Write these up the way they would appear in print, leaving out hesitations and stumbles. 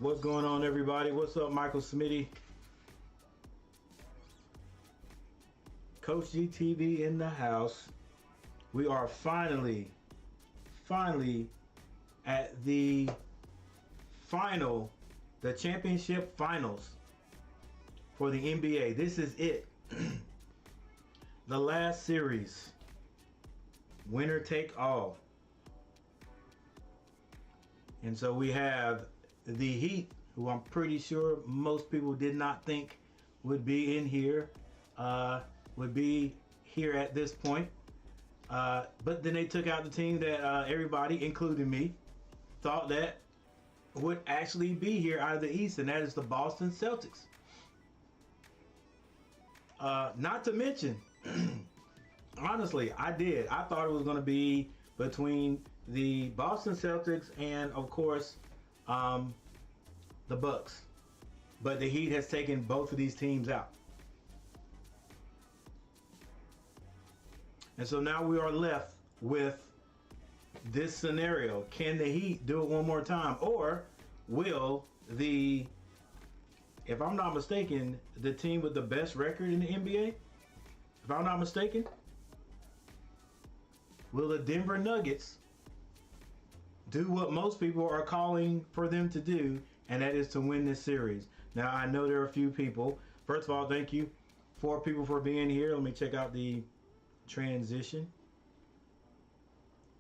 What's going on, everybody? What's up, Michael Smitty? Coach GTV in the house. We are finally at the championship finals for the NBA. This is it. The last series. Winner take all. And so we have the Heat, who I'm pretty sure most people did not think would be in here, would be here at this point. But then they took out the team that everybody, including me, thought that would actually be here out of the East, and that is the Boston Celtics. Not to mention, honestly, I thought it was going to be between the Boston Celtics and, of course, the Bucks. But the Heat has taken both of these teams out. And so now we are left with this scenario. Can the Heat do it one more time? Or will if I'm not mistaken, the team with the best record in the NBA, if I'm not mistaken, will the Denver Nuggets do what most people are calling for them to do, and that is to win this series? Now, I know there are a few people. First of all, thank you, 4 people for being here. Let me check out the transition.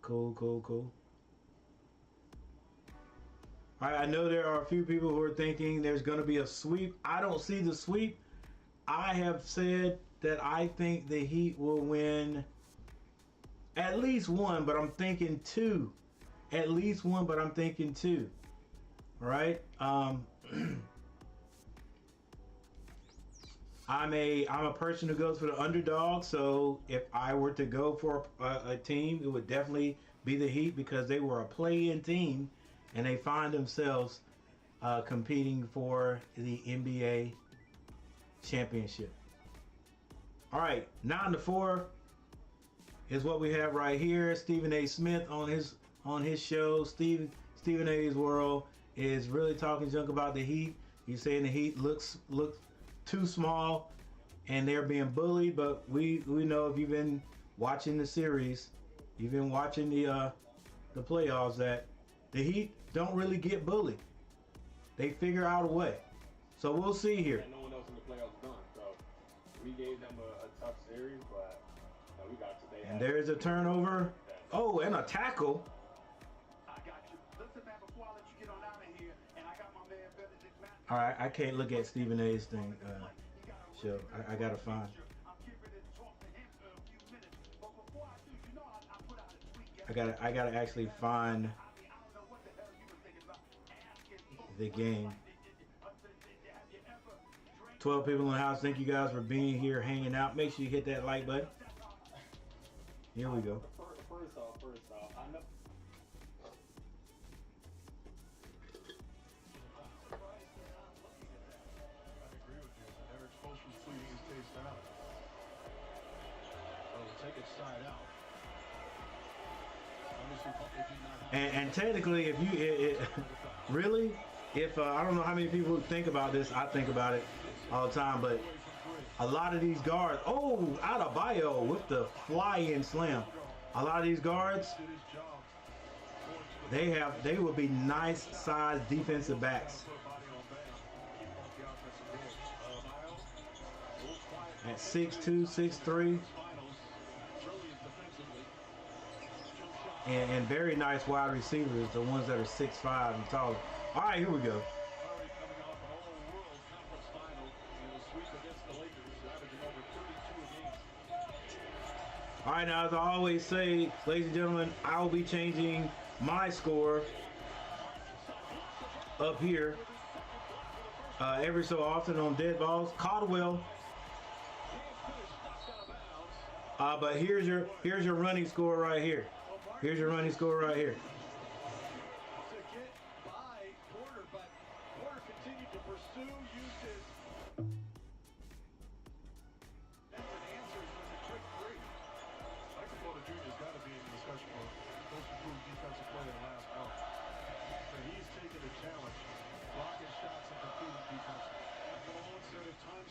Cool. All right, I know there are a few people who are thinking there's going to be a sweep. I don't see the sweep. I have said that I think the Heat will win at least one, but I'm thinking 2. At least one, but I'm thinking 2. All right. I'm a person who goes for the underdog. So if I were to go for a team, it would definitely be the Heat, because they were a play-in team and they find themselves competing for the NBA championship. All right, 9-4 is what we have right here. Stephen A. Smith on his show, Stephen A's World, is really talking junk about the Heat. He's saying the Heat looks too small and they're being bullied, but we know, if you've been watching the series, you've been watching the playoffs, that the Heat don't really get bullied. They figure out a way. So we'll see here. No one else in the playoffs done. So we gave them a tough series, but we got today. And there's a turnover. Oh, and a tackle. I got you. Listen, man, before I let you get on out of here, and I got my man Benedict Matt. All right, I can't look at Stephen A's thing. Show. I gotta find. I gotta actually find the game. 12 people in the house. Thank you guys for being here, hanging out. Make sure you hit that like button. Here we go. First off, I know. Take it side out. And technically, if you really, I don't know how many people think about this. I think about it all the time, but a lot of these guards. Oh, out of bio with the fly-in slam. A lot of these guards, they will be nice sized defensive backs. At 6'2", 6'3". And very nice wide receivers, the ones that are 6'5" and taller. All right, here we go. All right, now, as I always say, ladies and gentlemen, I will be changing my score up here every so often on dead balls. Caldwell. But here's your running score right here. Here's your running score right here. To get by Porter, but Porter continued to pursue, used his answers with a quick three. Michael Porter Jr. has got to be in the discussion for most improved defensive player in the last month. So he's taken the challenge, blocked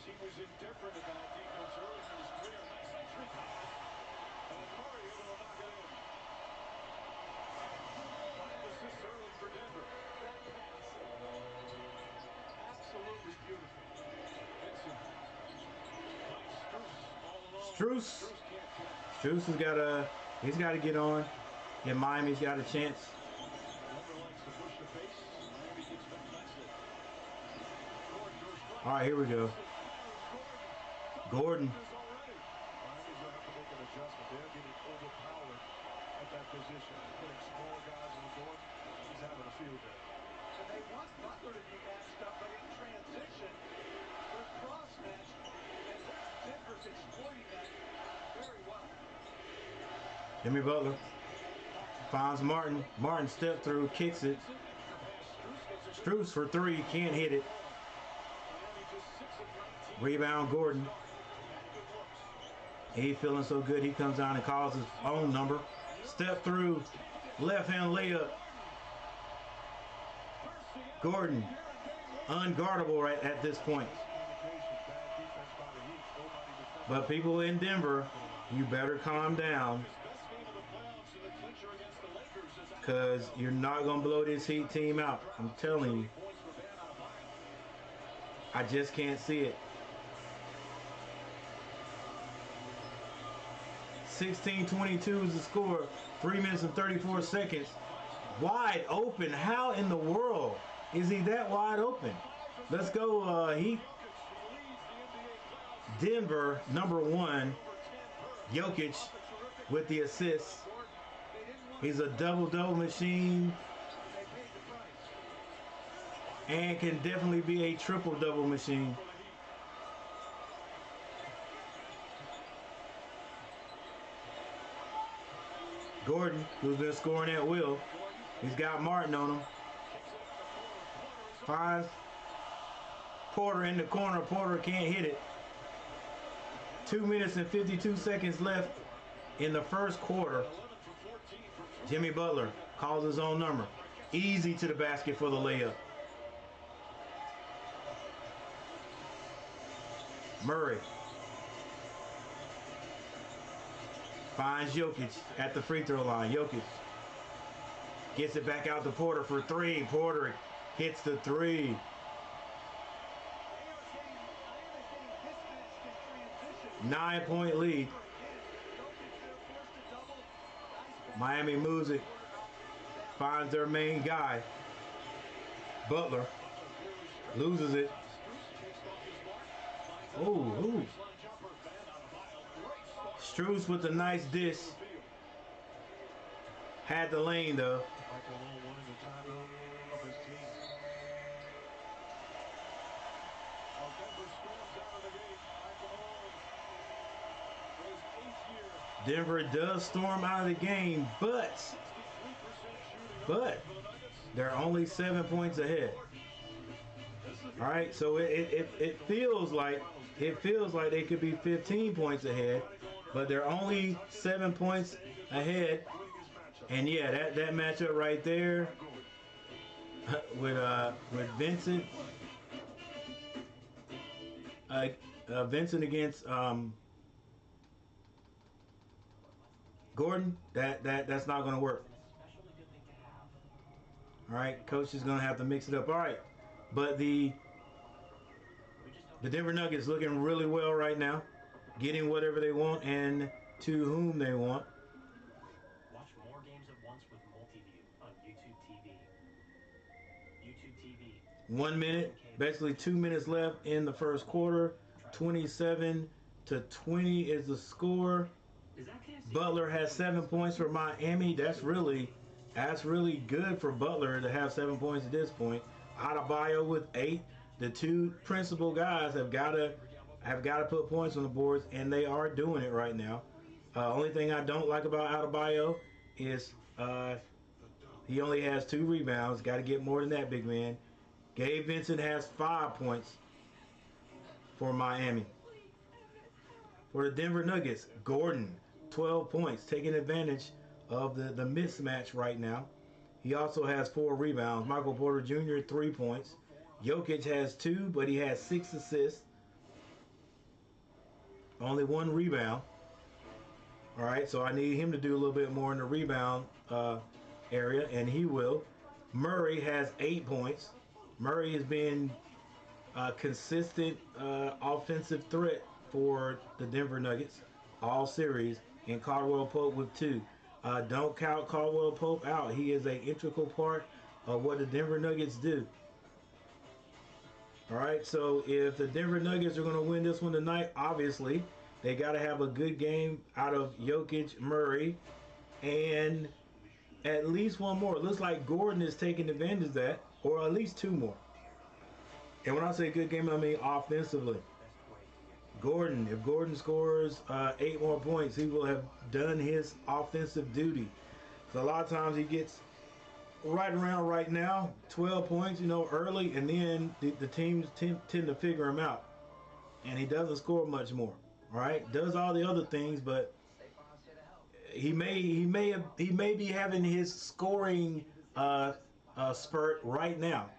he was indifferent about defense early in his career. Nice entry pass. And Curry able to knock it in. 5 assists early for Denver. Absolutely beautiful. Vincent. Nice. Strus all alone. Strus. Strus can't connect. Strus he's got to get on. And Miami's got a chance. Denver likes to push the pace. Miami keeps them defensive. Gordon goes right. All right, here we go. Gordon. Miami's going to have to make an adjustment. They're getting overpowered at that position. Putting smaller guys on the board. He's having a field day. And they want Butler to be matched up, but in transition, they're cross-matched. And Denver's exploiting that very well. Jimmy Butler finds Martin. Martin step through, kicks it. Strus for three, can't hit it. Rebound Gordon. He feeling so good, he comes down and calls his own number. Step through, left hand layup. Gordon, unguardable right at this point. But people in Denver, you better calm down, because you're not going to blow this Heat team out. I'm telling you. I just can't see it. 16-22 is the score. 3 minutes and 34 seconds. Wide open. How in the world is he that wide open? Let's go, Heat. Denver, number 1. Jokic with the assist. He's a double-double machine. And can definitely be a triple-double machine. Gordon, who's been scoring at will. He's got Martin on him. Finds Porter in the corner. Porter can't hit it. 2 minutes and 52 seconds left in the first quarter. Jimmy Butler calls his own number. Easy to the basket for the layup. Murray finds Jokic at the free throw line. Jokic gets it back out to Porter for three. Porter hits the three. 9-point lead. Miami moves it. Finds their main guy. Butler loses it. Ooh. Strus with a nice dish. Had the lane though. Denver does storm out of the game, but they're only 7 points ahead. All right, so it feels like they could be 15 points ahead, but they're only 7 points ahead. And yeah, that matchup right there with Vincent, Vincent against Gordon, that's not going to work. All right, coach is going to have to mix it up. All right, but the Denver Nuggets looking really well right now, getting whatever they want and to whom they want. Watch more games at once with Multiview on YouTube TV. YouTube TV. 1 minute, basically 2 minutes left in the first quarter. 27-20 is the score. Butler has 7 points for Miami. That's really good for Butler to have 7 points at this point. Adebayo with 8. The two principal guys have got to put points on the boards, and they are doing it right now. Only thing I don't like about Adebayo is he only has 2 rebounds. Got to get more than that, big man. Gabe Vincent has 5 points for Miami. For the Denver Nuggets, Gordon, 12 points, taking advantage of the mismatch right now. He also has 4 rebounds. Michael Porter Jr., 3 points. Jokic has 2, but he has 6 assists. only 1 rebound. All right, so I need him to do a little bit more in the rebound area, and he will. Murray has 8 points. Murray has been a consistent offensive threat for the Denver Nuggets all series, and Caldwell Pope with 2. Don't count Caldwell Pope out. He is an integral part of what the Denver Nuggets do. All right, so if the Denver Nuggets are going to win this one tonight, obviously, they got to have a good game out of Jokic, Murray, and at least one more. It looks like Gordon is taking advantage of that, or at least 2 more. And when I say good game, I mean offensively. Gordon, if Gordon scores 8 more points, he will have done his offensive duty. So a lot of times he gets right around right now 12 points, early, and then the teams tend to figure him out, and he doesn't score much more. All right, does all the other things, but he may be having his scoring spurt right now.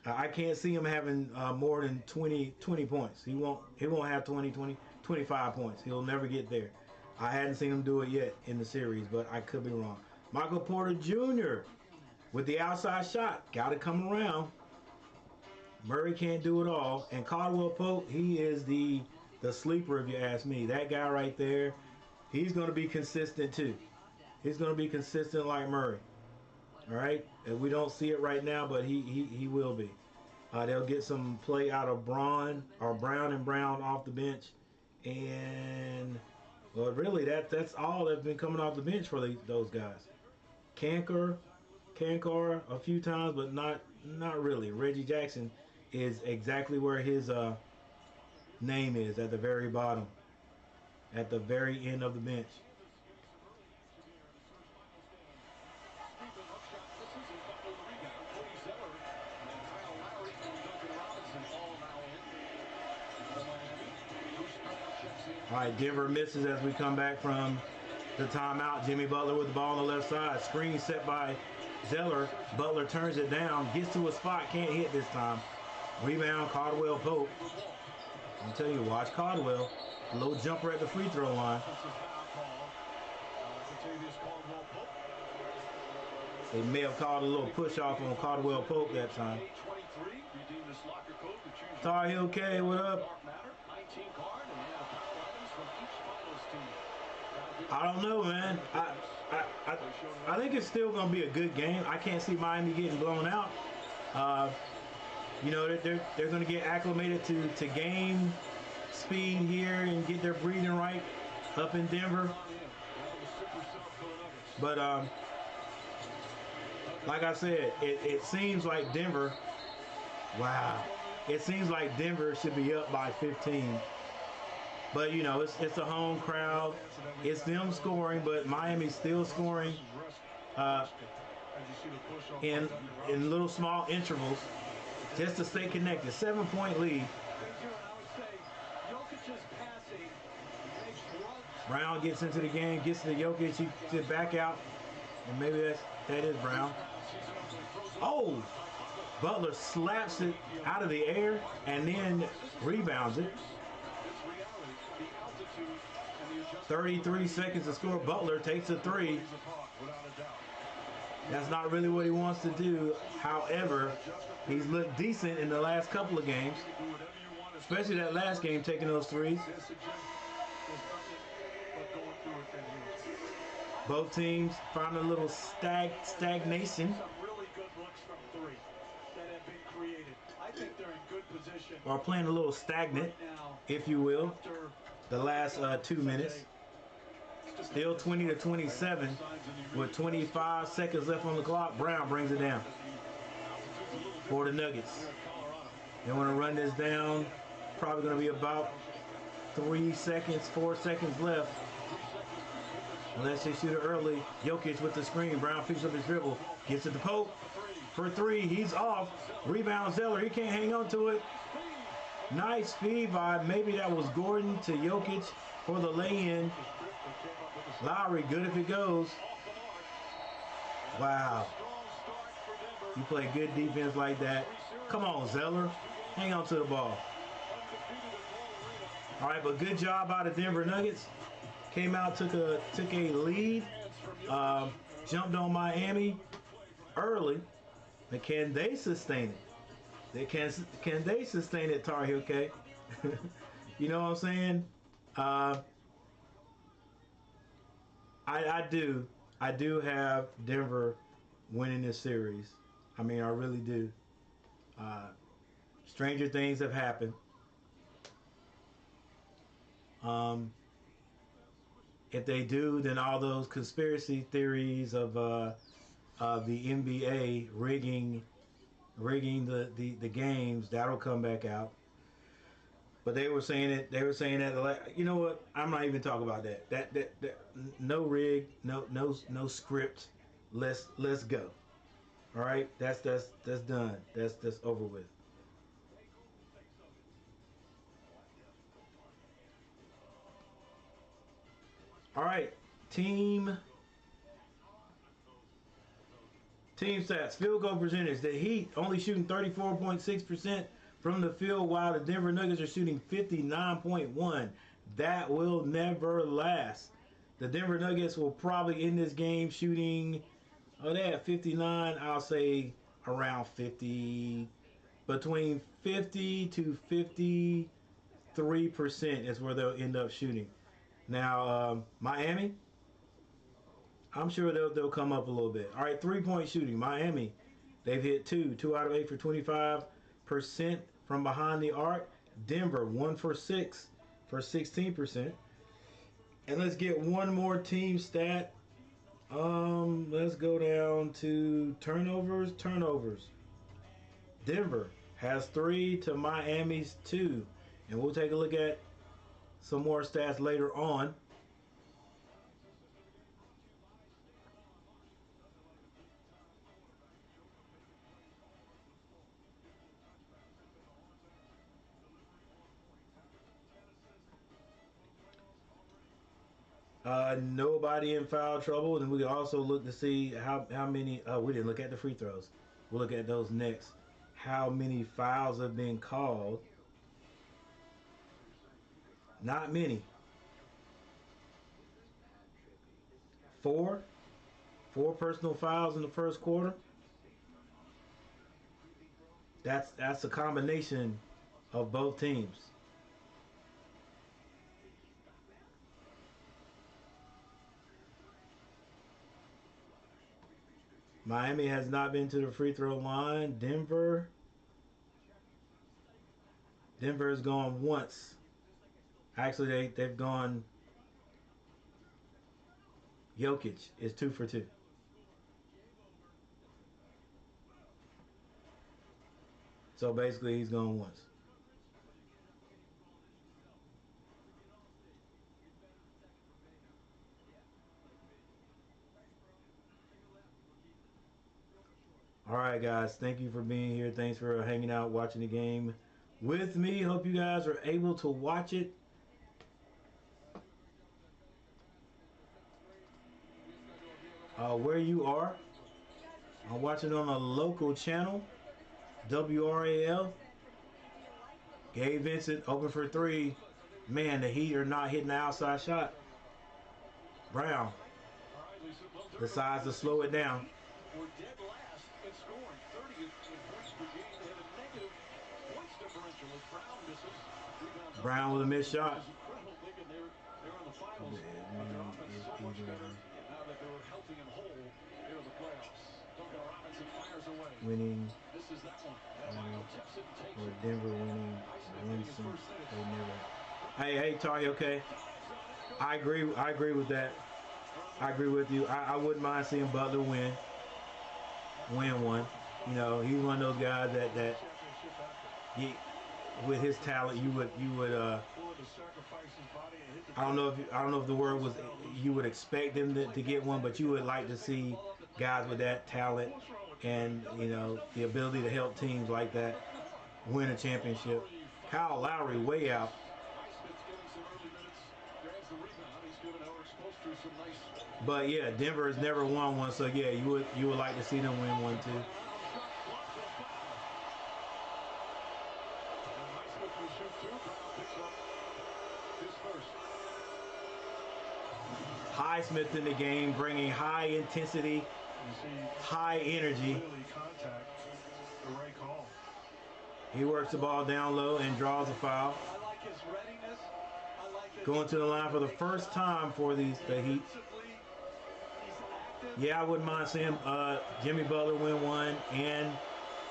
I can't see him having more than 20 points. He won't have 20, 25 points. He'll never get there. I hadn't seen him do it yet in the series, but I could be wrong. Michael Porter Jr. with the outside shot. Got to come around. Murray can't do it all. And Caldwell Pope, he is the sleeper, if you ask me. That guy right there, he's going to be consistent too. He's going to be consistent like Murray. All right? And we don't see it right now, but he will be. They'll get some play out of Brown and Brown off the bench. And, well, really, that's all that's been coming off the bench for those guys. Kankar a few times, but not really. Reggie Jackson is exactly where his name is, at the very bottom, at the very end of the bench. All right, Denver misses as we come back from the timeout. Jimmy Butler with the ball on the left side. Screen set by Zeller. Butler turns it down, gets to a spot, can't hit this time. Rebound, Caldwell Pope. I'm telling you, watch Caldwell. A little jumper at the free throw line. They may have called a little push off on Caldwell Pope that time. Tar Heel K, what up? I don't know, man. I think it's still going to be a good game. I can't see Miami getting blown out. They're going to get acclimated to game speed here and get their breathing right up in Denver. But like I said, it seems like Denver. Wow, it seems like Denver should be up by 15. But, it's a home crowd. It's them scoring, but Miami's still scoring in little small intervals just to stay connected. 7-point lead. Brown gets into the game, gets to Jokic, he gets back out, and maybe that is Brown. Oh! Butler slaps it out of the air and then rebounds it. 33 seconds to score. Butler takes a 3. That's not really what he wants to do. However, he's looked decent in the last couple of games, especially that last game taking those 3s. Both teams found a little stagnation. Or playing a little stagnant, if you will, the last 2 minutes. Still 20-27 with 25 seconds left on the clock. Brown brings it down for the Nuggets. They want to run this down. Probably going to be about 4 seconds left. Unless they shoot it early. Jokic with the screen. Brown picks up his dribble. Gets it to Pope for 3. He's off. Rebound Zeller. He can't hang on to it. Nice feed by, maybe that was Gordon to Jokic for the lay-in. Lowry, good if it goes. Wow. You play good defense like that. Come on, Zeller. Hang on to the ball. All right, but good job out of Denver Nuggets. Came out, took a lead, jumped on Miami early. But can they sustain it? Can they sustain it, Tar Heel K? You know what I'm saying? I do have Denver winning this series. I mean, I really do. Stranger things have happened. If they do, then all those conspiracy theories of the NBA rigging the games, that'll come back out. But they were saying it. They were saying that. You know what? I'm not even talking about that. That no rig, no script. Let's go. All right. That's done. That's over with. All right. Team stats. Field goal percentage. The Heat only shooting 34.6% from the field, while the Denver Nuggets are shooting 59.1%. That will never last. The Denver Nuggets will probably end this game shooting, they have 59, I'll say around 50, between 50 to 53% is where they'll end up shooting. Now, Miami, I'm sure they'll come up a little bit. All right, 3-point shooting. Miami, they've hit 2 out of 8 for 25% from behind the arc. Denver, 1 for 6 for 16%. And let's get one more team stat. Let's go down to turnovers. Denver has 3 to Miami's 2. And we'll take a look at some more stats later on. Nobody in foul trouble, and we can also look to see how many. We didn't look at the free throws. We'll look at those next. How many fouls have been called? Not many. 4 personal fouls in the first quarter. That's a combination of both teams. Miami has not been to the free throw line. Denver has gone once. Actually, they've gone. Jokic is 2 for 2. So basically, he's gone once. All right, guys. Thank you for being here. Thanks for hanging out, watching the game with me. Hope you guys are able to watch it. Where you are. I'm watching on a local channel, WRAL. Gabe Vincent open for 3. Man, the Heat are not hitting the outside shot. Brown decides to slow it down. We're dead last in scoring, 30th in points per game. They have a negative points differential as Brown misses. Rebounds Brown with a missed shot. Incredible thinking they're in the finals. Their offense is so much better now that they're healthy and whole here in the playoffs. Duncan Robinson fires away. Winning. This is that one. Michael tips it and takes Or it. Denver winning one since they never. Hey, Tari, okay. I agree with that. I agree with you. I wouldn't mind seeing Butler win one. You know, he's one of those guys that he, with his talent, you would I don't know if the word was you would expect him to get one, but you would like to see guys with that talent and, you know, the ability to help teams like that win a championship. Kyle Lowry way out. But yeah, Denver has never won one, so yeah, you would like to see them win one too. Highsmith in the game, bringing high intensity, high energy. He works the ball down low and draws a foul. Going to the line for the first time for the Heat. Yeah, I wouldn't mind seeing Jimmy Butler win one, and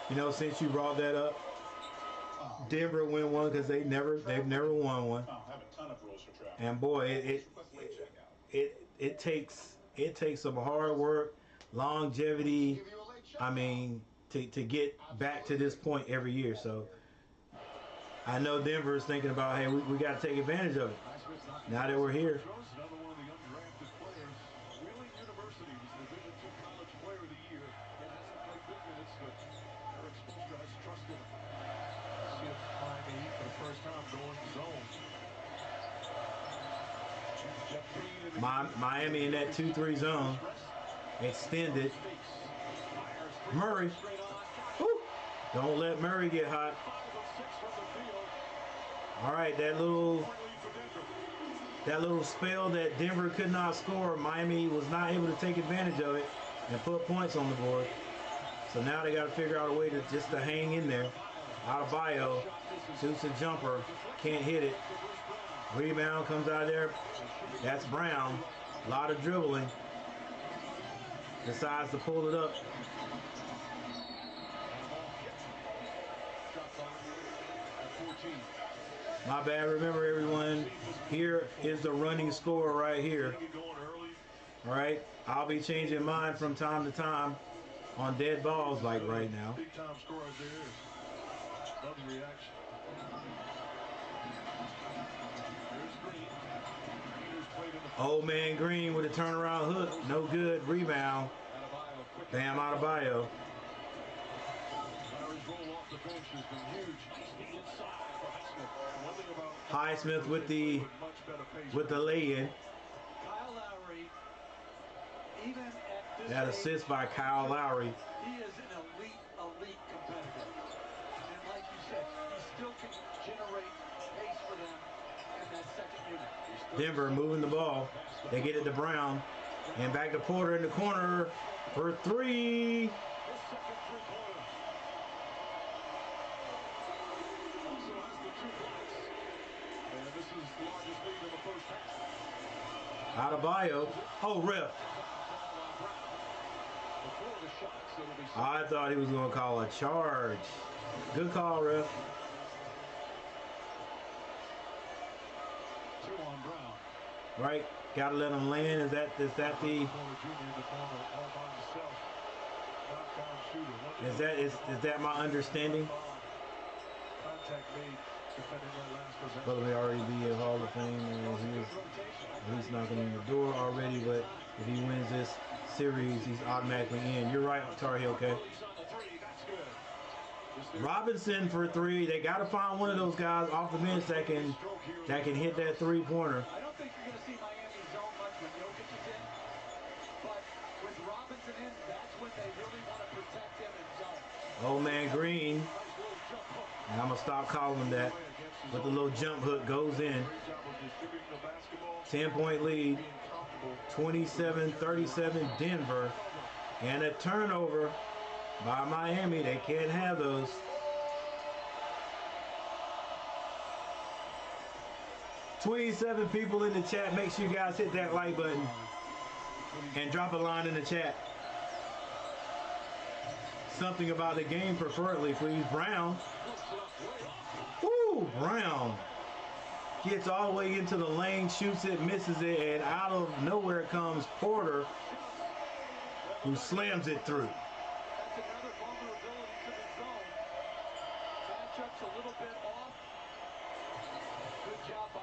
you know, since you brought that up, Denver win one because they've never won one. And boy, it takes some hard work, longevity. I mean, to get back to this point every year. So I know Denver is thinking about, hey, we got to take advantage of it now that we're here. Miami in that 2-3 zone, extended. Murray, woo. Don't let Murray get hot. All right, that little spell that Denver could not score, Miami was not able to take advantage of it and put points on the board. So now they got to figure out a way to just to hang in there. Adebayo shoots a jumper, can't hit it. Rebound comes out of there. That's Brown. A lot of dribbling. Decides to pull it up. My bad. Remember, everyone, here is the running score right here. All right. I'll be changing mine from time to time on dead balls like right now. Big time score right there. Love the reaction. Old man Green with a turnaround hook. No good. Rebound. Bam Adebayo. Highsmith with the lay-in. That assist by Kyle Lowry. He is an elite competitor. And like you said, he still can generate pace for them in that second unit. Denver moving the ball. They get it to Brown. And back to Porter in the corner for three. Adebayo. Oh, ref. I thought he was going to call a charge. Good call, ref. Right, gotta let him land. Is that my understanding? Brother may already be a Hall of Fame, and he's knocking on the door already. But if he wins this series, he's automatically in. You're right, Tar Heel. Okay. Robinson for three. They got to find one of those guys off the bench that can hit that three-pointer. I don't think you're going to see Miami zone much when Jokic is in, but with Robinson in, that's when they really want to protect him in zone. Old man Green. And I'm going to stop calling him that. But the little jump hook goes in. 10-point lead. 27-37 Denver. And a turnover by Miami. They can't have those. "27 people in the chat. Make sure you guys hit that like button and drop a line in the chat. Something about the game, preferably, please. Brown. Woo! Brown gets all the way into the lane, shoots it, misses it, and out of nowhere comes Porter, who slams it through.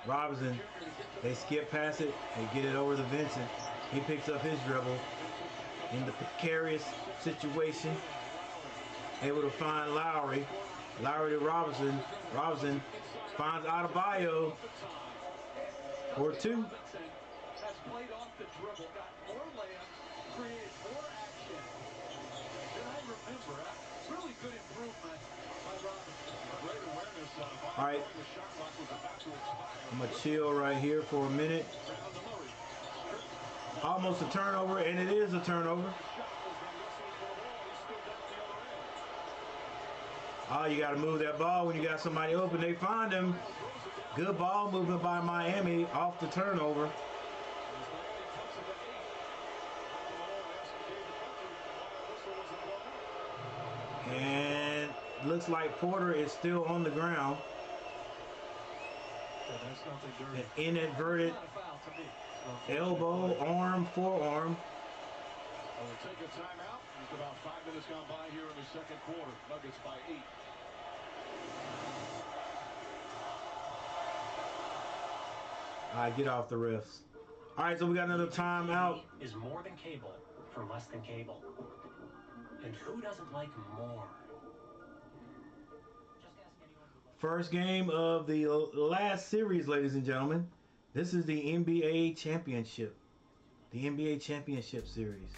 Robinson, they skip past it and get it over to Vincent. He picks up his dribble in the precarious situation. Able to find Lowry. Lowry to Robinson. Robinson finds Adebayo for two. Has played off the dribble, got more layups, created more action than I remember. Really good improvement All right. I'm going to chill right here for a minute. Almost a turnover, and it is a turnover. Oh, you got to move that ball when you got somebody open. They find him. Good ball movement by Miami off the turnover. And looks like Porter is still on the ground. An inadvertent elbow, arm, forearm. We'll take a timeout. Just about 5 minutes gone by here in the second quarter. Nuggets by 8. All right, get off the refs. All right, so we got another timeout. Is more than cable for less than cable. And who doesn't like more? Just ask anyone who loves. First game of the last series, ladies and gentlemen. This is the NBA Championship. The NBA Championship Series.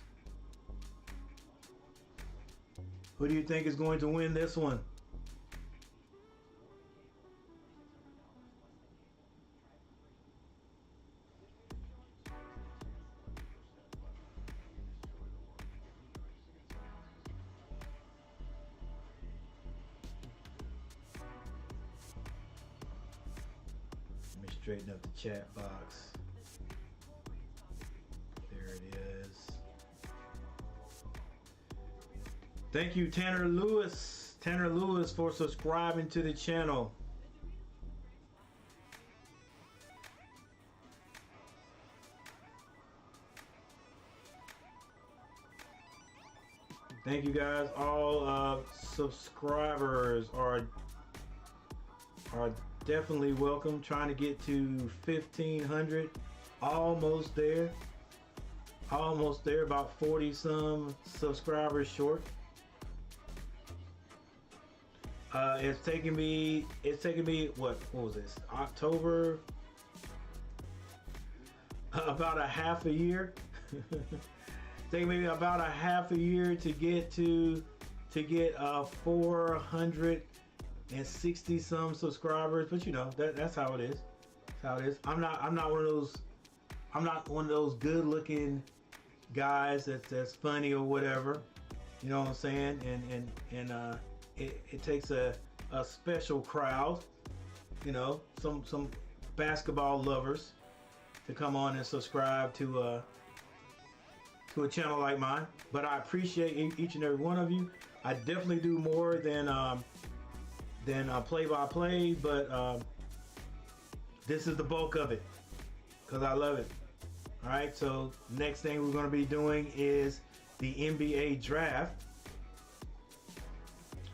Who do you think is going to win this one? Let me straighten up the chat box. There it is. Thank you, Tanner Lewis. Tanner Lewis for subscribing to the channel. Thank you guys. All subscribers are definitely welcome. Trying to get to 1,500. Almost there. Almost there. About 40 some subscribers short. It's taking me what was this? October, about a half a year. Taking me about a half a year to get 460 some subscribers, but you know that's how it is. That's how it is. I'm not one of those good looking guys that's funny or whatever. You know what I'm saying? And it takes a special crowd, you know, some basketball lovers to come on and subscribe to a channel like mine. But I appreciate each and every one of you. I definitely do more than play-by-play, but this is the bulk of it because I love it. All right, so next thing we're going to be doing is the NBA draft.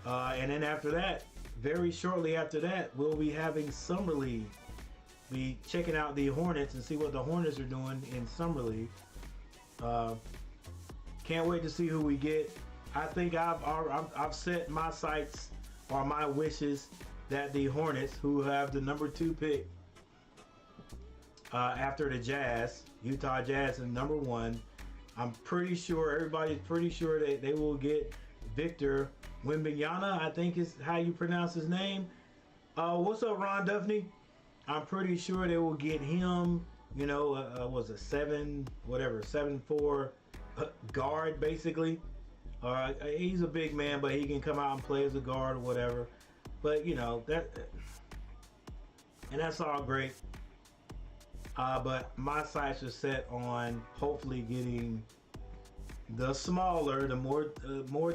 And then after that, very shortly after that, we'll be having Summer League. Be checking out the Hornets and see what the Hornets are doing in Summer League. Can't wait to see who we get. I think I've set my sights or my wishes that the Hornets, who have the number 2 pick after the Jazz, Utah Jazz is number 1. I'm pretty sure, everybody's pretty sure that they will get Victor Wembanyama, I think is how you pronounce his name. What's up, Ron Duffney? I'm pretty sure they will get him, you know, was a 7'4" guard, basically. He's a big man, but he can come out and play as a guard or whatever. But, you know, and that's all great. But my sights are set on hopefully getting the smaller, the more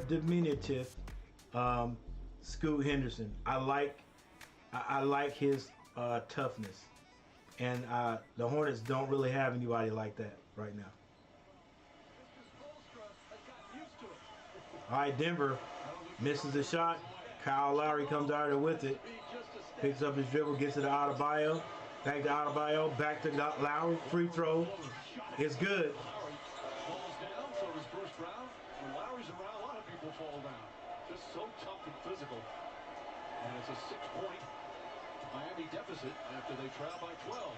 diminutive Scoot Henderson. I like his toughness, and the Hornets don't really have anybody like that right now. All right, Denver misses the shot. Kyle Lowry comes out there with it, picks up his dribble, gets it to Adebayo, back to Adebayo, back to Lowry. Free throw is good. So tough and physical. And it's a 6-point Miami deficit after they trail by 12.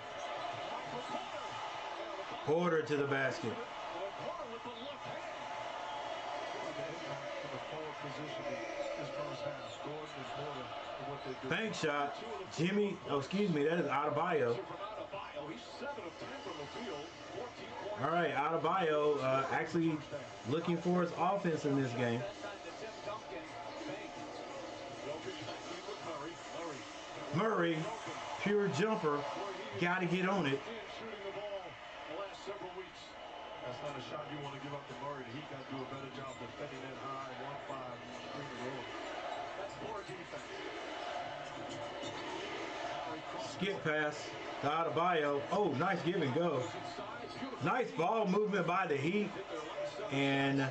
Porter to the basket. the impact from the forward position this first half. Gordon and Porter and what they do. Bank shot. Jimmy, oh, excuse me, that is Adebayo. From Adebayo, he's 7 of 10 from the field, 14 points. All right, Adebayo actually looking for his offense in this game. Murray, pure jumper, got to get on it. Shooting the ball the last several weeks. That's not a shot you want to give up to Murray. He got to do a better job defending that high 1-5 screen and roll. That's poor defense. Skip pass to Adebayo. Oh, nice give and go. Nice ball movement by the Heat. And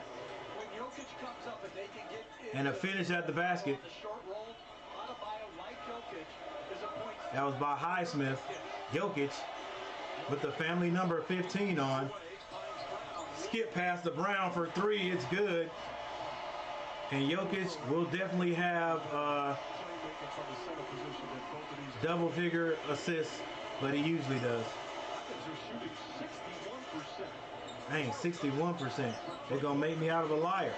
a finish at the basket. That was by Highsmith. Jokic with the family number 15 on. Skip past to Brown for 3. It's good. And Jokic will definitely have double-figure assists, but he usually does. Dang, 61%. They're going to make me out of a liar.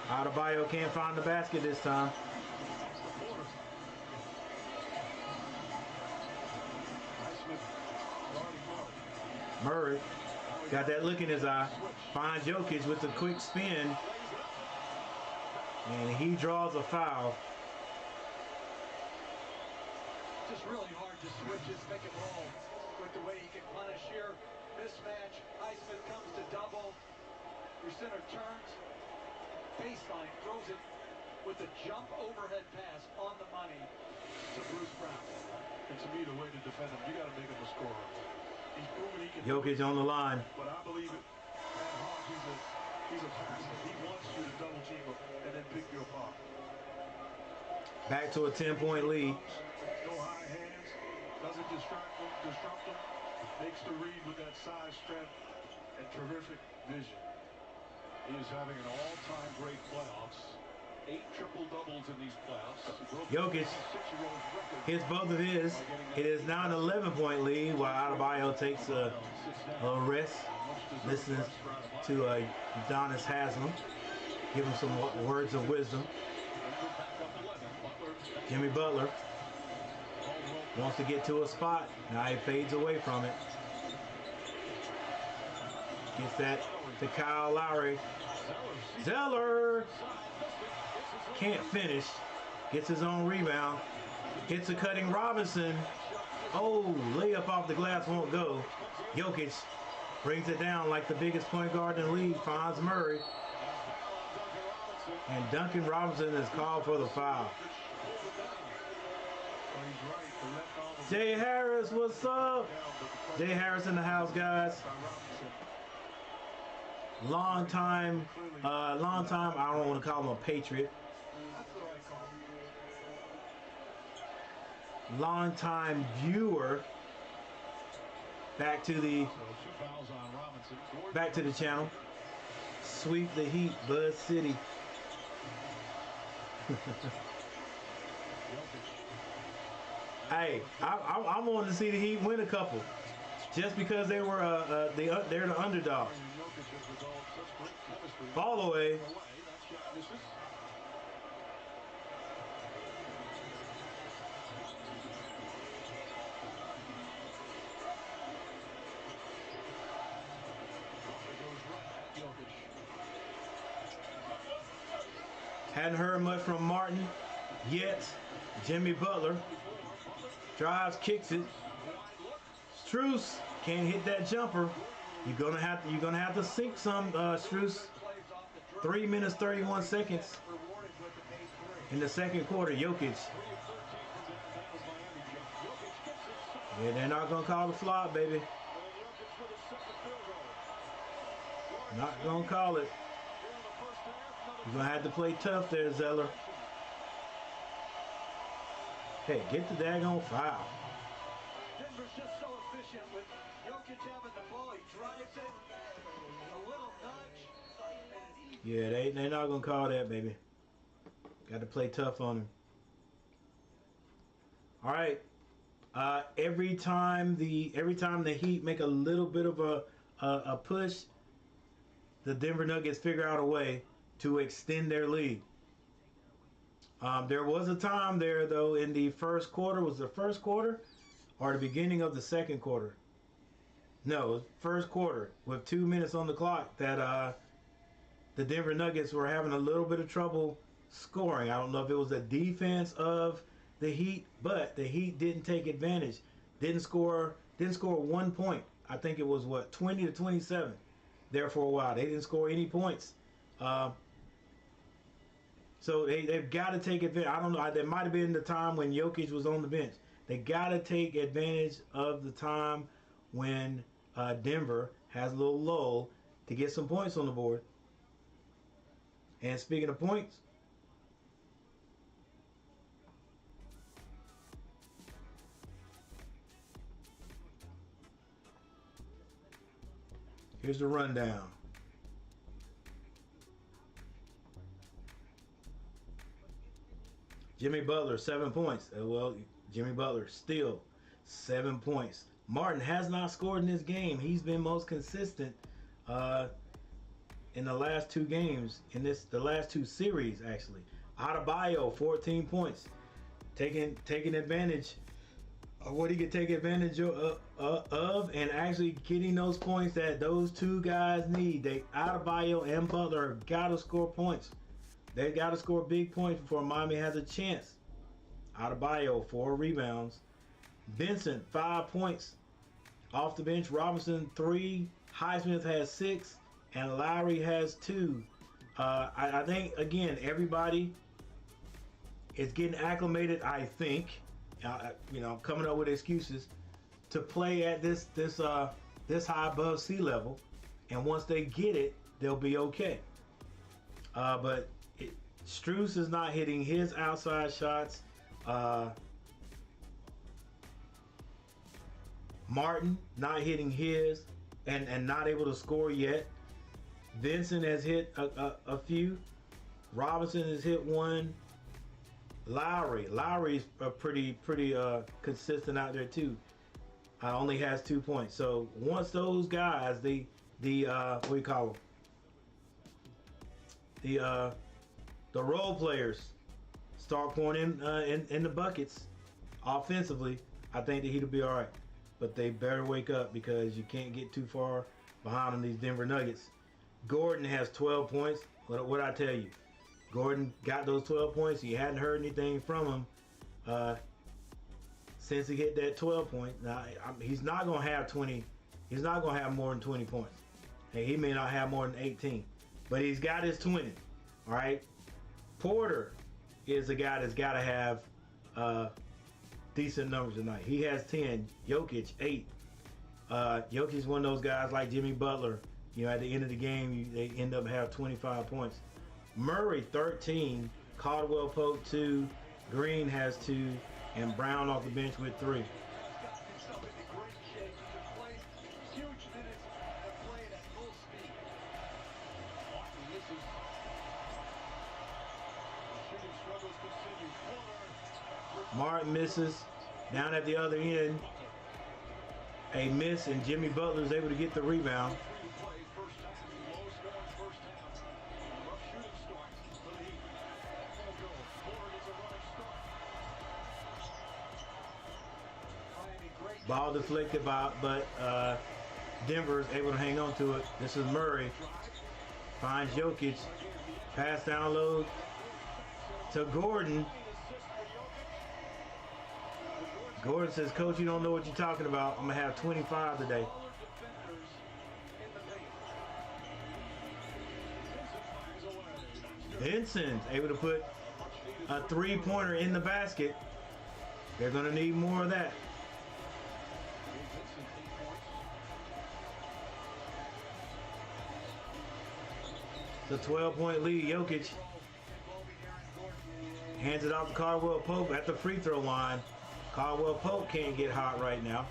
Adebayo can't find the basket this time. Murray got that look in his eye. Finds Jokic with a quick spin. And he draws a foul. Just really hard to switch his pick and roll with the way he can punish here. Mismatch. Highsmith comes to double. Your center turns. Baseline, throws it with a jump overhead pass on the money to Bruce Brown. And to me, the way to defend him, you got to make him a scorer. He's proven he can. Jokic on the line. But I believe it. At heart, he's a passer. He wants you to double team him and then pick you apart. Back to a 10-point lead. No high hands. Doesn't disrupt them. Makes the read with that size, strength, and terrific vision. He is having an all-time great playoffs. 8 triple-doubles in these playoffs. Jokic hits both of his. It is now an 11-point lead while Adebayo takes a rest. Listens to Udonis Haslem. Give him some words of wisdom. Jimmy Butler wants to get to a spot. Now he fades away from it. Gets that to Kyle Lowry. Zeller can't finish. Gets his own rebound. Hits a cutting Robinson. Oh, layup off the glass won't go. Jokic brings it down like the biggest point guard in the league. Finds Murray. And Duncan Robinson is called for the foul. Jay Harris, what's up? Jay Harris in the house, guys. Long time, I don't want to call him a Patriot. Long time viewer. Back to the channel. Sweep the Heat, Buzz City. Hey, I wanted to see the Heat win a couple, just because they were they're the underdog. Ball away. Hadn't heard much from Martin yet. Jimmy Butler drives, kicks it. Strus can't hit that jumper. You're gonna have to sink some, Strus. 3 minutes 31 seconds in the second quarter. Jokic. Yeah, they're not gonna call the flop, baby. Not gonna call it. You're gonna have to play tough there, Zeller. Hey, get the daggone foul. Denver's just so efficient with Jokic having the ball. He drives it, a little nudge. Yeah, they're not gonna call that, baby. Got to play tough on him. All right, Every time the Heat make a little bit of a push, the Denver Nuggets figure out a way to extend their lead. There was a time there, though, in the first quarter. Was the first quarter or the beginning of the second quarter? No, first quarter with 2 minutes on the clock that the Denver Nuggets were having a little bit of trouble scoring. I don't know if it was the defense of the Heat, but the Heat didn't take advantage. Didn't score 1 point. I think it was 20-27 there for a while. They didn't score any points. So they've got to take advantage. I don't know. There might have been the time when Jokic was on the bench. They got to take advantage of the time when Denver has a little lull to get some points on the board. And speaking of points, here's the rundown. Jimmy Butler, 7 points. Well, Jimmy Butler still 7 points. Martin has not scored in this game. He's been most consistent in the last 2 games, the last 2 series actually. Adebayo, 14 points, taking advantage of what he could take advantage of, and actually getting those points that those 2 guys need. Adebayo and Butler got to score points. They got to score big points before Miami has a chance. Adebayo, 4 rebounds. Vincent, 5 points off the bench. Robinson, 3. Highsmith has 6. And Lowry has 2. I think, again, everybody is getting acclimated, I think, coming up with excuses, to play at this high above sea level. And once they get it, they'll be okay. But Strus is not hitting his outside shots. Martin not hitting his and not able to score yet. Vincent has hit a few. Robinson has hit 1. Lowry's pretty consistent out there too. Only has 2 points. So once those guys, the what do you call them? The role players start pouring in the buckets offensively, I think the Heat will be all right. But they better wake up, because you can't get too far behind on these Denver Nuggets. Gordon has 12 points. What I tell you? Gordon got those 12 points. He hadn't heard anything from him since he hit that 12 point. Now, he's not going to have 20. He's not going to have more than 20 points. Hey, he may not have more than 18. But he's got his 20. All right? Porter is a guy that's got to have decent numbers tonight. He has 10. Jokic, 8. Jokic is one of those guys like Jimmy Butler. At the end of the game, they end up having 25 points. Murray, 13. Caldwell Pope, 2. Green has 2. And Brown off the bench with 3. Martin misses. Down at the other end, a miss, and Jimmy Butler is able to get the rebound. Ball deflected but Denver is able to hang on to it. This is Murray. Finds Jokic. Pass down low to Gordon. Gordon says, "Coach, you don't know what you're talking about. I'm going to have 25 today." Vincent able to put a 3-pointer in the basket. They're going to need more of that. The 12-point lead. Jokic hands it off to Caldwell Pope at the free throw line. Caldwell Pope can't get hot right now.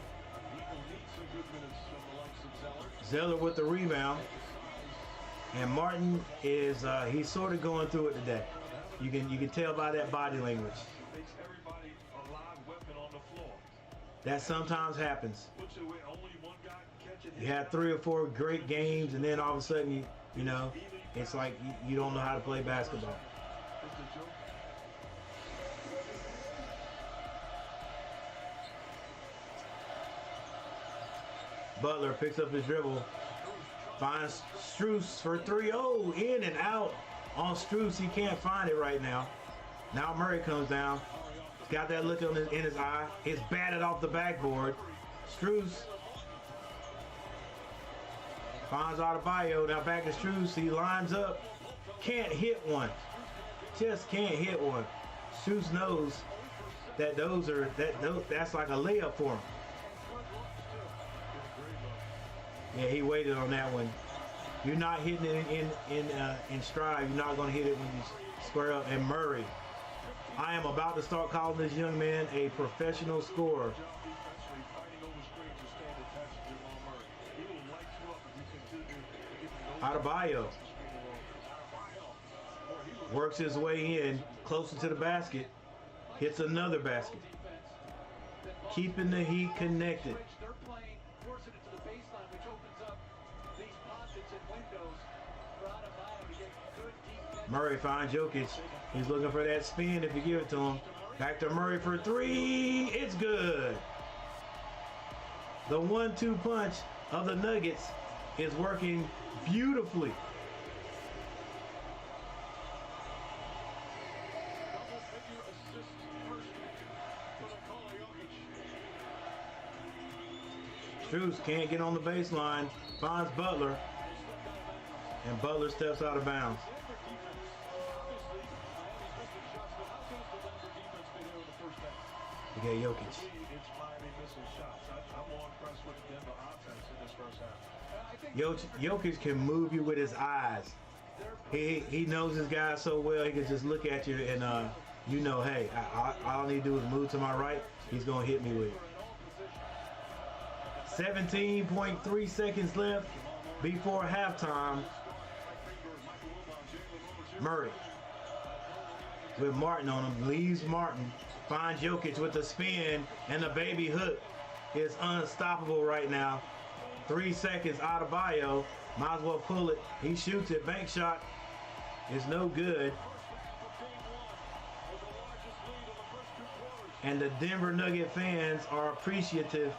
Zeller with the rebound. And Martin is he's sort of going through it today. You can tell by that body language. Makes everybody a live weapon on the floor. That sometimes happens. Looks away, only one guy can catch it. You have 3 or 4 great games, and then all of a sudden, you know, it's like you don't know how to play basketball. It's the joke. Butler picks up his dribble, finds Strus for 3. Oh, in and out on Strus. He can't find it right now. Now Murray comes down. He's got that look in his eye. It's batted off the backboard. Strus finds Adebayo. Now back to Strus. He lines up. Can't hit one. Just can't hit one. Strus knows that that's like a layup for him. Yeah, he waited on that one. You're not hitting it in stride. You're not going to hit it when you square up. And Murray, I am about to start calling this young man a professional scorer. Adebayo works his way in closer to the basket, hits another basket, keeping the Heat connected. Murray finds Jokic. He's looking for that spin if you give it to him. Back to Murray for 3. It's good. The 1-2 punch of the Nuggets is working beautifully. Strus can't get on the baseline. Finds Butler. And Butler steps out of bounds. You got Jokic. Jokic can move you with his eyes. He knows his guy so well. He can just look at you and you know, hey, all I need to do is move to my right. He's gonna hit me with it. 17.3 seconds left before halftime. Murray with Martin on him, leaves Martin, finds Jokic with the spin, and the baby hook is unstoppable right now. 3 seconds, Adebayo, might as well pull it. He shoots it, bank shot is no good. And the Denver Nugget fans are appreciative.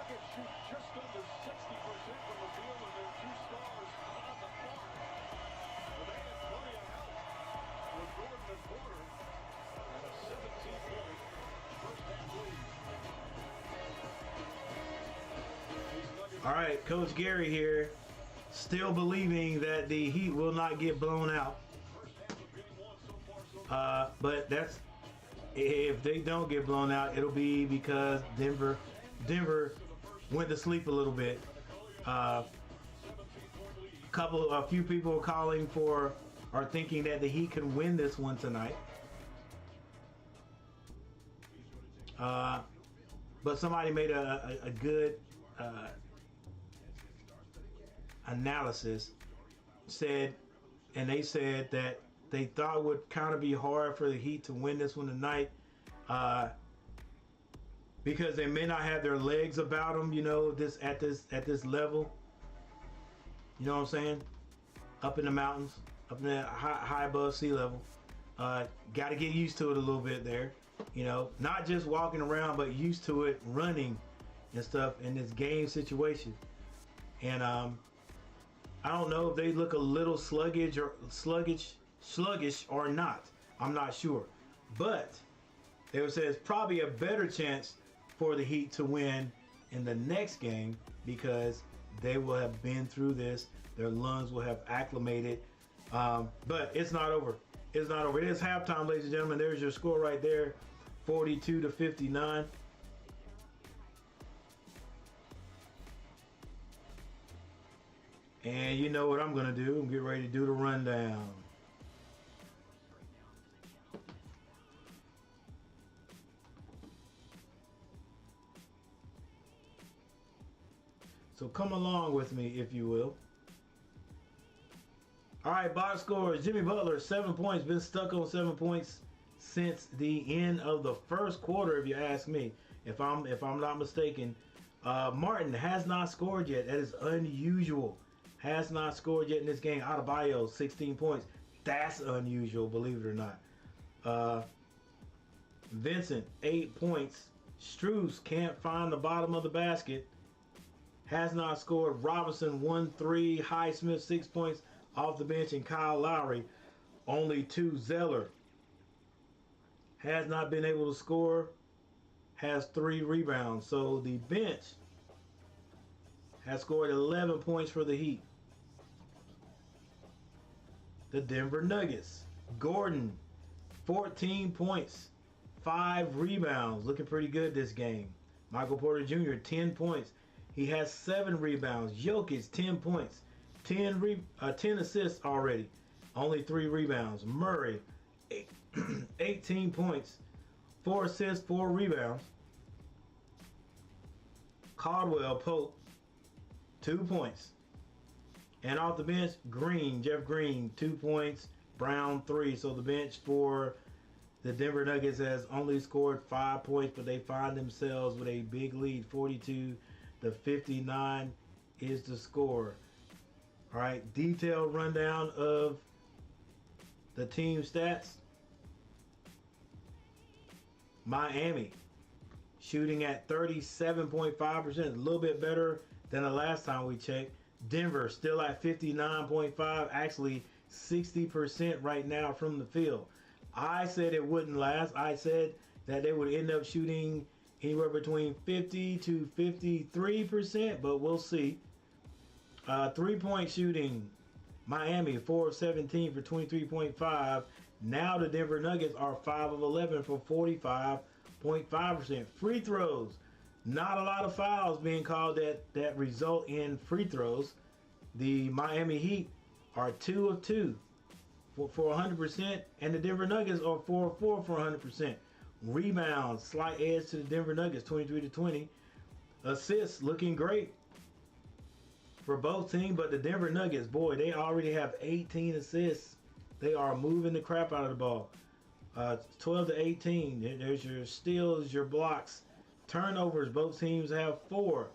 All right, Coach Gary here, still believing that the Heat will not get blown out. But that's, if they don't get blown out, it'll be because Denver went to sleep a little bit. A few people are calling for, are thinking that the Heat can win this one tonight. But somebody made a good analysis, said that they thought it would kind of be hard for the Heat to win this one tonight because they may not have their legs about them, you know, at this level. You know what I'm saying? Up in the mountains, up in the high above sea level. Got to get used to it a little bit there. You know, not just walking around, but used to it running and stuff in this game situation. And I don't know if they look a little sluggish or not. I'm not sure. But they would say it's probably a better chance for the Heat to win in the next game because they will have been through this. Their lungs will have acclimated. But it's not over. It's not over. It is halftime, ladies and gentlemen. There's your score right there, 42-59. And you know what I'm going to do. I'm getting ready to do the rundown. So come along with me, if you will. All right, box scores. Jimmy Butler, 7 points. Been stuck on 7 points since the end of the first quarter, if you ask me. if I'm not mistaken. Martin has not scored yet. That is unusual. Has not scored yet in this game. Adebayo, 16 points. That's unusual, believe it or not. Vincent, 8 points. Strus can't find the bottom of the basket. Has not scored. Robinson, 1-3. Highsmith, 6 points off the bench. And Kyle Lowry, only 2. Zeller has not been able to score. Has 3 rebounds. So the bench has scored 11 points for the Heat. The Denver Nuggets. Gordon, 14 points, 5 rebounds. Looking pretty good this game. Michael Porter Jr., 10 points. He has 7 rebounds. Jokic, 10 points. 10 assists already. Only 3 rebounds. Murray, 18 points, 4 assists, 4 rebounds. Caldwell Pope, 2 points. And off the bench, Jeff Green, 2 points. Brown, 3. So the bench for the Denver Nuggets has only scored 5 points, but they find themselves with a big lead, 42-59 is the score. All right, detailed rundown of the team stats. Miami shooting at 37.5%, a little bit better than the last time we checked. Denver still at 59.5, actually 60% right now from the field. I said it wouldn't last. I said that they would end up shooting anywhere between 50 to 53%, but we'll see. 3-point shooting, Miami 4 of 17 for 23.5. Now the Denver Nuggets are 5 of 11 for 45.5%. Free throws, not a lot of fouls being called that result in free throws. The Miami Heat are 2 of 2 for 100%, and the Denver Nuggets are 4 of 4 for 100%. Rebounds, slight edge to the Denver Nuggets, 23-20. Assists, looking great for both teams, but the Denver Nuggets, boy, they already have 18 assists. They are moving the crap out of the ball. 12-18. There's your steals, your blocks. Turnovers, both teams have 4.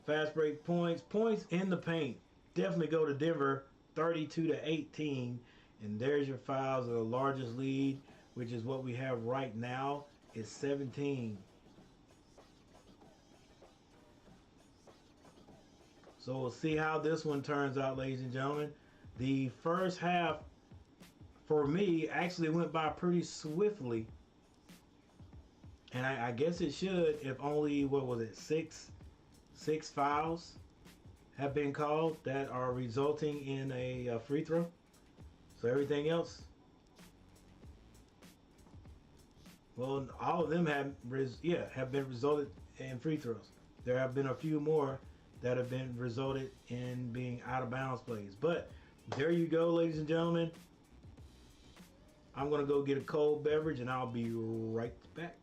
Fast break points. Points in the paint. Definitely go to Denver, 32-18. And there's your fouls. The largest lead, which is what we have right now, is 17. So we'll see how this one turns out, ladies and gentlemen. The first half, for me, actually went by pretty swiftly. And I guess it should, if only, what was it, six fouls have been called that are resulting in a free throw. So everything else, well, all of them have been resulted in free throws. There have been a few more that have been resulted in being out of bounds plays. But there you go, ladies and gentlemen. I'm going to go get a cold beverage and I'll be right back.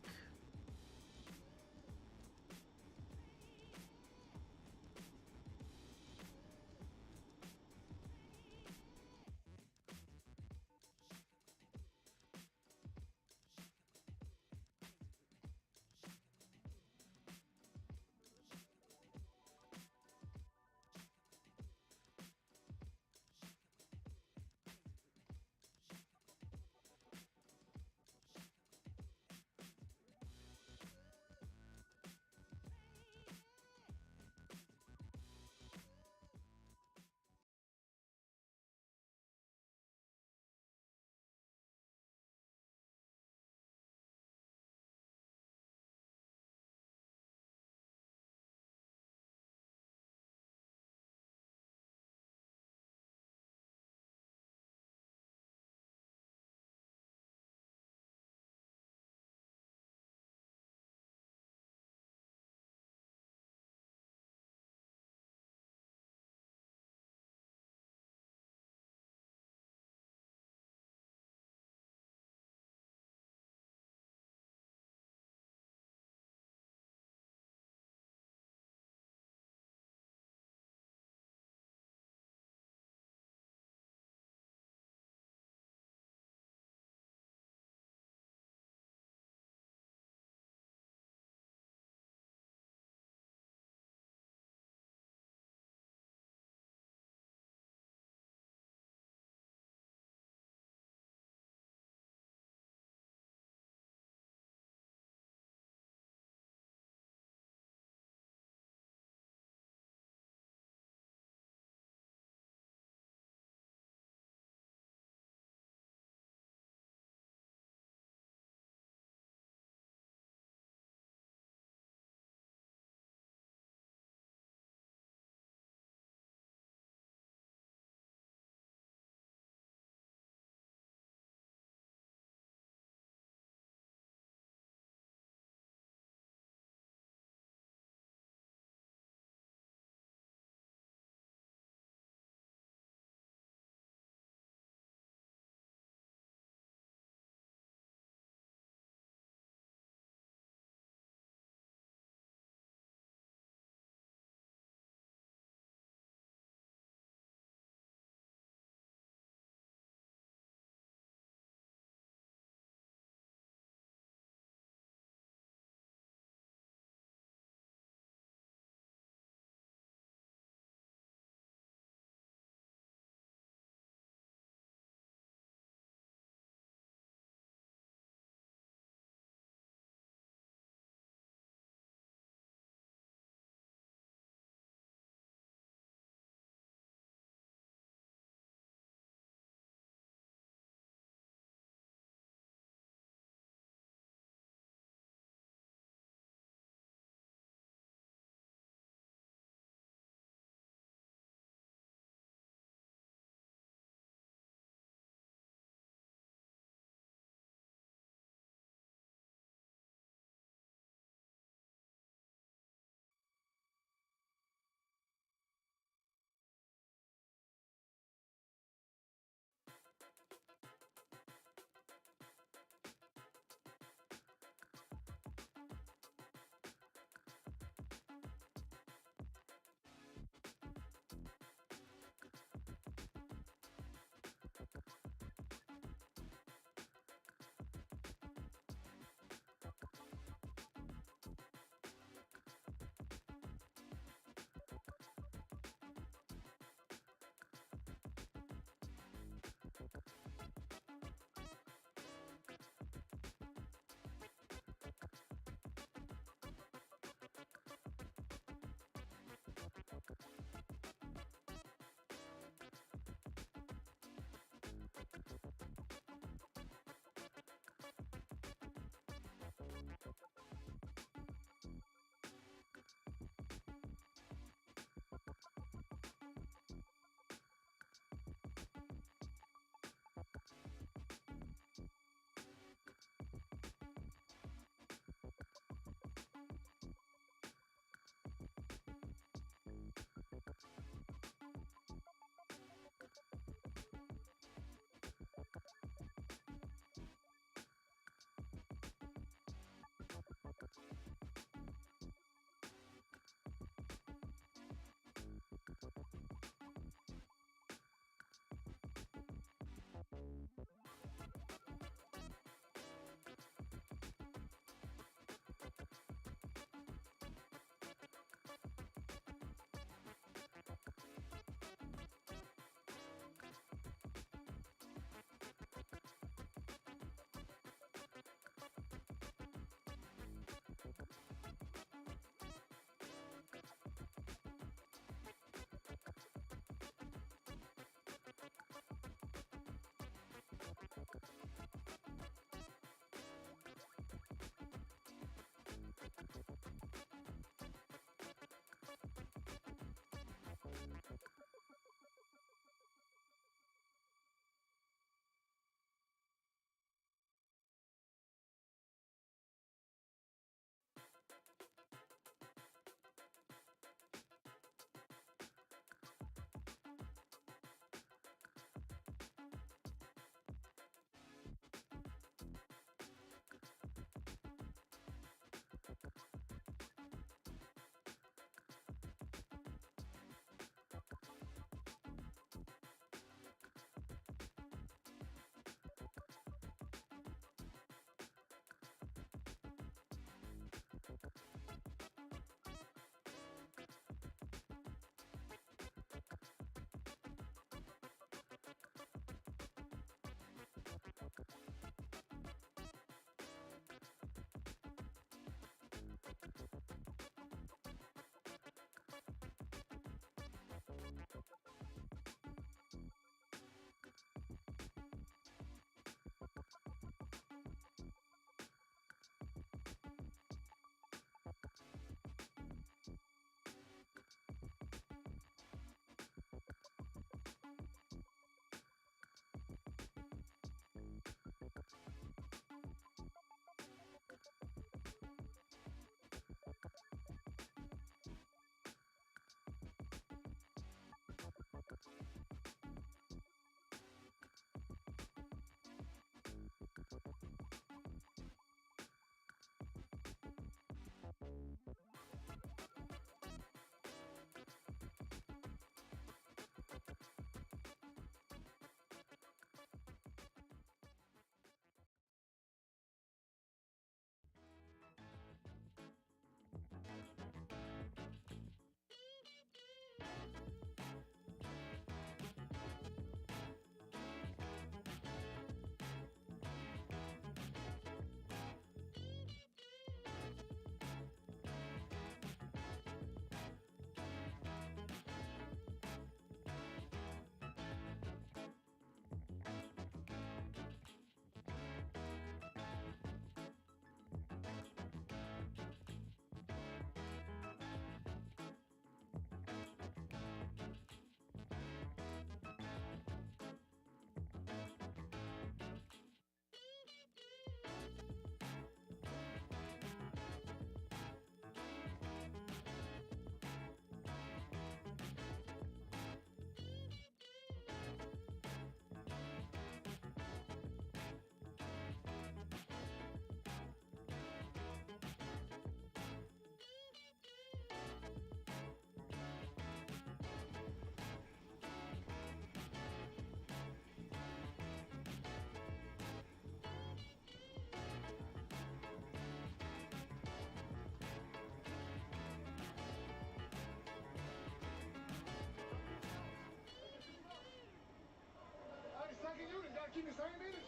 second unit. Got to keep the same energy.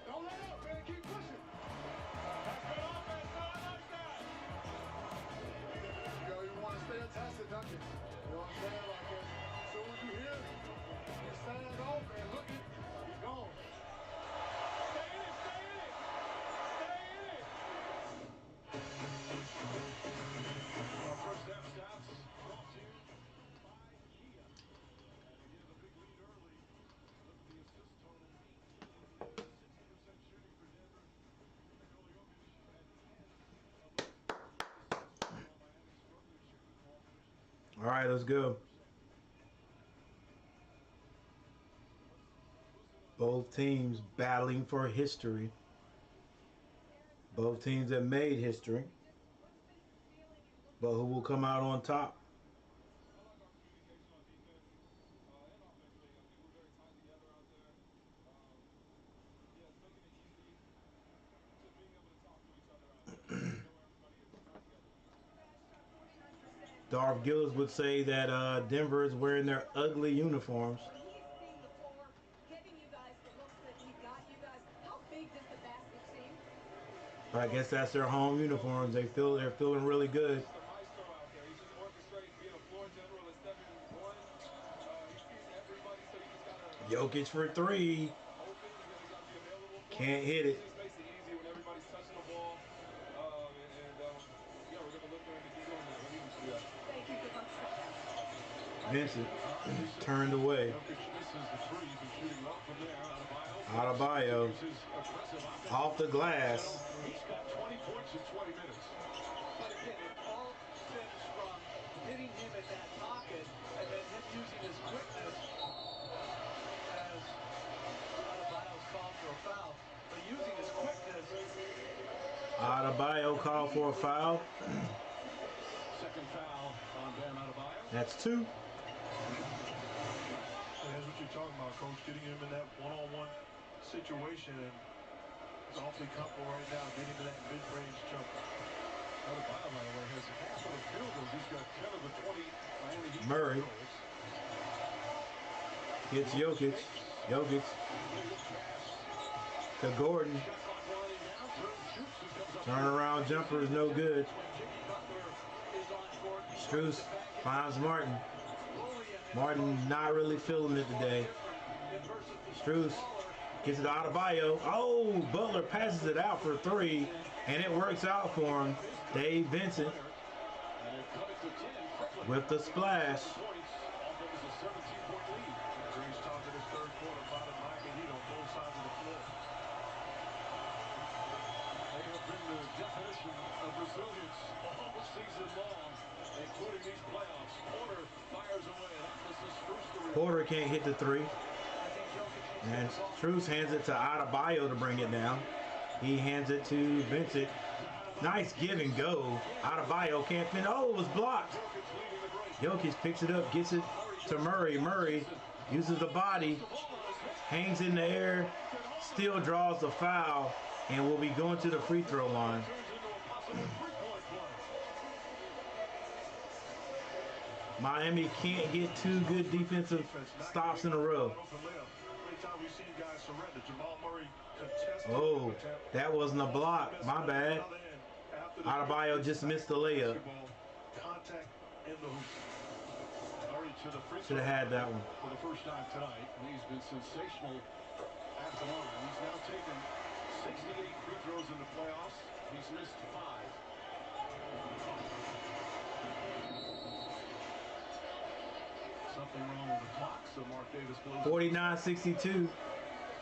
Don't let up, man. Keep pushing. That's good offense. No, I like that. You want to stay attached to Duncan. You know what I'm saying? Like, as soon as you hear you stand off and look at he's gone. Stay in it. Stay in it. Stay in it. Our first half stats brought to you by Kia. And he has a big lead early. Look at the assist total. 60% shooting for Denver. Nikola Jokic at the end of those 36 while Miami struggling shooting ball position. All right, let's go. Both teams battling for history. Both teams have made history. But who will come out on top? I like our communication on defense and offensively. I think we're very tied together out there. Yeah, it's making it easy just being able to talk to each other out there. Know where everybody is. We're tied together. Darv Gillis would say that Denver is wearing their ugly uniforms. But I guess that's their home uniforms. They're feeling really good. The maestro out there. He's just orchestrating, being a floor general at 7-1. He sees everybody, so he just gotta Jokic for three. open. He gotta be available for Can't it. hit it. It just makes it easy when everybody's touching the ball. Yeah, we're gonna look for him to keep doing that when he was here. Vincent turned away. Jokic misses the three. He's been shooting well from there. Adebayo Continues his aggressive offense. off the glass. He's got 20 points in 20 minutes. But again, it all stems from hitting him at that pocket and then him using his quickness as Adebayo's called for a foul. But using his quickness. Adebayo called for a foul. Second foul on Bam Adebayo. That's two. That's what you're talking about, Coach. Getting him in that one-on-one situation, and he's awfully comfortable right now getting to that mid-range jumper. Adebayo, by the way, has half of the field goals. He's got 10 of the 20 Miami Heat Murray field goals. hits Jokic. Jokic to Gordon. Shot clock winding down. Shoots and comes up. Turnaround jumper is no good. Jimmy Butler is on court. Strus finds Martin. Martin not really feeling it today. Strus gets it to Adebayo. Oh, Butler passes it out for three, and it works out for him. Dave Vincent And it cut it to 10 quickly. with the splash. Points. Offense is a 17-point lead. He's talking his third quarter about the Miami Heat on both sides of the floor. They have been the definition of resilience all season long, including these playoffs. Porter fires away. This is Strus to Porter can't hit the three. And Strus hands it to Adebayo to bring it down. He hands it to Vincent. Nice give and go. Adebayo can't finish. Oh, it was blocked. Jokic picks it up, gets it to Murray. Murray uses the body, hangs in the air, still draws the foul, and will be going to the free throw line. Miami can't get two good defensive stops in a row. Oh, that wasn't a block. My bad. Adebayo just missed the layup. Contact in the hoop. Should have had that one. For the first time tonight, and he's been sensational at the line. He's now taken 68 free throws in the playoffs. He's missed 5. Something wrong with the clock, so Mark Davis blows. 49-62.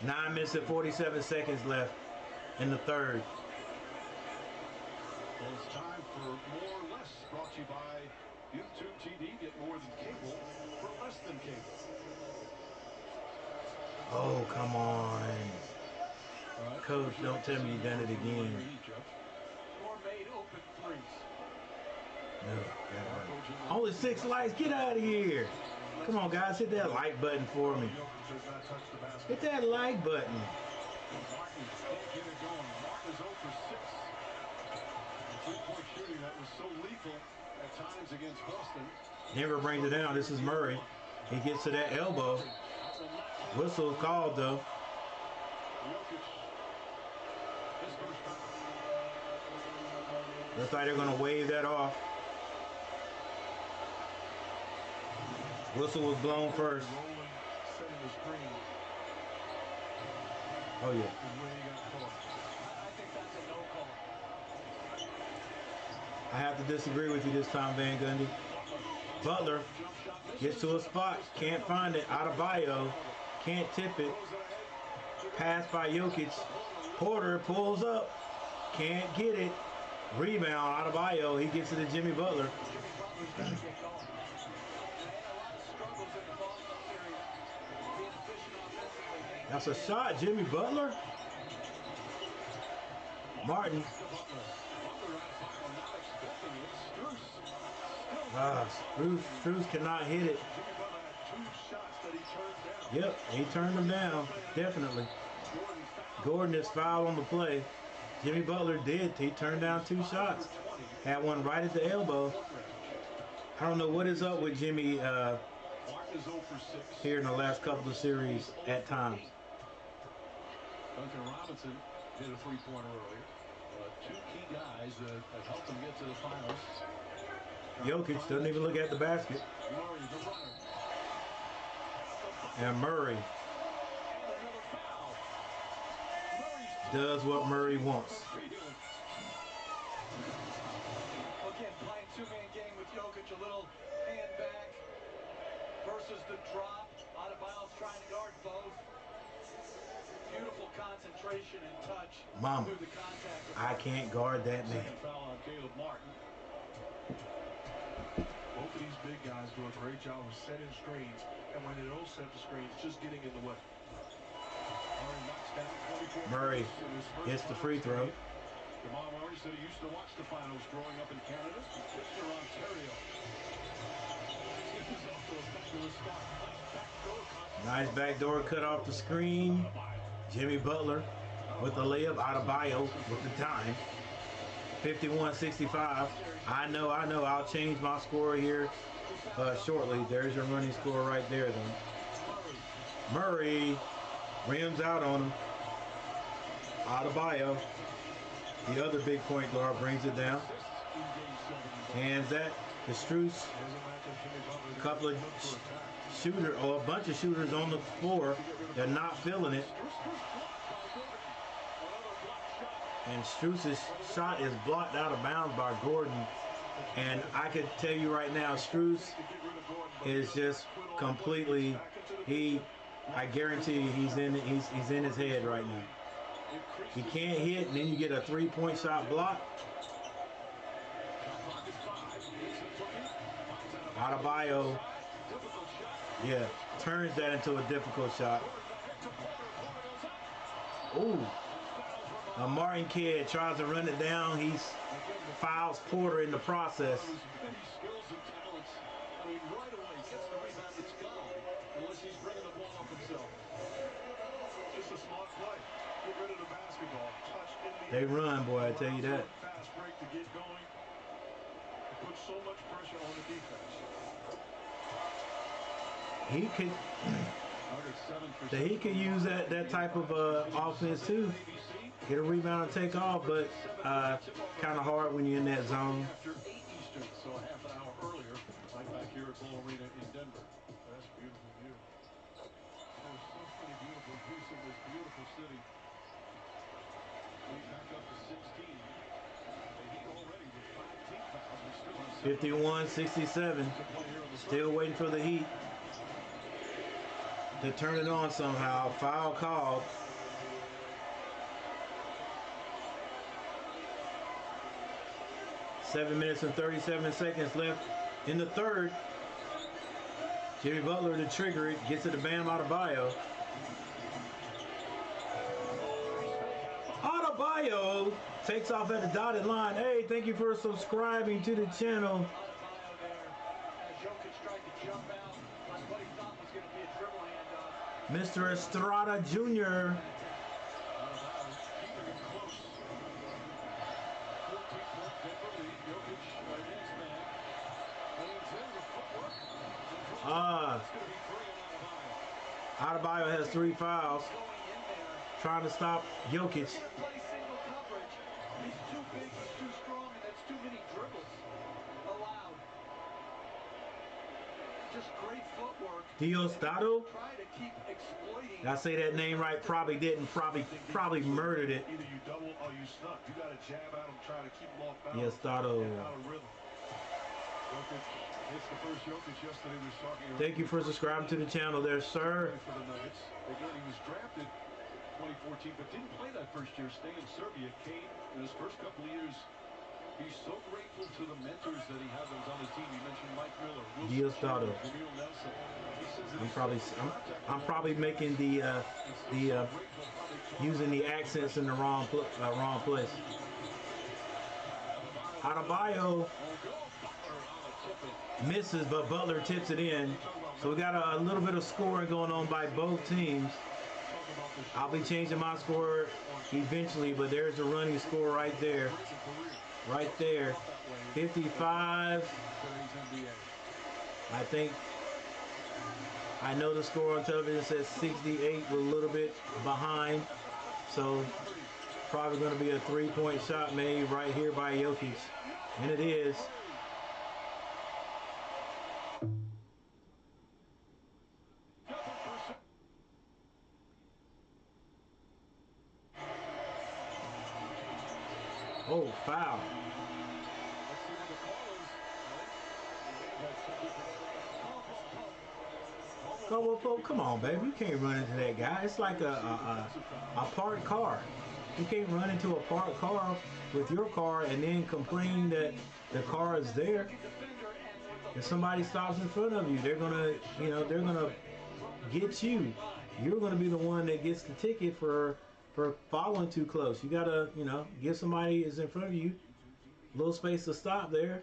9 minutes and 47 seconds left in the third. Well, it's time for More or Less, brought to you by YouTube TV. Get more than cable for less than cable. Oh, come on. Coach, don't tell me you done it again. More made open threes. No. Only 6 likes. Get out of here. Come on, guys. Hit that like button for me. Hit that like button. Martin can't get it going. Martin is 0 for 6. Three-point shooting that was so lethal at times against Boston. Denver brings it down. This is Murray. He gets to that elbow. Whistle called though. Jokic, his first foul. Looks like they're gonna wave that off. Whistle was blown first. Rolling, setting the screen. Oh yeah. Is where he got caught. I think that's a no call. I have to disagree with you this time, Van Gundy. Butler gets to a spot, can't find it. Adebayo can't tip it. Pass by Jokic. Porter pulls up, can't get it. Rebound, Adebayo. He gets it to Jimmy Butler. That's a shot, Jimmy Butler. Martin. Strus cannot hit it. Yep, he turned them down, definitely. Gordon is fouled on the play. Jimmy Butler did. He turned down 2 shots. Had one right at the elbow. I don't know what is up with Jimmy here in the last couple of series at times. Duncan Robinson hit a three-pointer earlier. 2 key guys that helped them get to the finals. Jokic doesn't even look at the basket. Murray, the runner. And Murray does what Murray wants. Again, playing 2-man game with Jokic, a little hand back versus the drop. Adebayo's trying to guard both. Beautiful concentration and touch. Mama, through the contact. I can't guard that man. Second foul on Caleb Martin. Both of these big guys do a great job of setting screens, and when they don't set the screens, just getting in the way. Murray gets the free throw. Jamal Murray said he used to watch the finals growing up in Canada. Mr. Ontario. This is off to a fabulous start. Nice backdoor cut off the screen. Jimmy Butler with the layup. Adebayo with the time. 51-65. I know. I'll change my score here shortly. There's your running score right there, then. Murray rims out on him. Adebayo, the other big point guard, brings it down. Hands that to Strus. A couple of shooters, or a bunch of shooters on the floor. They're not feeling it. And Strus's shot is blocked out of bounds by Gordon. And I could tell you right now, Strus is just completely, I guarantee you he's in his head right now. He can't hit, and then you get a 3-point shot block. Adebayo, yeah, turns that into a difficult shot. Ooh. A Martin kid tries to run it down. He fouls Porter in the process. They run, boy, I tell you that. Fast break to get going. It puts so much pressure on the defense. He could use that type of offense too. Get a rebound and take off, but kind of hard when you're in that zone. After 8 Eastern, so a half an hour earlier, right back here at Ball Arena in Denver. That's a beautiful view. There's so many beautiful views in this beautiful city. Back up to 16. The Heat already with 5 team fouls. 51-67. Still waiting for the Heat to turn it on somehow. Foul called. Seven minutes and 37 seconds left in the third. Jimmy Butler to trigger it. Gets it to Bam Adebayo. Adebayo takes off at the dotted line. Hey, thank you for subscribing to the channel. Mr. Estrada Jr. Adebayo has 3 fouls, trying to stop Jokic. Play single coverage. He's too big, he's too strong, and that's too many dribbles allowed. Just great footwork. Diosdado? Try to keep exploiting. Did I say that name right? Probably didn't. Probably murdered it. Either you double or you snuck. You got to jab at him, try to keep him off balance. Diosdado. And out of rhythm. Jokic hits the first Jokic yesterday. We was talking about. Thank you for subscribing to the channel there, sir. For the Nuggets. Again, he was drafted 2014, but didn't play that first year. Staying in Serbia. Came in his first couple of years. He's so grateful to the mentors that he has on his team. You mentioned Mike Miller, Diosdado. I'm probably making the using the accents in the wrong place. Adebayo misses, but Butler tips it in. So we got a little bit of scoring going on by both teams. I'll be changing my score eventually, but there's the running score right there. Right there. 55. I think I know the score on television says 68. We're a little bit behind. So probably going to be a 3-point shot made right here by Jokic. And it is. Oh, foul. Come on, baby. You can't run into that guy. It's like a parked car. You can't run into a parked car with your car and then complain that the car is there. If somebody stops in front of you, they're gonna get you. You're gonna be the one that gets the ticket for following too close. You gotta, give somebody is in front of you a little space to stop there.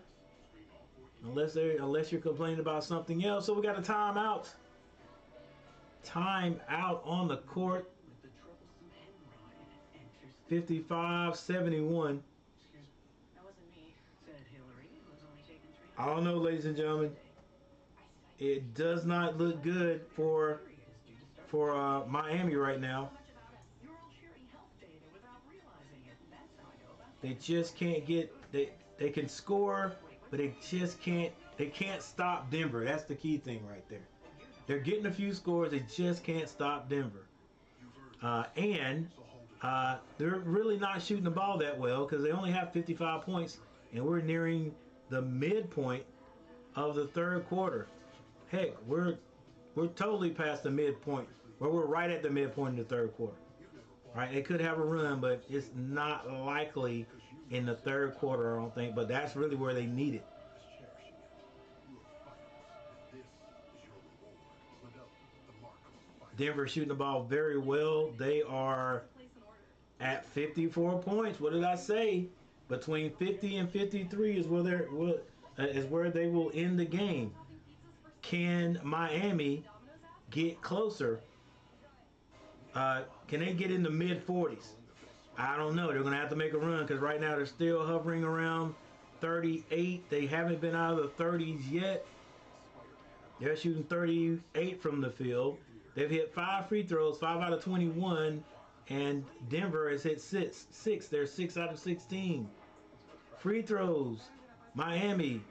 Unless you're complaining about something else. So we got a timeout. Timeout on the court. 55-71. That wasn't me. I don't know, ladies and gentlemen. It does not look good for Miami right now. They just can't get they can score, but they can't stop Denver. That's the key thing right there. They're getting a few scores, they just can't stop Denver. And they're really not shooting the ball that well because they only have 55 points, and we're nearing the midpoint of the third quarter. Heck, we're totally past the midpoint. Well, we're right at the midpoint of the third quarter. Right, they could have a run, but it's not likely in the third quarter, I don't think. But that's really where they need it. Denver shooting the ball very well. They are at 54 points. What did I say? Between 50 and 53 is where they will end the game. Can Miami get closer? Can they get in the mid-40s? I don't know. They're going to have to make a run because right now they're still hovering around 38. They haven't been out of the 30s yet. They're shooting 38 from the field. They've hit 5 free throws, 5 out of 21, and Denver has hit 6. They're 6 out of 16. Free throws. Miami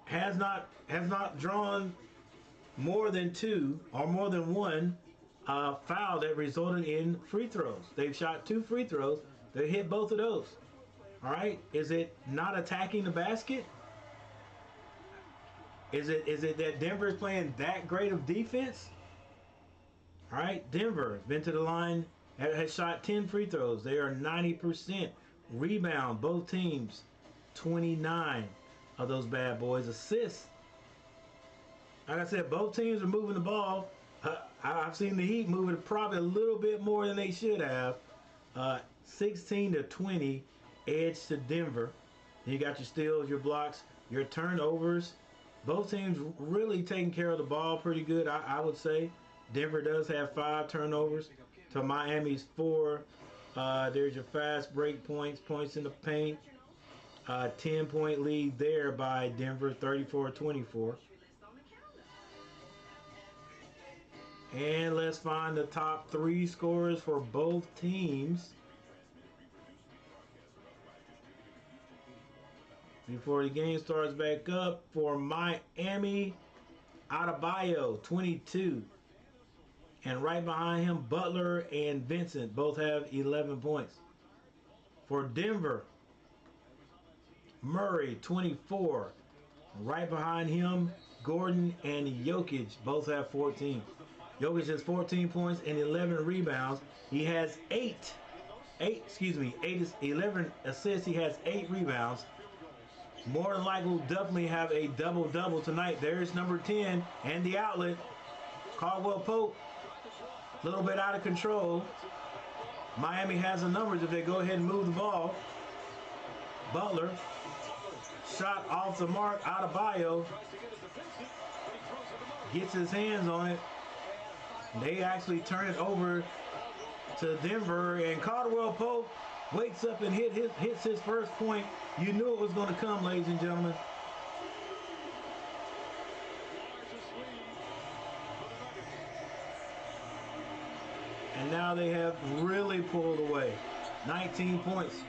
has not drawn more than 2 or more than 1 foul that resulted in free throws. They've shot 2 free throws. They hit both of those. All right. Is it not attacking the basket? Is it that Denver is playing that great of defense? All right. Denver been to the line, has shot 10 free throws. They are 90%. Rebound, both teams, 29 of those bad boys. Assists. Like I said, both teams are moving the ball. I've seen the Heat moving probably a little bit more than they should have. 16-20, edge to Denver. Then you got your steals, your blocks, your turnovers. Both teams really taking care of the ball pretty good, I would say. Denver does have 5 turnovers to Miami's 4. There's your fast break points in the paint. 10-point lead there by Denver, 34-24. And let's find the top 3 scorers for both teams before the game starts back up. For Miami, Adebayo, 22. And right behind him, Butler and Vincent both have 11 points. For Denver, Murray, 24. Right behind him, Gordon and Jokic both have 14. Jokic has 14 points and 11 rebounds. He has 11 assists. He has 8 rebounds. More than likely will definitely have a double-double tonight. There's number 10 and the outlet. Caldwell Pope, a little bit out of control. Miami has the numbers if they go ahead and move the ball. Butler, shot off the mark. Adebayo gets his hands on it. They actually turn it over to Denver, and Caldwell Pope wakes up and hits his first point. You knew it was going to come, ladies and gentlemen. And now they have really pulled away. 19 points.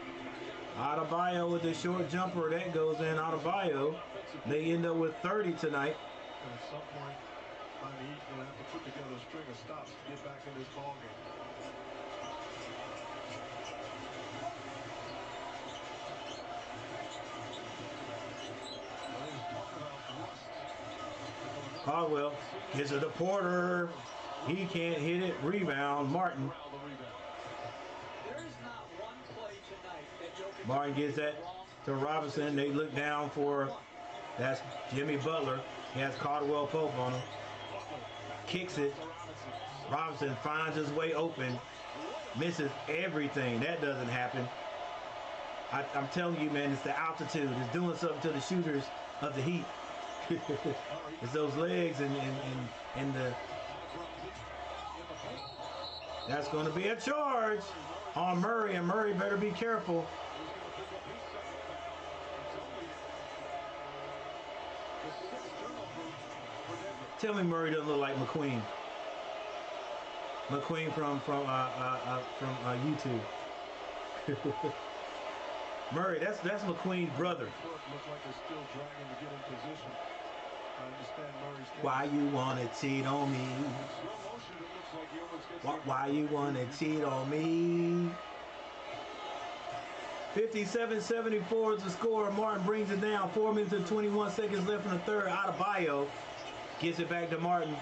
Adebayo with the short jumper. That goes in. Adebayo. They end up with 30 tonight. And at some point, the Heat will have to put together a string of stops to get back in this ballgame. Caldwell gets it to Porter. He can't hit it. Rebound, Martin. Martin gets that to Robinson. They look down for, that's Jimmy Butler. He has Caldwell Pope on him. Kicks it. Robinson finds his way open. Misses everything. That doesn't happen. I'm telling you, man, it's the altitude. It's doing something to the shooters of the Heat. It's those legs and the... That's going to be a charge on Murray, and Murray better be careful. Tell me Murray doesn't look like McQueen. McQueen from YouTube. Murray, that's McQueen's brother. Why you wanna cheat on me? Why you wanna cheat on me? 57-74 is the score. Martin brings it down. 4 minutes and 21 seconds left in the third. Adebayo gets it back to Martin.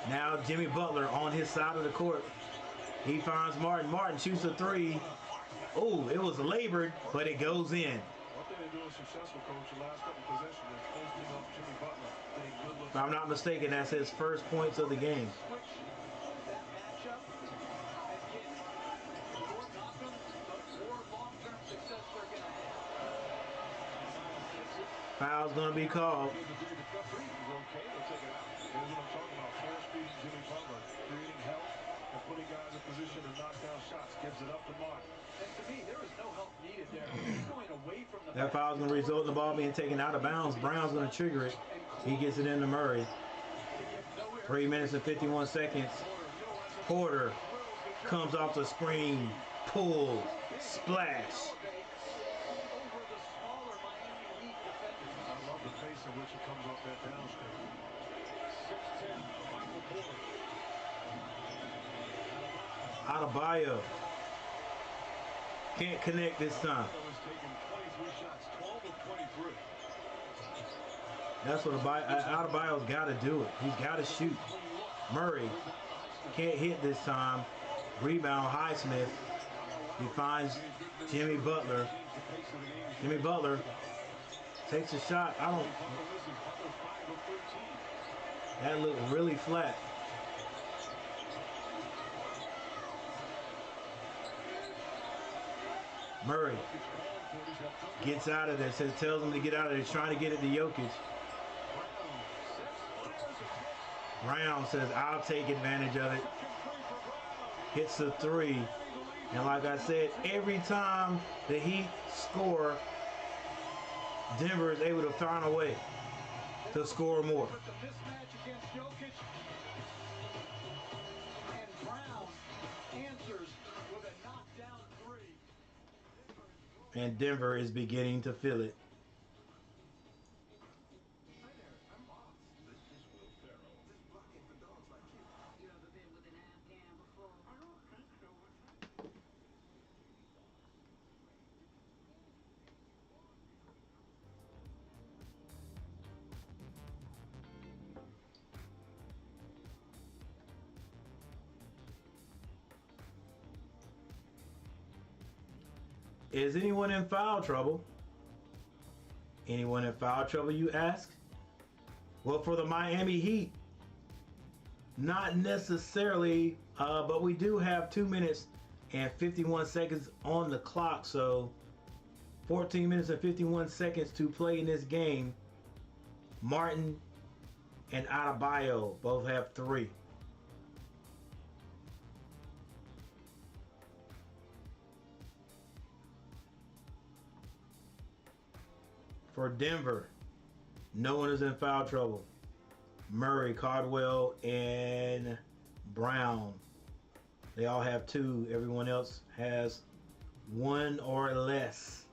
Now Jimmy Butler on his side of the court. He finds Martin. Martin shoots a 3. Oh, it was labored, but it goes in. If I'm not mistaken, that's his first points of the game. Foul's going to be called. That foul's going to result in the ball being taken out of bounds. Brown's going to trigger it. He gets it into Murray. 3 minutes and 51 seconds. Porter comes off the screen. Pull. Splash. Which he comes off that downstream. Adebayo can't connect this time. That's what Adebayo's got to do it. He's got to shoot. Murray can't hit this time. Rebound, Highsmith. He finds Jimmy Butler. Jimmy Butler takes a shot. That looked really flat. Murray gets out of there. Tells him to get out of there. He's trying to get it to Jokic. Brown says, I'll take advantage of it. Hits the 3. And like I said, every time the Heat score, Denver is able to find a way to score more. Jokic. And Brown answers with a knockdown three. And Denver is beginning to feel it. Hi there, I'm Boss. This is Will Ferrell. Just blocking for dogs like you. You ever been with an Afghan before? I don't think so. Is anyone in foul trouble? Anyone in foul trouble, you ask? Well, for the Miami Heat, not necessarily, but we do have 2 minutes and 51 seconds on the clock, so 14 minutes and 51 seconds to play in this game. Martin and Adebayo both have 3. For Denver, no one is in foul trouble. Murray, Caldwell, and Brown. They all have 2. Everyone else has 1 or less.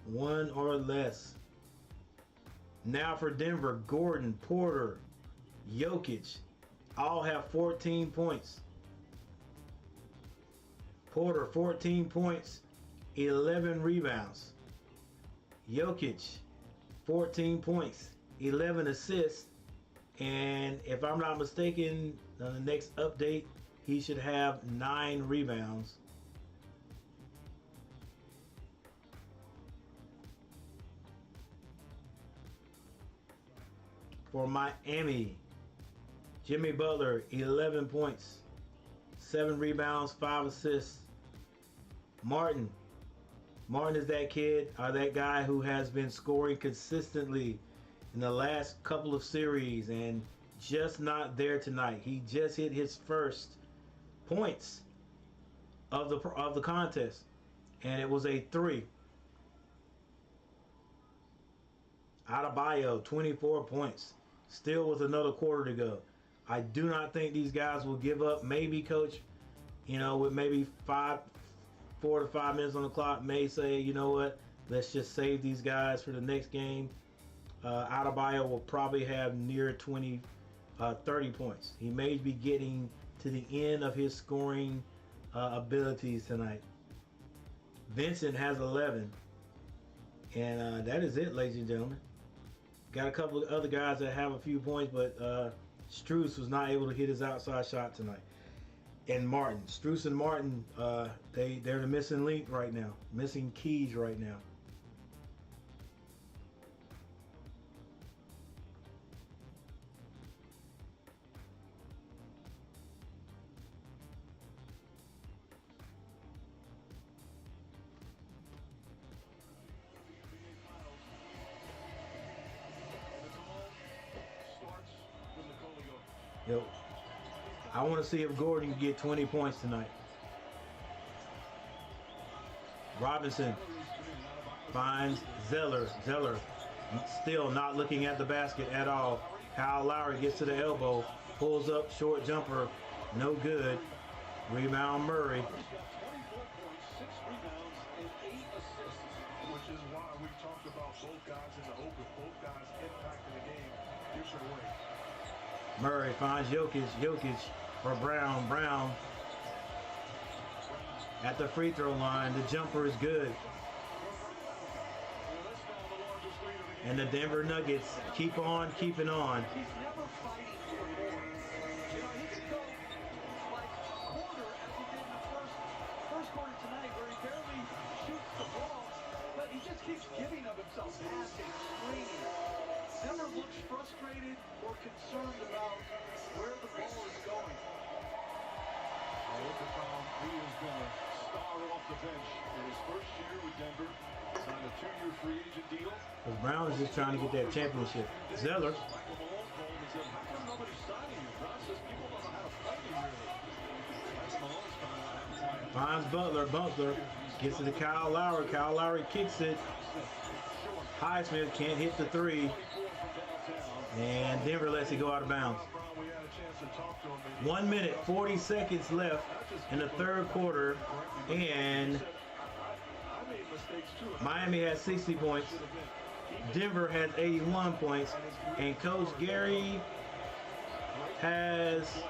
1 or less. Now for Denver, Gordon, Porter, Jokic, all have 14 points. Porter, 14 points, 11 rebounds. Jokic, 14 points, 11 assists, and if I'm not mistaken, on the next update, he should have 9 rebounds. For Miami, Jimmy Butler, 11 points, 7 rebounds, 5 assists. Martin is that kid, or that guy who has been scoring consistently in the last couple of series and just not there tonight. He just hit his first points of the contest, and it was a 3. Adebayo, 24 points, still with another quarter to go. I do not think these guys will give up. Maybe coach, with maybe 4 to 5 minutes on the clock, may say, you know what, let's just save these guys for the next game. Adebayo will probably have near 30 points. He may be getting to the end of his scoring abilities tonight. Vincent has 11. And that is it, ladies and gentlemen. Got a couple of other guys that have a few points, but Strus was not able to hit his outside shot tonight. And Martin, Strus and Martin, they're the missing link right now, missing keys right now. Yo, I want to see if Gordon can get 20 points tonight. Robinson finds Zeller. Zeller still not looking at the basket at all. Kyle Lowry gets to the elbow, pulls up, short jumper, no good. Rebound Murray. He's got 24 points, 6 rebounds, and 8 assists, which is why we've talked about both guys in the open, both guys impacting the game different ways. Murray finds Jokic. Jokic for Brown. Brown at the free throw line. The jumper is good. And the Denver Nuggets keep on keeping on. He's never fighting for more. He could go like a quarter as he did in the first quarter tonight, where he barely shoots the ball, but he just keeps giving of himself, passing, screening. Never looks frustrated or concerned about where the ball is going. Look at Brown. He is going to star off the bench in his first year with Denver. Signed a 2-year free agent deal. Because Brown is just trying to get that championship. Zeller Michael Malone called and said, how come nobody's signing you? Brown says people don't know how to fight you really. Michael Malone's coming out. finds Butler. Butler gets it to Kyle Lowry. Kyle Lowry kicks it. Highsmith can't hit the 3. And Denver lets it go out of bounds. 1 minute, 40 seconds left in the third quarter. And Miami has 60 points. Denver has 81 points. And Coach Gary has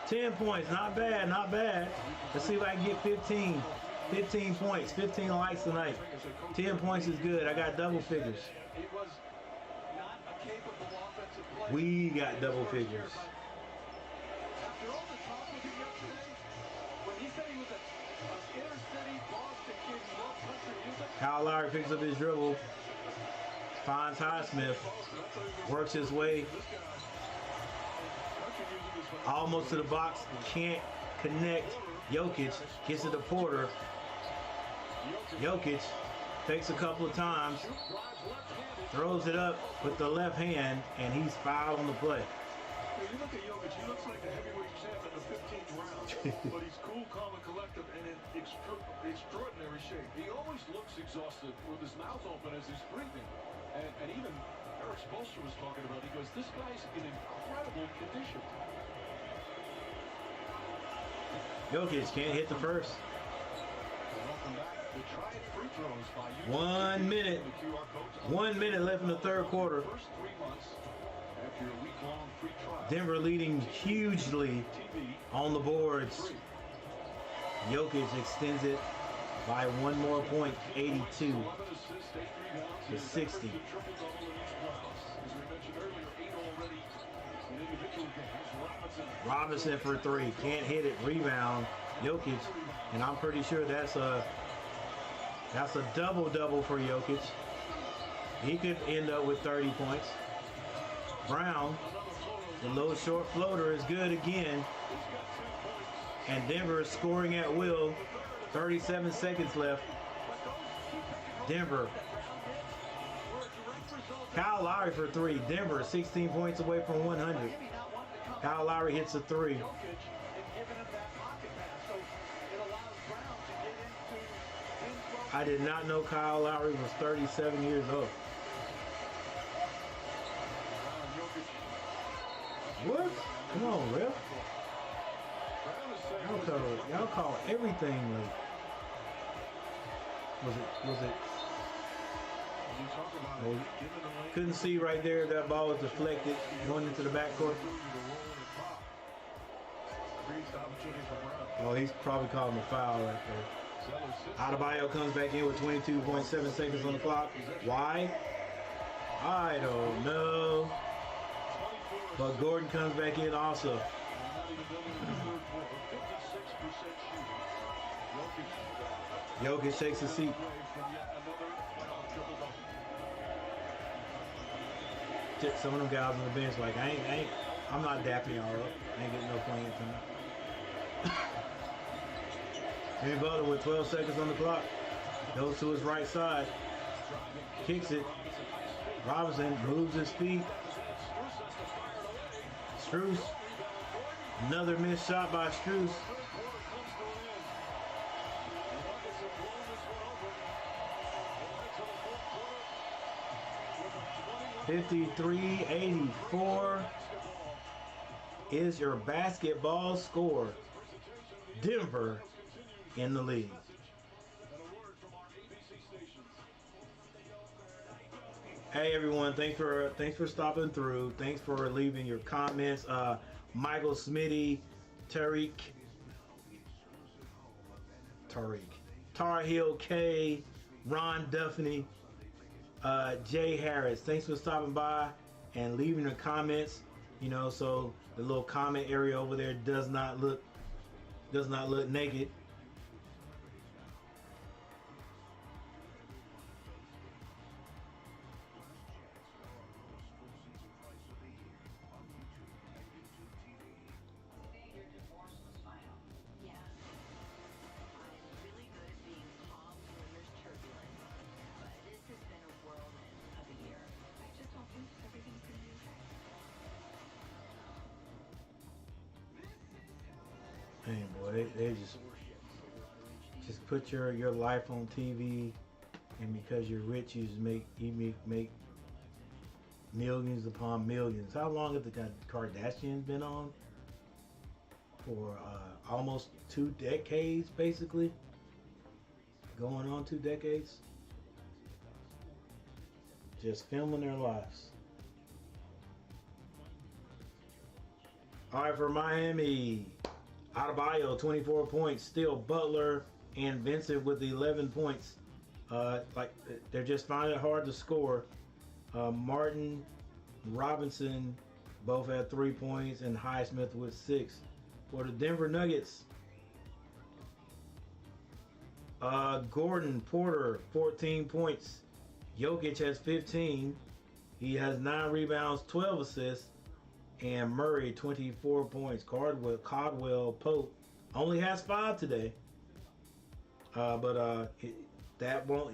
10 points. Not bad, not bad. Let's see if I can get 15. 15 points, 15 likes tonight. 10 points is good. I got double figures. We got double figures. Kyle Lowry picks up his dribble, finds Highsmith, works his way almost to the box, can't connect. Jokic gets it to Porter. Jokic takes a couple of times, throws it up with the left hand, and he's fouled on the play. You look at Jokic, he looks like the heavyweight champ in the 15th round, but he's cool, calm, and collective, and in extraordinary shape. He always looks exhausted with his mouth open as he's breathing. And even Eric Spoelstra was talking about, he goes, this guy's in incredible condition. Jokic can't hit the first. 1 minute. 1 minute left in the third quarter. Denver leading hugely on the boards. Jokic extends it by one more point, 82 to 60. Robinson for three, can't hit it. Rebound, Jokic, and I'm pretty sure that's a double-double for Jokic. He could end up with 30 points. Brown, the low short floater is good again. And Denver is scoring at will. 37 seconds left. Denver. Kyle Lowry for three. Denver 16 points away from 100. Kyle Lowry hits a three. I did not know Kyle Lowry was 37 years old. What? Come on, Ref. Y'all call everything late. Was it? Well, couldn't see right there. That ball was deflected, going into the backcourt. Oh, he's probably calling a foul right there. Adebayo comes back in with 22.7 seconds on the clock. Why? I don't know. But Gordon comes back in also. Jokic takes a seat. Some of them guys on the bench like, I'm not dapping y'all up. I ain't getting no playing time. Jimmy Butler with 12 seconds on the clock. Goes to his right side. Kicks it. Robinson moves his feet. Strus. Another missed shot by Strus. 53-84 is your basketball score. Denver in the lead. Hey everyone, thanks for stopping through. Thanks for leaving your comments. Michael Smitty, Tariq, Tar Heel K, Ron Duffney, Jay Harris. Thanks for stopping by and leaving your comments. You know, so the little comment area over there does not look naked. Man, boy, they just put your life on TV And because you're rich, you make millions upon millions. How long have the Kardashians been on? For almost 2 decades, basically. Going on 2 decades. Just filming their lives. All right, for Miami, Adebayo, 24 points. Still Butler and Vincent with 11 points. Like they're just finding it hard to score. Martin, Robinson, both had 3 points, and Highsmith with 6. For the Denver Nuggets, Gordon, Porter, 14 points. Jokic has 15. He has 9 rebounds, 12 assists. And Murray, 24 points. Caldwell Pope only has 5 today.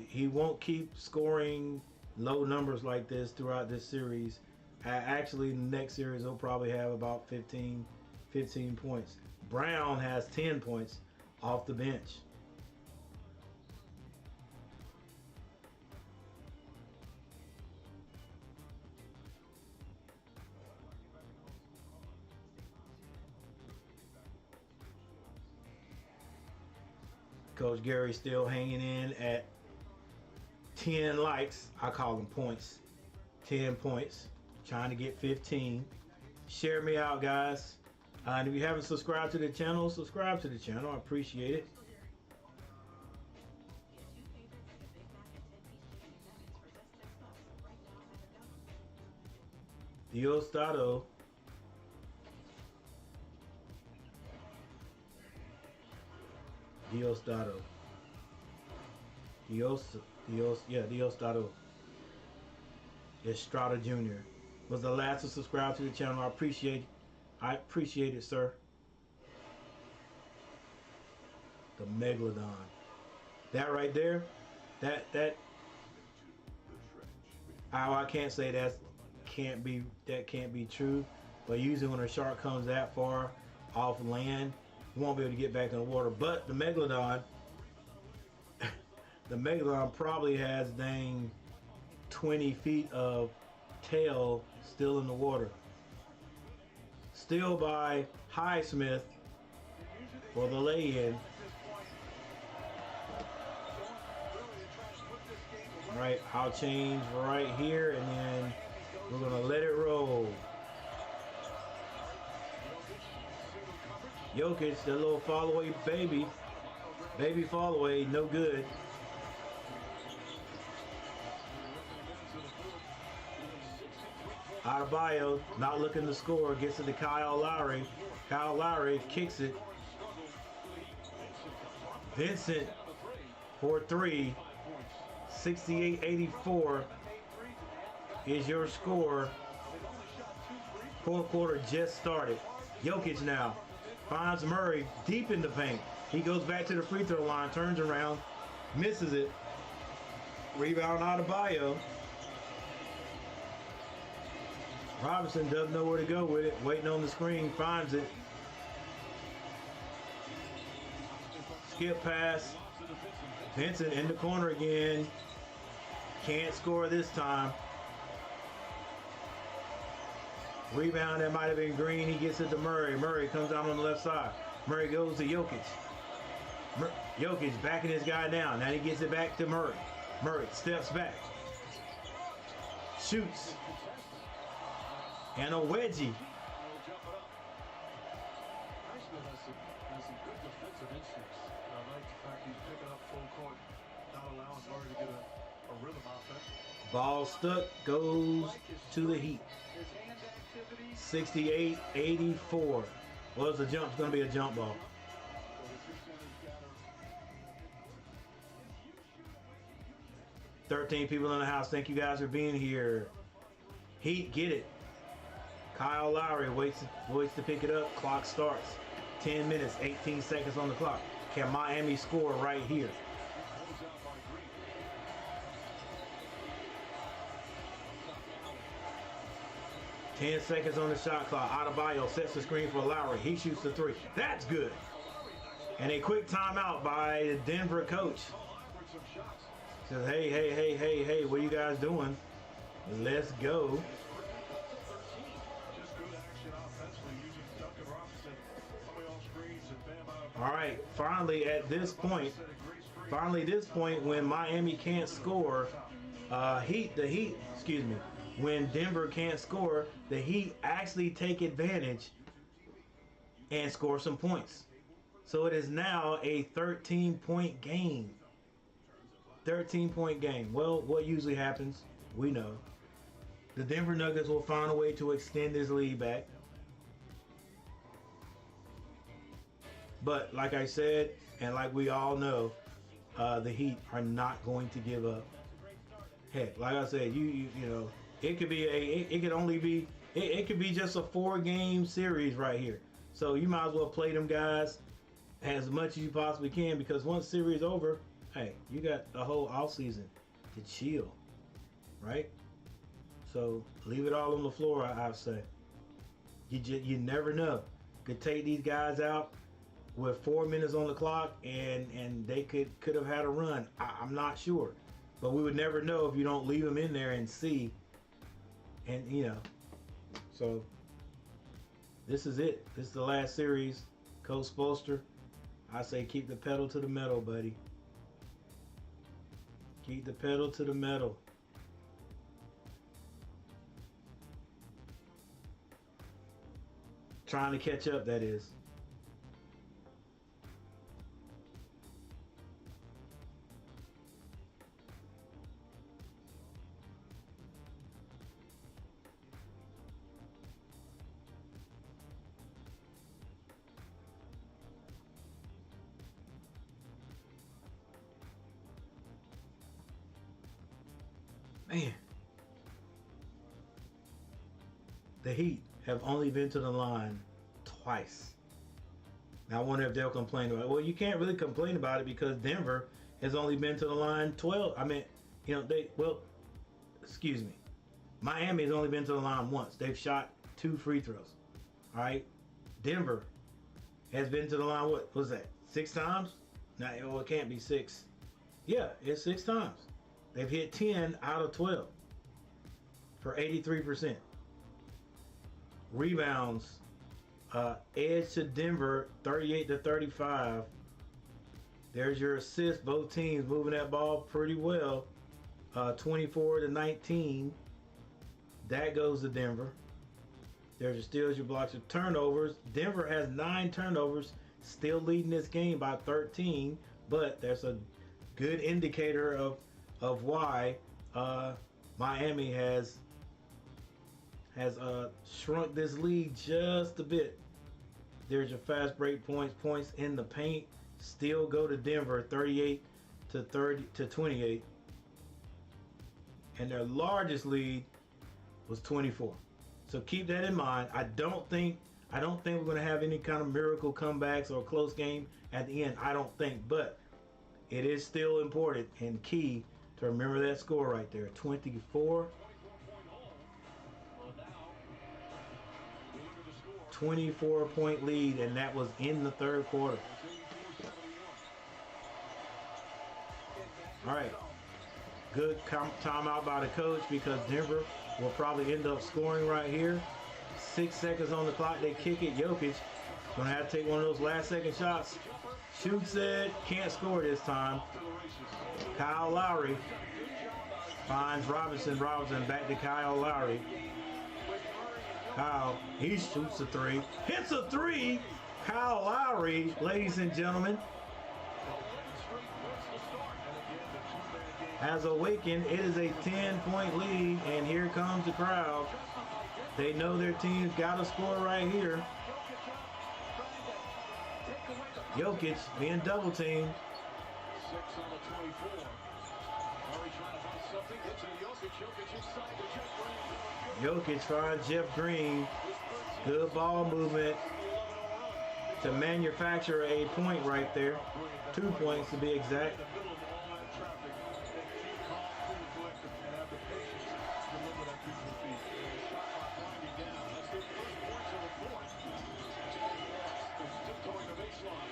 He won't keep scoring low numbers like this throughout this series. Actually, the next series he'll probably have about 15 points. Brown has 10 points off the bench. Coach Gary still hanging in at 10 likes. I call them points. 10 points. Trying to get 15. Share me out, guys. And if you haven't subscribed to the channel, subscribe to the channel. I appreciate it. Diosdado. Diosdado. Diosdado. Estrada Jr. was the last to subscribe to the channel. I appreciate it, sir. The Megalodon. That right there, that I can't say that can't be true. But usually when a shark comes that far off land, you won't be able to get back in the water. But the Megalodon, probably has dang 20 feet of tail still in the water. Still by Highsmith for the lay-in. All right, I'll change right here, and then we're gonna let it roll. Jokic, the little fall away baby fall away, no good. Adebayo, not looking to score, gets it to Kyle Lowry. Kyle Lowry kicks it. Vincent for 3. 68-84 is your score. Fourth quarter just started. Jokic now finds Murray deep in the paint. He goes back to the free throw line, turns around, misses it. Rebound Adebayo. Robinson doesn't know where to go with it. Waiting on the screen, finds it. Skip pass. Vincent in the corner again. Can't score this time. Rebound, that might have been Green. He gets it to Murray. Murray comes down on the left side. Murray goes to Jokic. Jokic backing his guy down. Now he gets it back to Murray. Murray steps back. Shoots. And a wedgie. Has some good defensive instincts. I like the fact he's picking up full court, not allowing Murray to get a rhythm offense. Ball stuck, goes to the Heat. 68-84. Well, it's a jump. It's going to be a jump ball. 13 people in the house. Thank you guys for being here. Heat, get it. Kyle Lowry waits to pick it up. Clock starts. 10 minutes, 18 seconds on the clock. Can Miami score right here? 10 seconds on the shot clock. Adebayo sets the screen for Lowry. He shoots the 3. That's good. And a quick timeout by the Denver coach. Says, hey, what are you guys doing? Let's go. Just good action offensively using Duncan Robinson coming off screens and bam out of All right, finally at this point, when Miami can't score, when Denver can't score, the Heat actually take advantage and score some points. So it is now a 13-point game. 13-point game. Well, what usually happens, we know. The Denver Nuggets will find a way to extend this lead back. But like I said, and like we all know, the Heat are not going to give up. Heck, like I said, you know, it could be it could be just a 4-game series right here. So you might as well play them guys as much as you possibly can, because once series over, hey, you got the whole offseason to chill, right? So leave it all on the floor, I'd say. You never know. Could take these guys out with 4 minutes on the clock, and they could have had a run. I'm not sure, but we would never know if you don't leave them in there and see. And you know, so this is it. This is the last series. Coach Spoelstra, I say keep the pedal to the metal, buddy. Keep the pedal to the metal. Trying to catch up, that is. Man, the Heat have only been to the line twice. Now I wonder if they'll complain about it. Well, you can't really complain about it because Denver has only been to the line 12. I mean, you know, excuse me. Miami has only been to the line once. They've shot 2 free throws. All right. Denver has been to the line, what was that, 6 times? No, well, it can't be 6. Yeah, it's 6 times. They've hit 10 out of 12 for 83%. Rebounds, edge to Denver, 38-35. There's your assist. Both teams moving that ball pretty well. 24-19. That goes to Denver. There's your steals, your blocks, your turnovers. Denver has 9 turnovers, still leading this game by 13. But there's a good indicator of why Miami has shrunk this lead just a bit. There's your fast break points in the paint. Still go to Denver, 38-28, and their largest lead was 24. So keep that in mind. I don't think we're going to have any kind of miracle comebacks or close game at the end. I don't think, but it is still important and key to remember that score right there, 24. 24-point lead, and that was in the 3rd quarter. All right, good timeout by the coach because Denver will probably end up scoring right here. 6 seconds on the clock, they kick it. Jokic gonna have to take one of those last-second shots. Shoots it, can't score this time. Kyle Lowry finds Robinson. Back to Kyle Lowry. Kyle, he shoots a 3. Hits a 3. Kyle Lowry, ladies and gentlemen, has awakened. It is a 10-point lead, and here comes the crowd. They know their team's got to score right here. Jokic being double teamed. 6 on the 24. Murray trying to find something. Gets it to Jokic inside to Jeff Green. Jokic finds Jeff Green. Good ball movement to manufacture a point right there. 2 points to be exact.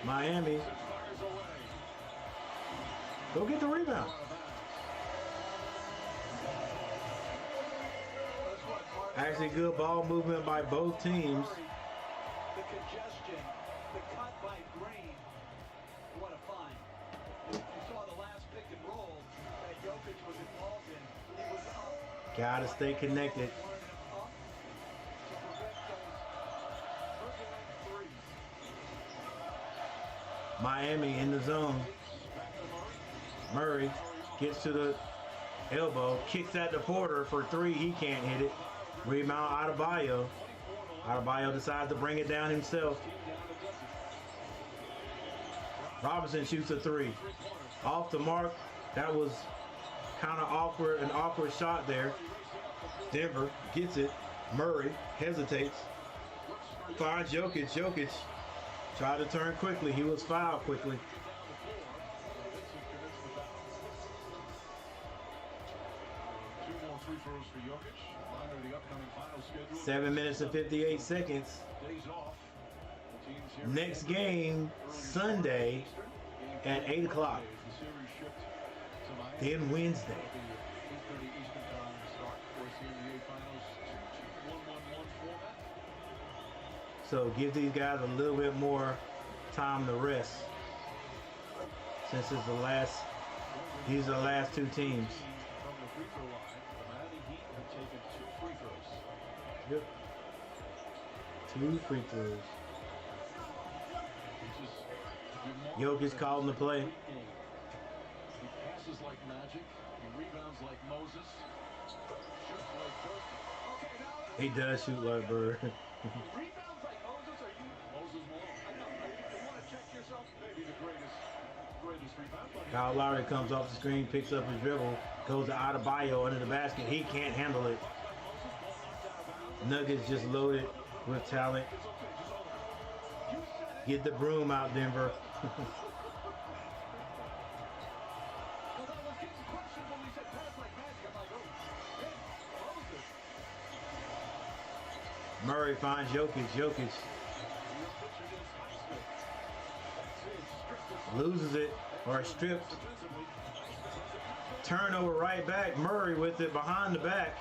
Miami. Go get the rebound. Actually, good ball movement by both teams. The congestion, the cut by Green. What a find. If you saw the last pick and roll that Jokic was involved in, he was up. Gotta stay connected. Miami in the zone. Murray gets to the elbow, kicks at the Porter for three. He can't hit it. Rebound Adebayo. Adebayo decides to bring it down himself. Robinson shoots a three. Off the mark. That was kind of awkward, an awkward shot there. Denver gets it. Murray hesitates. Finds Jokic. Jokic tried to turn quickly. He was fouled quickly. 7 minutes and 58 seconds. Next game, Sunday at 8 o'clock. Then Wednesday. So give these guys a little bit more time to rest. Since it's the last, these are the last two teams. Yep. 2 free throws. Jokic calling the play. He passes like magic. He rebounds like Moses. Shoots like Bird. He does shoot like Bird. Rebounds like Moses, are you? Moses Malone. I know. You want to check yourself? Maybe the greatest rebounder. Kyle Lowry comes off the screen, picks up his dribble, goes to Adebayo under the basket. He can't handle it. Nuggets just loaded with talent. Get the broom out, Denver. Murray finds Jokic. Jokic loses it or stripped. Turnover right back. Murray with it behind the back.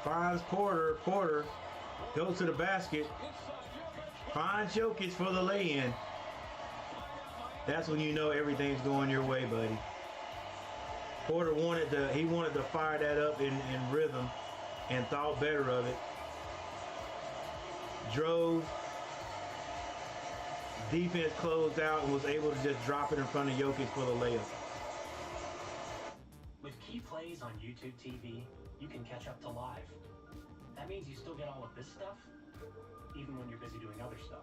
Finds Porter. Porter goes to the basket. Finds Jokic for the lay-in. That's when you know everything's going your way, buddy. Porter wanted to fire that up in rhythm and thought better of it. Drove. Defense closed out and was able to just drop it in front of Jokic for the layup. With key plays on YouTube TV, you can catch up to live. That means you still get all of this stuff, even when you're busy doing other stuff.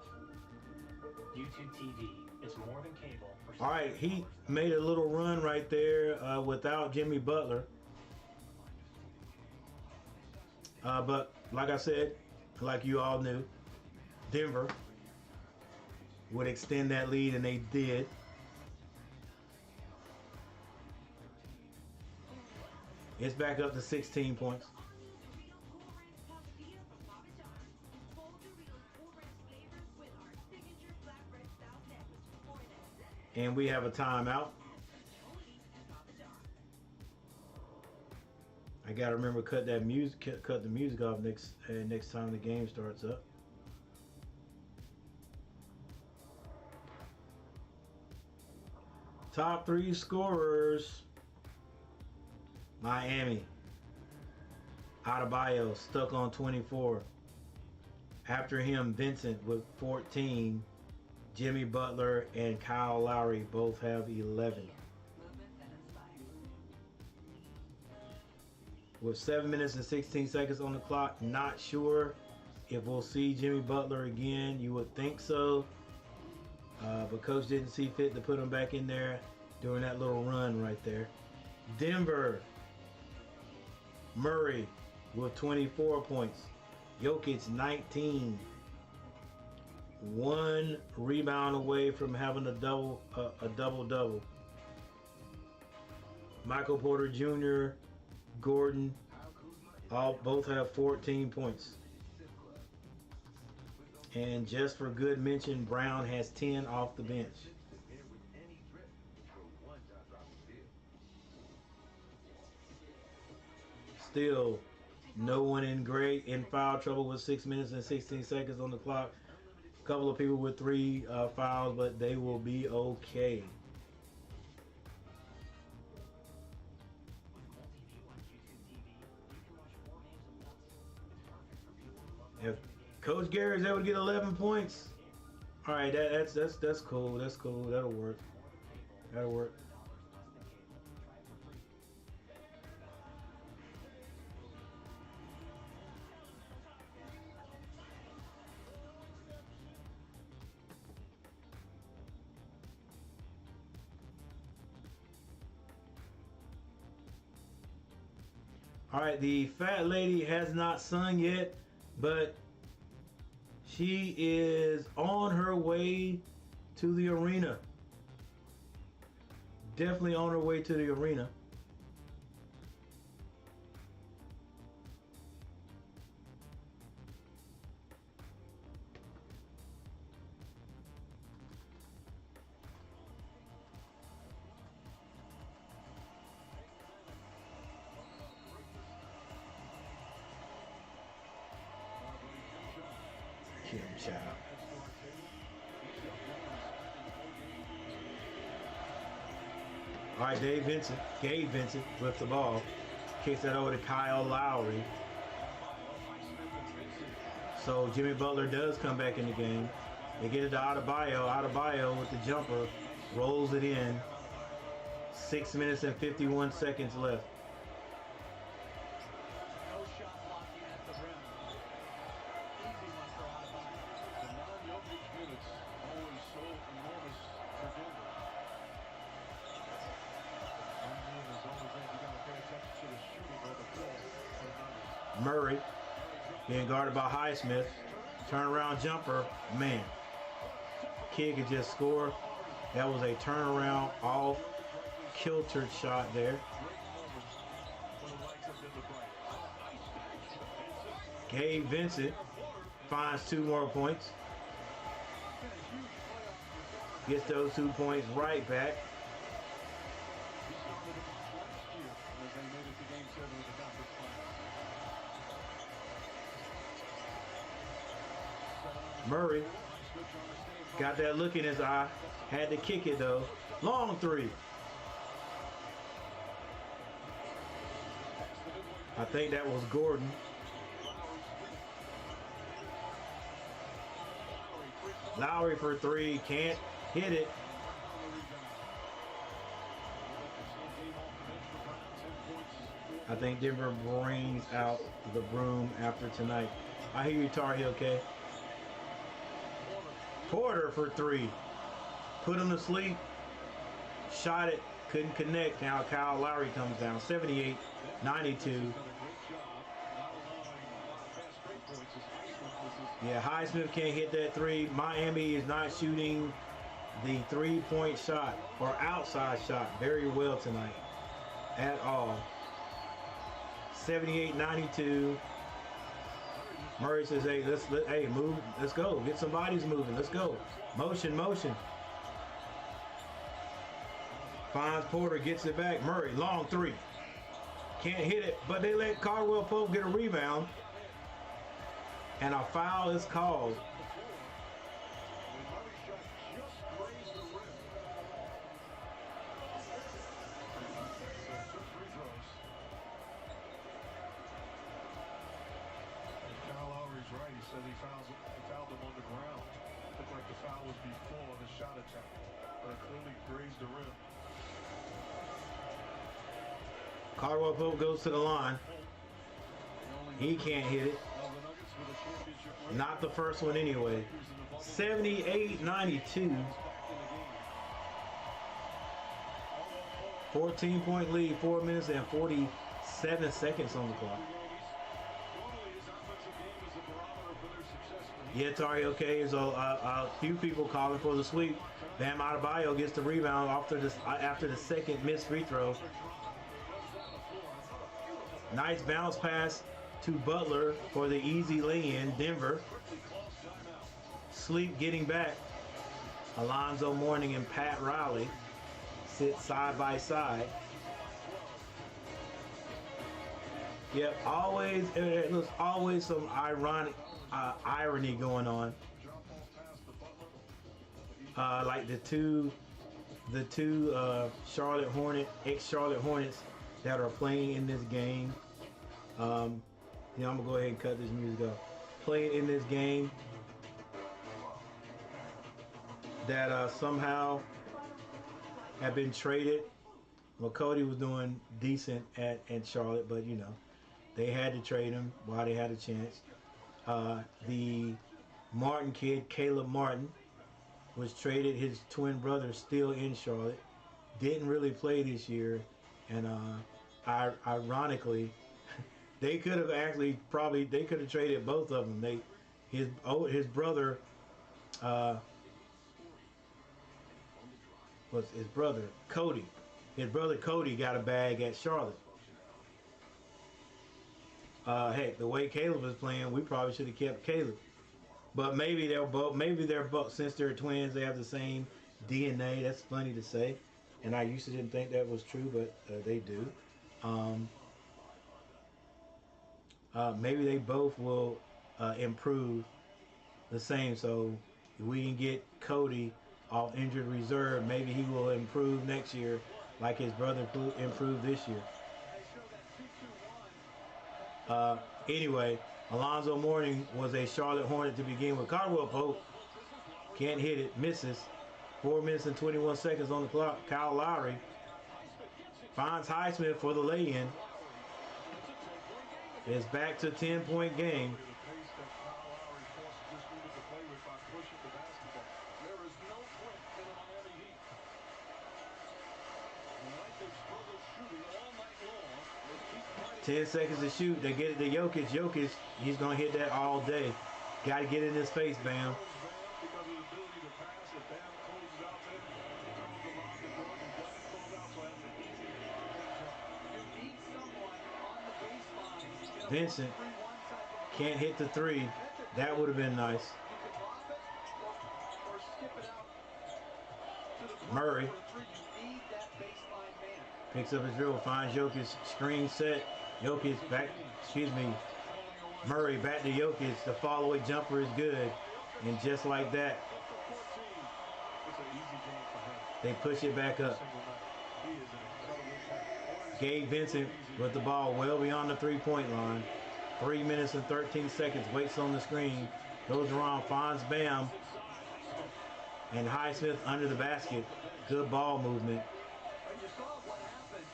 YouTube TV, it's more than cable. All right, he made a little run right there without Jimmy Butler. But like I said, like you all knew, Denver would extend that lead, and they did. It's back up to 16 points. And we have a timeout. I gotta remember cut the music off next time the game starts up. Top 3 scorers. Miami. Adebayo stuck on 24. After him, Vincent with 14. Jimmy Butler and Kyle Lowry both have 11. With 7 minutes and 16 seconds on the clock, not sure if we'll see Jimmy Butler again. You would think so. But coach didn't see fit to put him back in there during that little run right there. Denver. Murray with 24 points. Jokic 19. 1 rebound away from having a double-double. Michael Porter Jr., Gordon, both have 14 points. And just for good mention, Brown has 10 off the bench. Still No one in foul trouble with 6 minutes and 16 seconds on the clock. A couple of people with 3 fouls, but they will be okay. If Coach Gary is able to get 11 points, all right, that's cool. That's cool. That'll work. That'll work. All right, the fat lady has not sung yet, but she is on her way to the arena. Definitely on her way to the arena. Kim Chow. All right, Gabe Vincent with the ball. Kicks that over to Kyle Lowry. So Jimmy Butler does come back in the game. They get it to Adebayo. Adebayo with the jumper. Rolls it in. 6 minutes and 51 seconds left. No shot blocking at the rim. Easy one for Adebayo. The non-Jokic minutes always so enormous for Denver. I mean, as long as you got to pay attention to the shooting on the floor for the Nuggets. Murray being guarded by Highsmith. Turnaround jumper. Man. Kid could just score. That was a turnaround off kiltered shot there. Gabe Vincent finds 2 more points. Gets those 2 points right back. Murray got that look in his eye. Had to kick it though. Long 3. I think that was Gordon. Lowry for 3. Can't hit it. I think Denver brings out the broom after tonight. I hear you, Tar Heel, okay? Porter for 3. Put him to sleep. Shot it. Couldn't connect. Now Kyle Lowry comes down. 78-92. Yeah, Highsmith can't hit that 3. Miami is not shooting the 3-point shot or outside shot very well tonight at all. 78-92. Murray says, hey, hey, move. Let's go. Get some bodies moving. Let's go. Motion. Finds Porter, gets it back. Murray, long 3. Can't hit it, but they let Caldwell Pope get a rebound. And a foul is called. Kyle Lowry's right. He said he fouled him on the ground. Looked like the foul was before the shot attempt, but it clearly grazed the rim. Caldwell Pope goes to the line. He can't hit it. Not the first one anyway. 78-92. 14-point lead, 4 minutes and 47 seconds on the clock. Yeah, Tari, okay. So a few people calling for the sweep. Bam Adebayo gets the rebound after the second missed free throw. Nice bounce pass to Butler for the easy lay-in. Denver. Sleep getting back. Alonzo Mourning and Pat Riley sit side by side. Yep, always there's always some ironic irony going on. Like the two Charlotte ex-Charlotte Hornets that are playing in this game. I'm gonna go ahead and cut this music off. Playing in this game that somehow have been traded. Well, Cody was doing decent at Charlotte, but they had to trade him while they had a chance. The Martin kid, Caleb Martin, was traded. His twin brother still in Charlotte. Didn't really play this year, and ironically, they could have actually they could have traded both of them. His brother was his brother Cody. His brother Cody got a bag at Charlotte. Heck, the way Caleb was playing, we probably should have kept Caleb. But maybe they're both, since they're twins, they have the same DNA. That's funny to say, and I used to didn't think that was true, but they do. Maybe they both will improve the same. So if we can get Cody off injured reserve, maybe he will improve next year like his brother improved this year. Anyway, Alonzo Mourning was a Charlotte Hornet to begin with. Caldwell Pope can't hit it, misses. 4 minutes and 21 seconds on the clock. Kyle Lowry finds Highsmith for the lay-in. It's back to a 10-point game. There is no break in the Miami Heat. Like they struggled shooting all night long, they keep fighting. 10 seconds to shoot. They get it to Jokic. Jokic, he's going to hit that all day. Got to get in his face, Bam. Because of his ability to pass, if Bam closes out there, comes around the Jordan and doesn't close out, so that's an easy job. You need someone on the baseline. Vincent can't hit the three. That would have been nice. You can drop it or skip it out to the corner Murray for a three. You need that baseline man. picks up his dribble, finds Jokic, screen set. Jokic back, Murray back to Jokic. The follow-away jumper is good. And just like that, It's an easy game for him. they push it back up. Single night. He is an incredible player. Gabe Vincent with the ball well beyond the three-point line. 3 minutes and 13 seconds, waits on the screen, goes around, finds Bam, and Highsmith under the basket. Good ball movement. And you saw what happened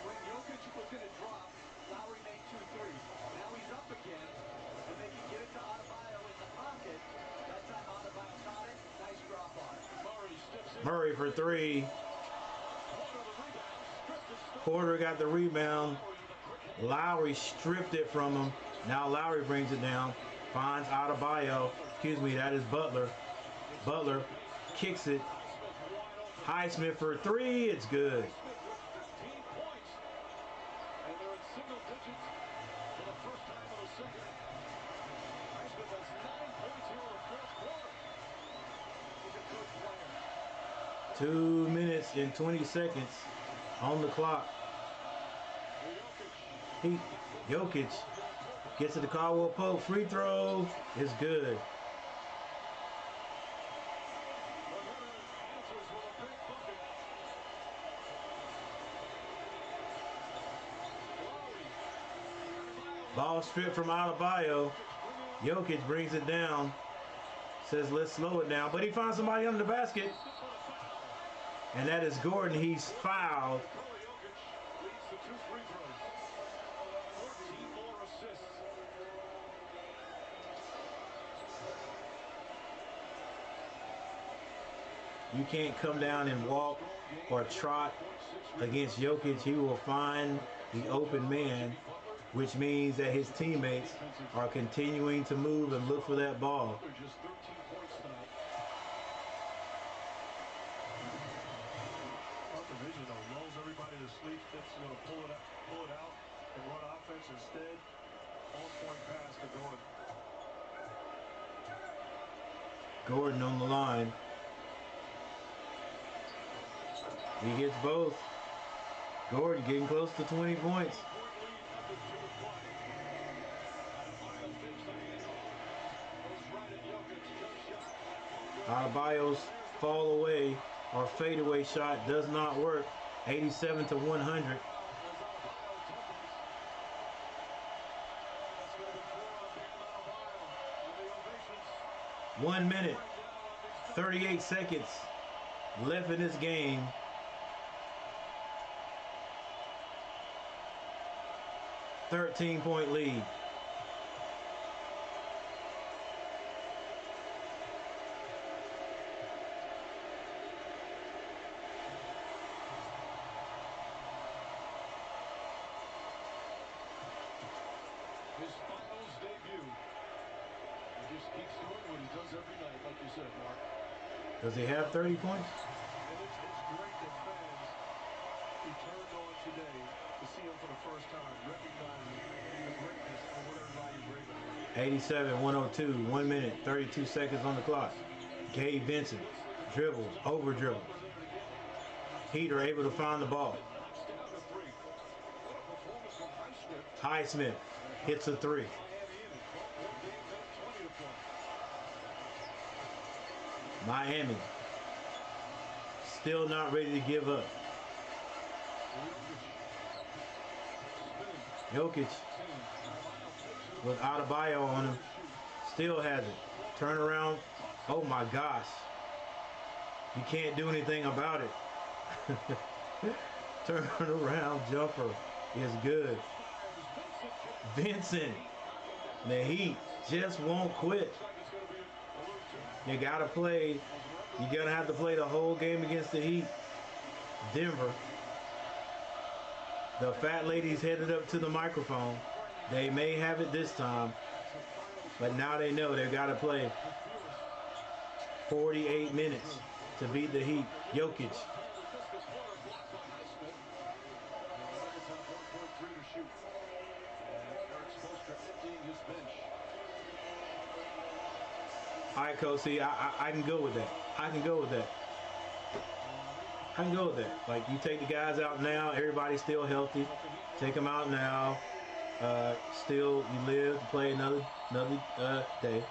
when Jokic was going to drop. Lowry made 2 threes. Now he's up again, and they can get it to Adebayo in the pocket. That time Adebayo got it. Nice drop on it. Murray steps in. Murray for three. Porter got the rebound. Lowry stripped it from him. Now Lowry brings it down. Finds Adebayo. Excuse me, that is Butler. Butler kicks it. Highsmith for three. It's good. 15 points. And they're in single digits for the first time in the second. Highsmith has 9 points here in the fourth quarter. He's a good player. 2 minutes and 20 seconds on the clock. Jokic gets to the Caldwell Pope. Free throw is good. Ball stripped from Adebayo. Jokic brings it down. Says, let's slow it down. But he finds somebody under the basket. And that is Gordon. He's fouled. You can't come down and walk or trot against Jokic. He will find the open man, which means that his teammates are continuing to move and look for that ball. Just 13 points tonight. Our division though lulls everybody to sleep. It's going to pull it out and run offense instead. On-point pass to Gordon. Gordon on the line. He hits both. Gordon getting close to 20 points. Adebayo's fall away or fadeaway shot does not work. 87 to 100. 1 minute, 38 seconds left in this game. $13-point lead. His finals debut. He just keeps doing what he does every night, like you said, Mark. Does he have 30 points? And it's great that fans who turned on today to see him for the first time, recognizing the greatness of what everybody's raving about. 87-102, 1 minute, 32 seconds on the clock. Gabe Vincent dribbles, over dribbles. Heat are able to find the ball. Highsmith hits a three. Miami still not ready to give up. Jokic with Adebayo on him. Still has it. Turn around. Oh my gosh. You can't do anything about it. Turn around jumper is good. Vincent. The Heat just won't quit. You gotta play. You're gonna have to play the whole game against the Heat. Denver. The fat lady's headed up to the microphone. They may have it this time, but now they know they've got to play 48 minutes to beat the Heat. Jokic. All right, Coach, see, I can go with that. I can go with that. I can go with that. Like, you take the guys out now, everybody's still healthy. Take them out now. Still, you live to play another day.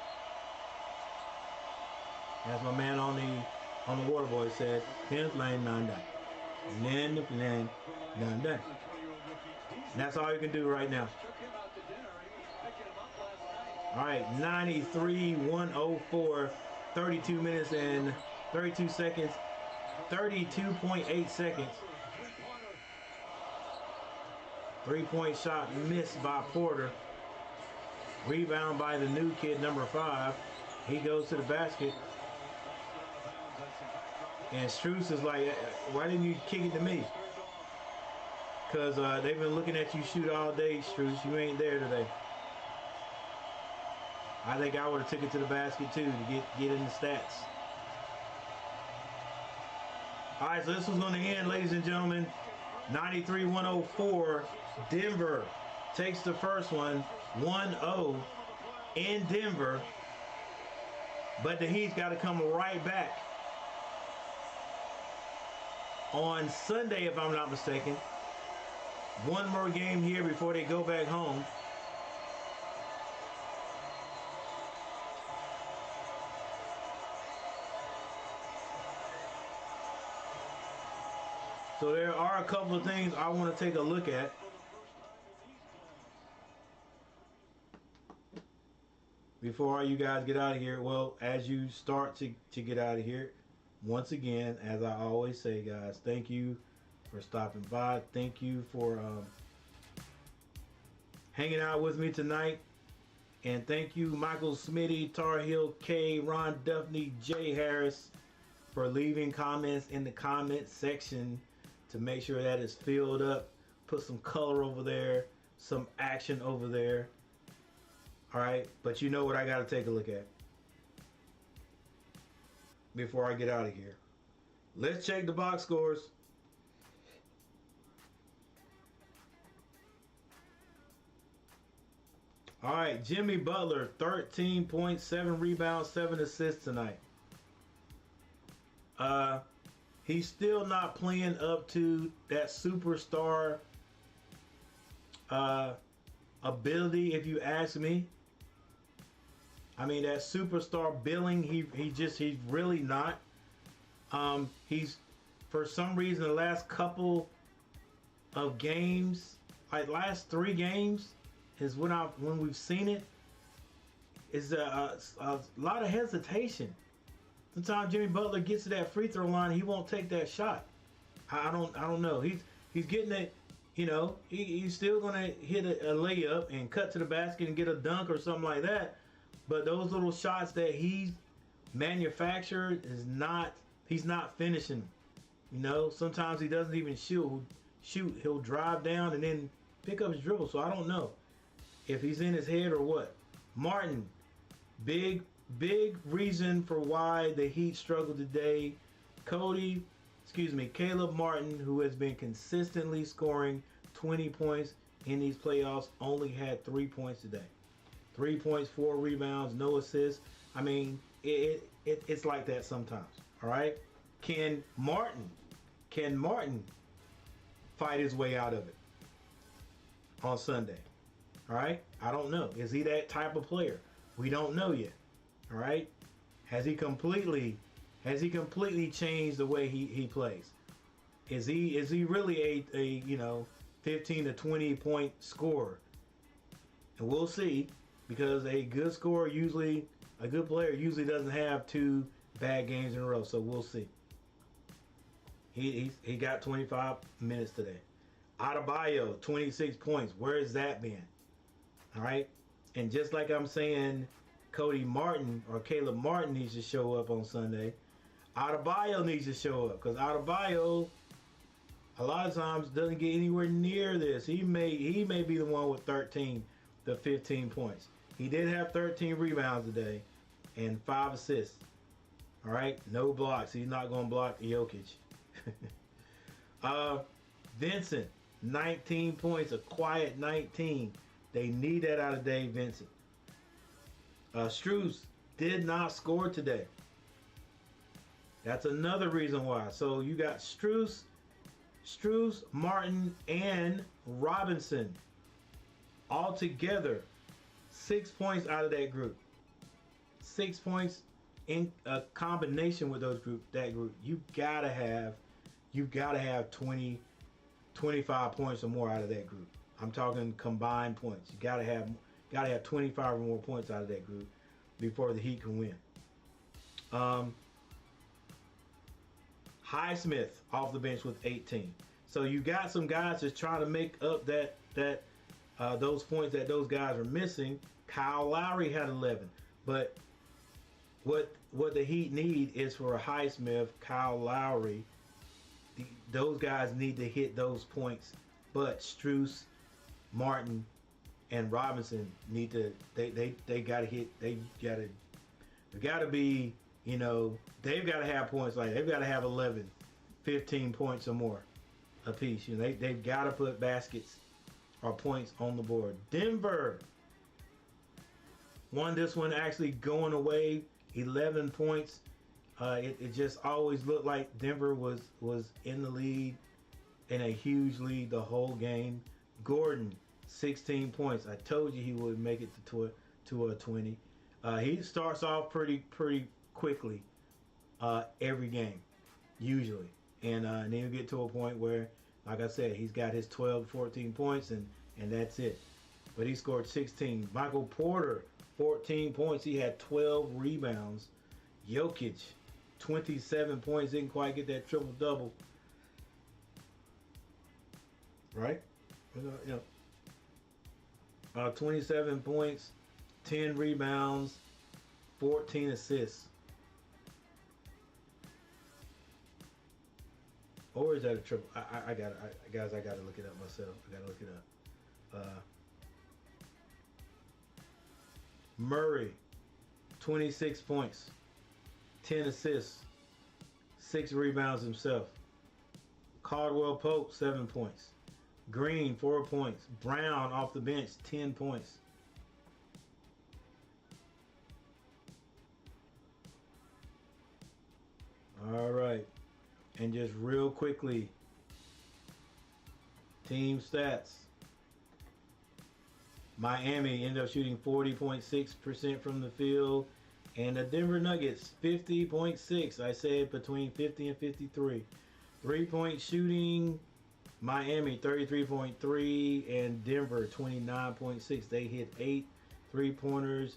As my man on the water boy said, "Pin playing none day, then playing none day." And that's all you can do right now. All right, 93-104, 32 minutes and 32 seconds, 32.8 seconds. 3-point shot missed by Porter. Rebound by the new kid, number 5. He goes to the basket. And Strus is like, why didn't you kick it to me? Because they've been looking at you shoot all day, Strus. You ain't there today. I think I would have took it to the basket too to get in the stats. All right, so this was going to end, ladies and gentlemen. 93-104. Denver takes the first one, 1-0 in Denver. But the Heat's got to come right back on Sunday, if I'm not mistaken. One more game here before they go back home. So there are a couple of things I want to take a look at. Before you guys get out of here, well, as you start to get out of here, once again, as I always say, guys, thank you for stopping by. Thank you for hanging out with me tonight. And thank you, Michael Smitty, Tar Heel K, Ron Duffney, Jay Harris, for leaving comments in the comment section to make sure that is filled up. Put some color over there, some action over there. All right, but you know what I got to take a look at before I get out of here. Let's check the box scores. All right, Jimmy Butler, 13.7 rebounds, 7 assists tonight. He's still not playing up to that superstar ability, if you ask me. I mean, that superstar billing, he's really not. He's, for some reason, the last couple of games, like last 3 games, is when we've seen it, is a lot of hesitation. Sometimes Jimmy Butler gets to that free throw line, he won't take that shot. I don't know. He's getting it. You know, he's still gonna hit a layup and cut to the basket and get a dunk or something like that. But those little shots that he's manufactured he's not finishing. You know, sometimes he doesn't even shoot. He'll drive down and then pick up his dribble. So I don't know if he's in his head or what. Martin, big reason for why the Heat struggled today. Caleb Martin, who has been consistently scoring 20 points in these playoffs, only had 3 points today. 3 points, 4 rebounds, no assists. I mean, it's like that sometimes. All right. Can Martin fight his way out of it on Sunday? All right. I don't know. Is he that type of player? We don't know yet. All right. Has he completely changed the way he plays? Is he really a 15 to 20 point scorer? And we'll see, because a good player usually doesn't have 2 bad games in a row. So we'll see. He got 25 minutes today. Adebayo, 26 points. Where has that been? All right. And just like I'm saying, Caleb Martin needs to show up on Sunday, Adebayo needs to show up, because Adebayo a lot of times doesn't get anywhere near this. He may be the one with 13 to 15 points. He did have 13 rebounds today and 5 assists. All right, no blocks. He's not going to block Jokic. Vincent, 19 points, a quiet 19. They need that out of Dave Vincent. Strus did not score today. That's another reason why. So you got Strus, Martin, and Robinson all together. 6 points out of that group. 6 points in a combination with that group. You gotta have 20, 25 points or more out of that group. I'm talking combined points. You gotta have 25 or more points out of that group before the Heat can win. Highsmith off the bench with 18. So you got some guys just trying to make up those points that those guys are missing. Kyle Lowry had 11, but what the Heat need is for a Highsmith, Kyle Lowry. Those guys need to hit those points, but Strus, Martin, and Robinson need to. They got to hit. They got to be. They've got to have points like they've got to have 11, 15 points or more apiece. They've got to put baskets or points on the board. Denver won this one actually going away, 11 points. It just always looked like Denver was in the lead, in a huge lead the whole game. Gordon, 16 points. I told you he would make it to 20. He starts off pretty quickly every game, usually. And then he'll get to a point where, like I said, he's got his 12 to 14 points, and that's it. But he scored 16. Michael Porter, 14 points. He had 12 rebounds. Jokic, 27 points. Didn't quite get that triple-double. Right? 27 points, 10 rebounds, 14 assists. Or is that a triple? I got to look it up myself. I got to look it up. Murray, 26 points, 10 assists, 6 rebounds himself. Caldwell Pope, 7 points. Green, 4 points. Brown off the bench, 10 points. All right. And just real quickly, team stats. Miami ended up shooting 40.6% from the field. And the Denver Nuggets, 50.6. I said between 50 and 53. 3-point shooting, Miami 33.3 and Denver 29.6. They hit 8 3-pointers.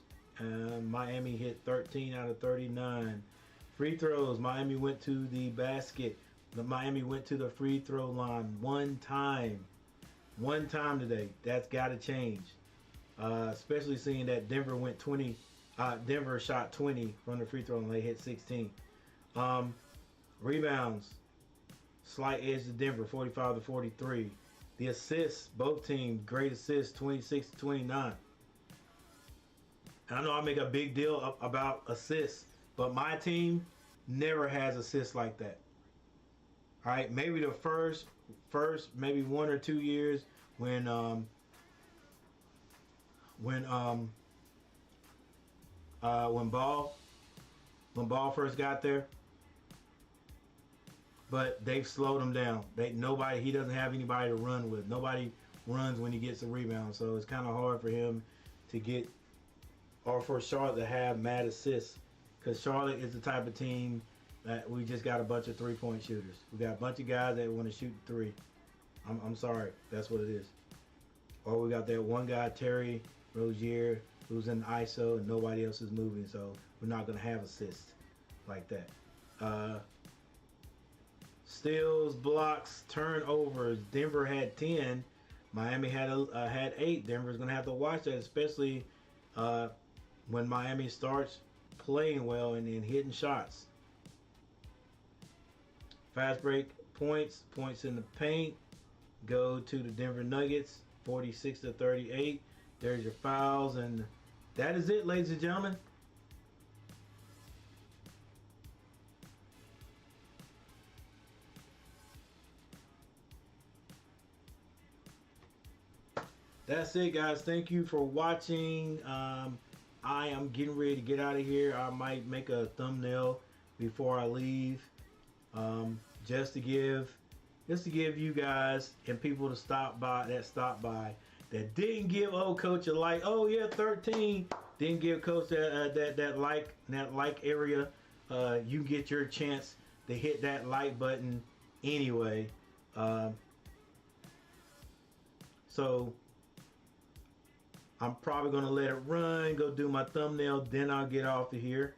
Miami hit 13 out of 39. Free throws, Miami went to the basket. Miami went to the free throw line one time. One time today. That's got to change. Especially seeing that Denver went 20. Denver shot 20 from the free throw line. They hit 16. Rebounds, slight edge to Denver, 45 to 43. The assists, both teams, great assists, 26 to 29. And I know I make a big deal about assists, but my team never has assists like that. All right, maybe the first maybe 1 or 2 years when Ball first got there, but they've slowed him down. He doesn't have anybody to run with. Nobody runs when he gets a rebound, so it's kind of hard for him to get, or for Charlotte to have mad assists, because Charlotte is the type of team that we just got a bunch of 3-point shooters. We got a bunch of guys that want to shoot 3. I'm sorry, that's what it is. Or we got that one guy, Terry Rozier, who's in ISO and nobody else is moving, so we're not going to have assists like that. Steals, blocks, turnovers. Denver had 10. Miami had 8. Denver's going to have to watch that, especially when Miami starts playing well and hitting shots. Fast break points in the paint go to the Denver Nuggets, 46 to 38. There's your fouls, and that is it, ladies and gentlemen. That's it, guys. Thank you for watching. I am getting ready to get out of here. I might make a thumbnail before I leave, just to give you guys and people to stop by that didn't give old coach a like. Oh yeah, 13. Didn't give coach that like area. You get your chance to hit that like button anyway. So I'm probably gonna let it run, go do my thumbnail, then I'll get off of here.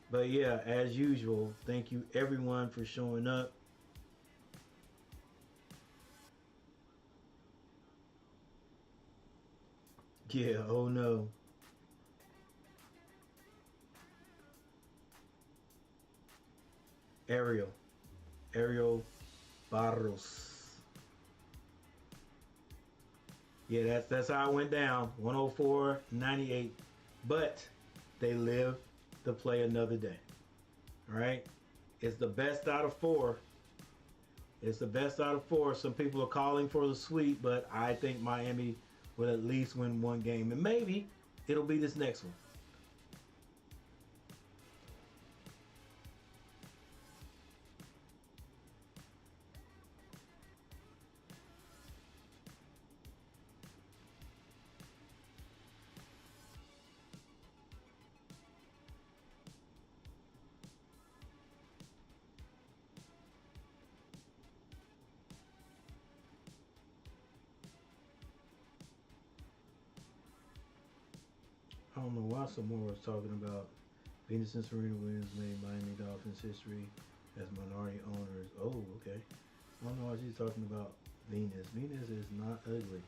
But yeah, as usual, thank you everyone for showing up. Yeah, oh no. Ariel Barros. Yeah, that's how it went down. 104-98. But they live to play another day. All right? It's the best out of 4. It's the best out of 4. Some people are calling for the sweep, but I think Miami will at least win one game. And maybe it'll be this next one. I don't know why some more was talking about Venus and Serena Williams made Miami Dolphins history as minority owners. Oh, okay. I don't know why she's talking about Venus. Venus is not ugly.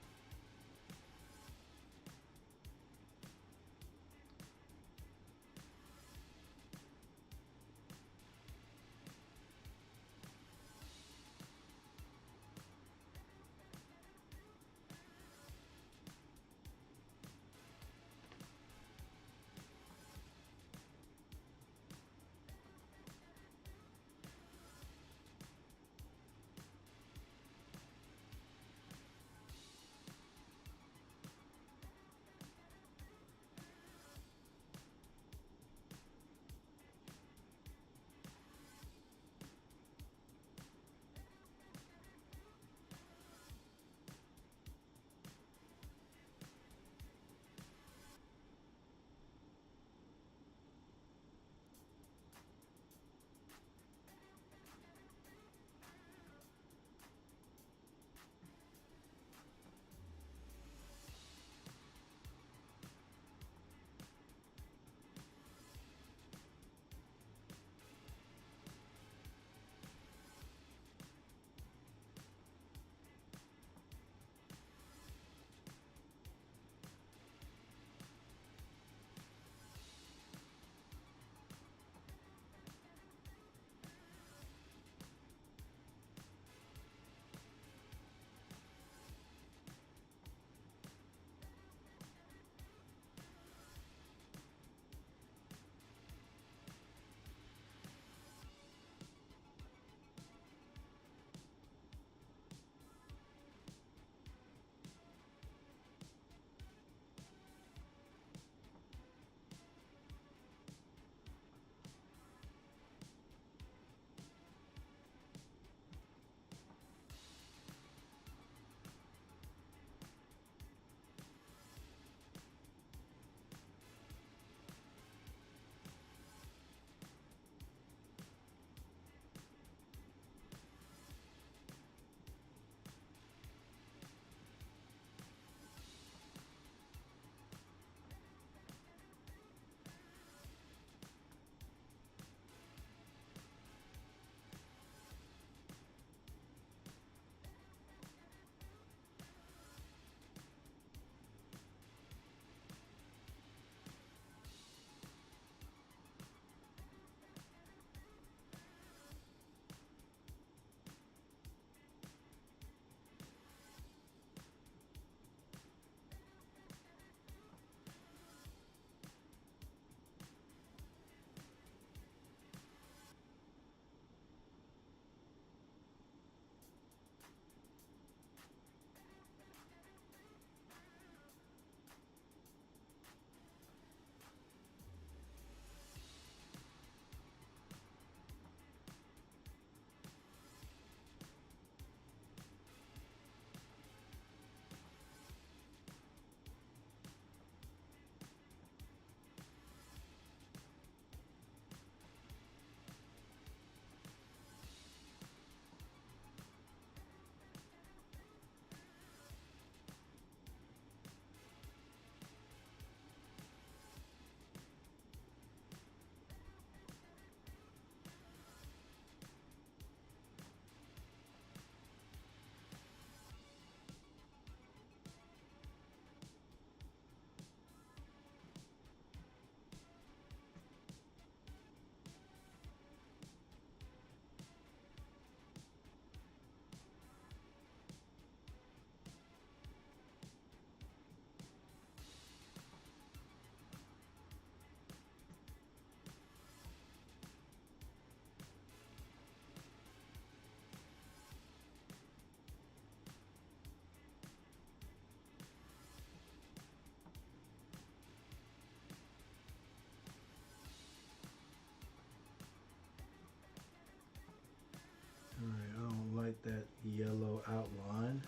outline.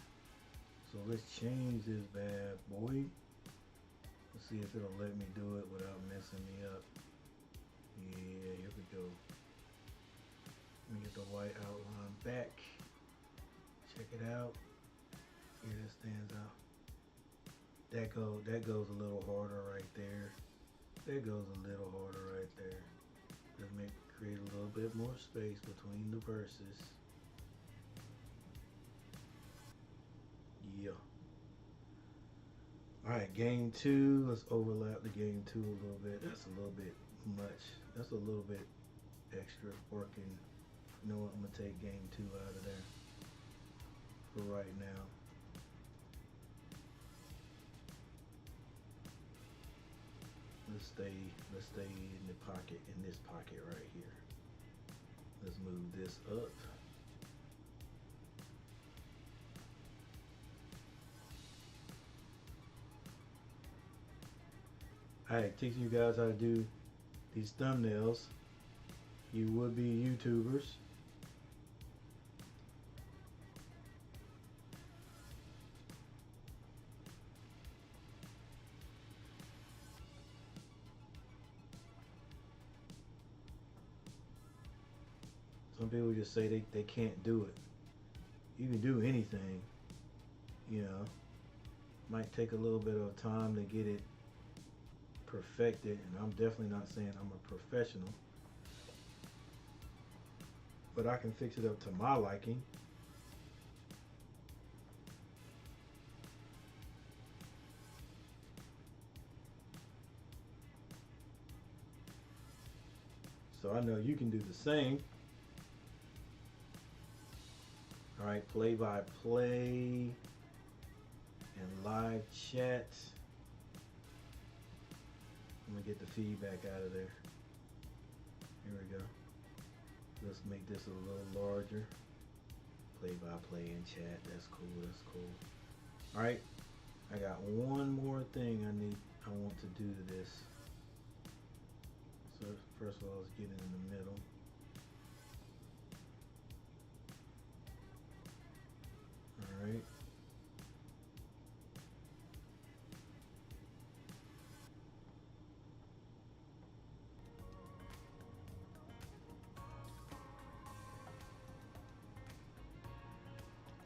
So let's change this bad boy. Let's see if it'll let me do it without messing me up. Yeah, here we go. Let me get the white outline back. Check it out. Here, that stands out. That goes a little harder right there. That goes a little harder right there. Just create a little bit more space between the verses. Yeah. Alright, game 2. Let's overlap the game 2 a little bit. That's a little bit much. That's a little bit extra working. You know what? I'm going to take game 2 out of there for right now. Let's stay in the pocket, in this pocket right here. Let's move this up. Alright, teaching you guys how to do these thumbnails. You would be YouTubers. Some people just say they can't do it. You can do anything, you know. Might take a little bit of time to get it perfected, and I'm definitely not saying I'm a professional. But I can fix it up to my liking. So I know you can do the same. Alright, play-by-play and live chat. I'm gonna get the feedback out of there. Here we go. Let's make this a little larger. Play-by-play and chat. That's cool. That's cool. Alright, I got one more thing I want to do to this. So first of all, let's get in the middle. Alright.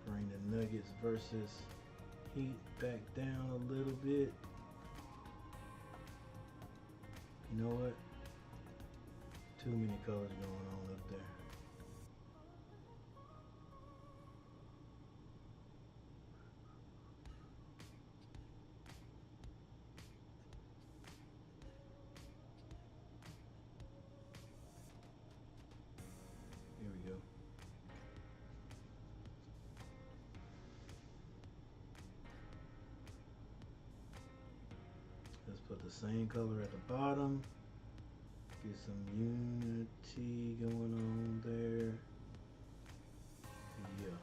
Bring the Nuggets versus Heat back down a little bit. You know what? Too many colors going on up there. Here we go. Let's put the same color at the bottom. Get some unity going on there. Yeah.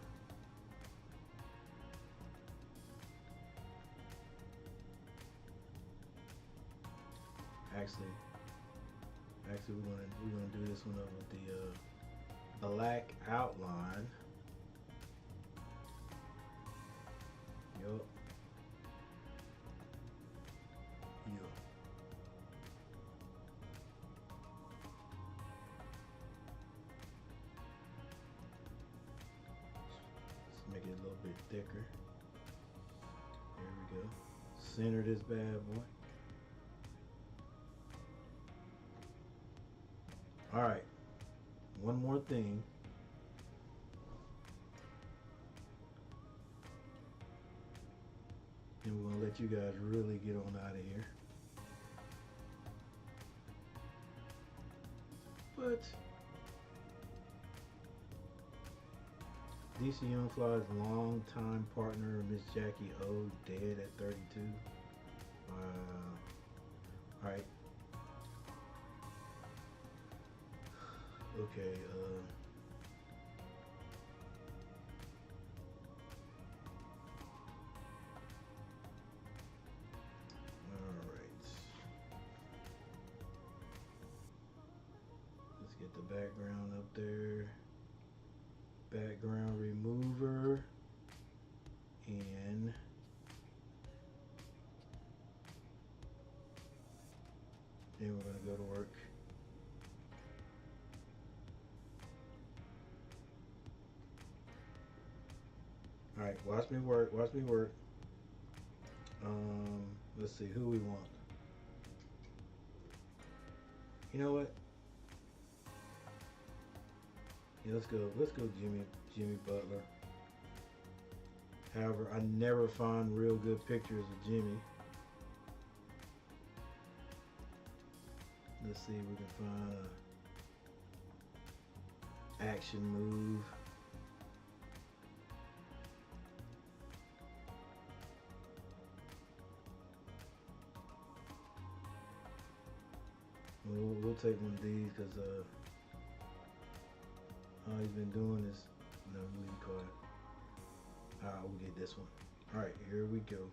Actually we're gonna do this one up with the black outline. Yup. Yup. Let's make it a little bit thicker. There we go. Center this bad boy. All right, one more thing. And we're gonna let you guys really get on out of here. But DC Young Fly's longtime partner, Miss Jackie O, dead at 32. All right. Okay, alright. Let's get the background up there. Background remover. And then we're gonna go to work. All right, watch me work. Watch me work. Let's see who we want. You know what? Yeah, let's go. Let's go, Jimmy Butler. However, I never find real good pictures of Jimmy. Let's see if we can find an action move. We'll take one of these because all he's been doing is no, what do you call it? We'll get this one. All right, here we go.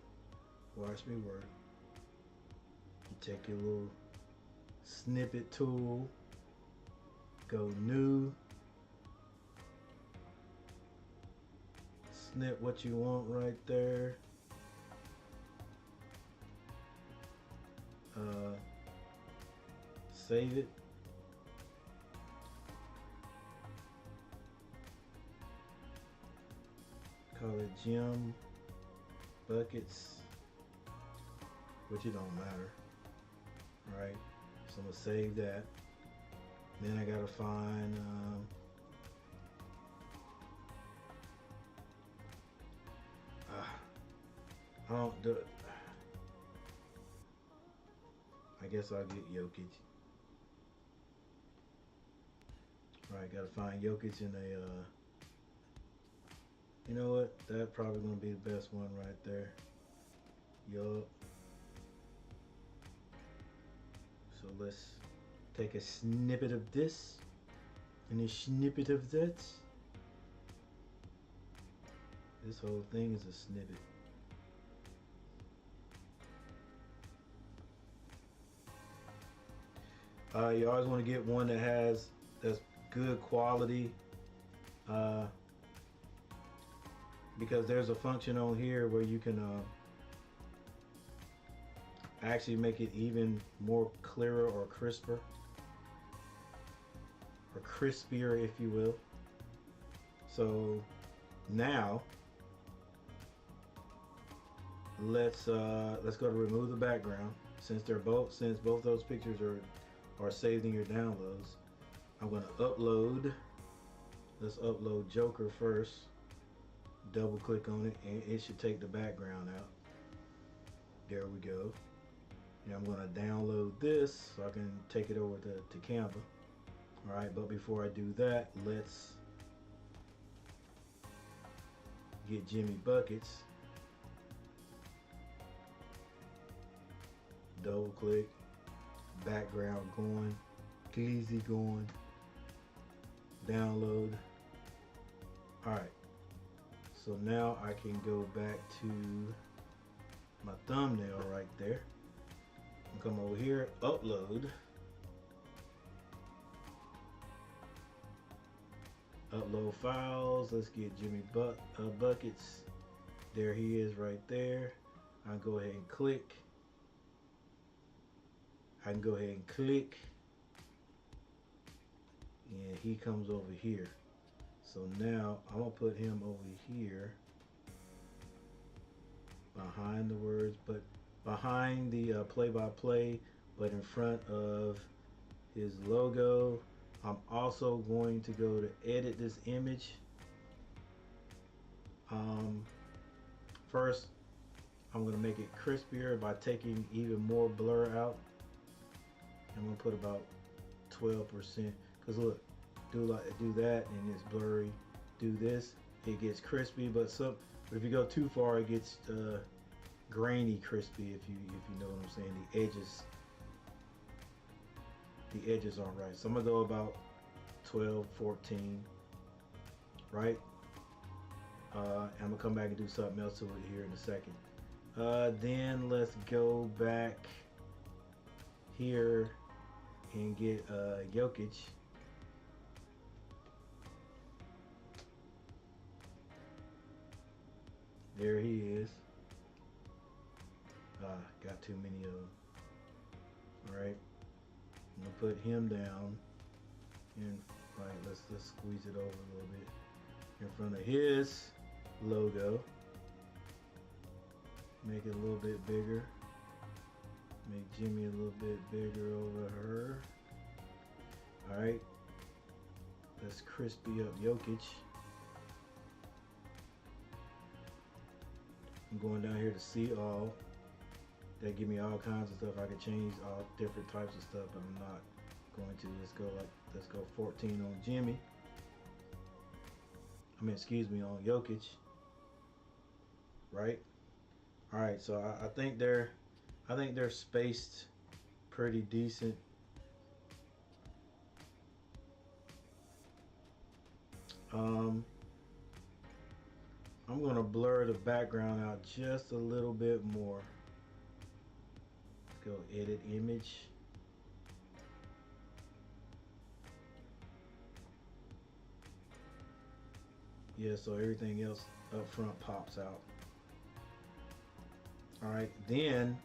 Watch me work. You take your little snippet tool. Go new. Snip what you want right there. Save it. Call it Jim Buckets, which it don't matter, right? So I'm gonna save that. Then I gotta find I don't do it. I guess I'll get Jokic. Right, gotta find Jokic in a you know what? That's probably gonna be the best one right there. Yup. So let's take a snippet of this and a snippet of that. This whole thing is a snippet. You always want to get one that's good quality, because there's a function on here where you can actually make it even more clearer or crisper, or crispier, if you will. So now let's go to remove the background. Since both those pictures are saved in your downloads, I'm going to upload. Let's upload Joker first. Double click on it and it should take the background out. There we go. And I'm going to download this so I can take it over to Canva. Alright, but before I do that, let's get Jimmy Buckets. Double click. Background going. Easy going. Download. Alright. So now I can go back to my thumbnail right there. And come over here, upload. Upload files. Let's get Jimmy Buckets. There he is right there. I'll go ahead and click. I can go ahead and click. And he comes over here. So now I'm gonna put him over here behind the words, but behind the play-by-play, but in front of his logo. I'm also going to go to edit this image. First, I'm gonna make it crispier by taking even more blur out. I'm gonna put about 12%, because look, do that and it's blurry. Do this, it gets crispy, but if you go too far, it gets grainy crispy, if you know what I'm saying. The edges aren't right. So I'm gonna go about 12, 14, right? I'm gonna come back and do something else to it here in a second. Then let's go back here and get Jokic. There he is. Got too many of them. All right. I'm gonna put him down. And right, let's squeeze it over a little bit in front of his logo. Make it a little bit bigger. Make Jimmy a little bit bigger over her. All right. Let's crispy up Jokic. I'm going down here to see all. That give me all kinds of stuff. I can change all different types of stuff, but I'm not going to. Let's go 14 on Jimmy. I mean, excuse me, on Jokic. Right? All right, so I think they're spaced pretty decent. I'm gonna blur the background out just a little bit more. Let's go edit image. Yeah, so everything else up front pops out. All right, then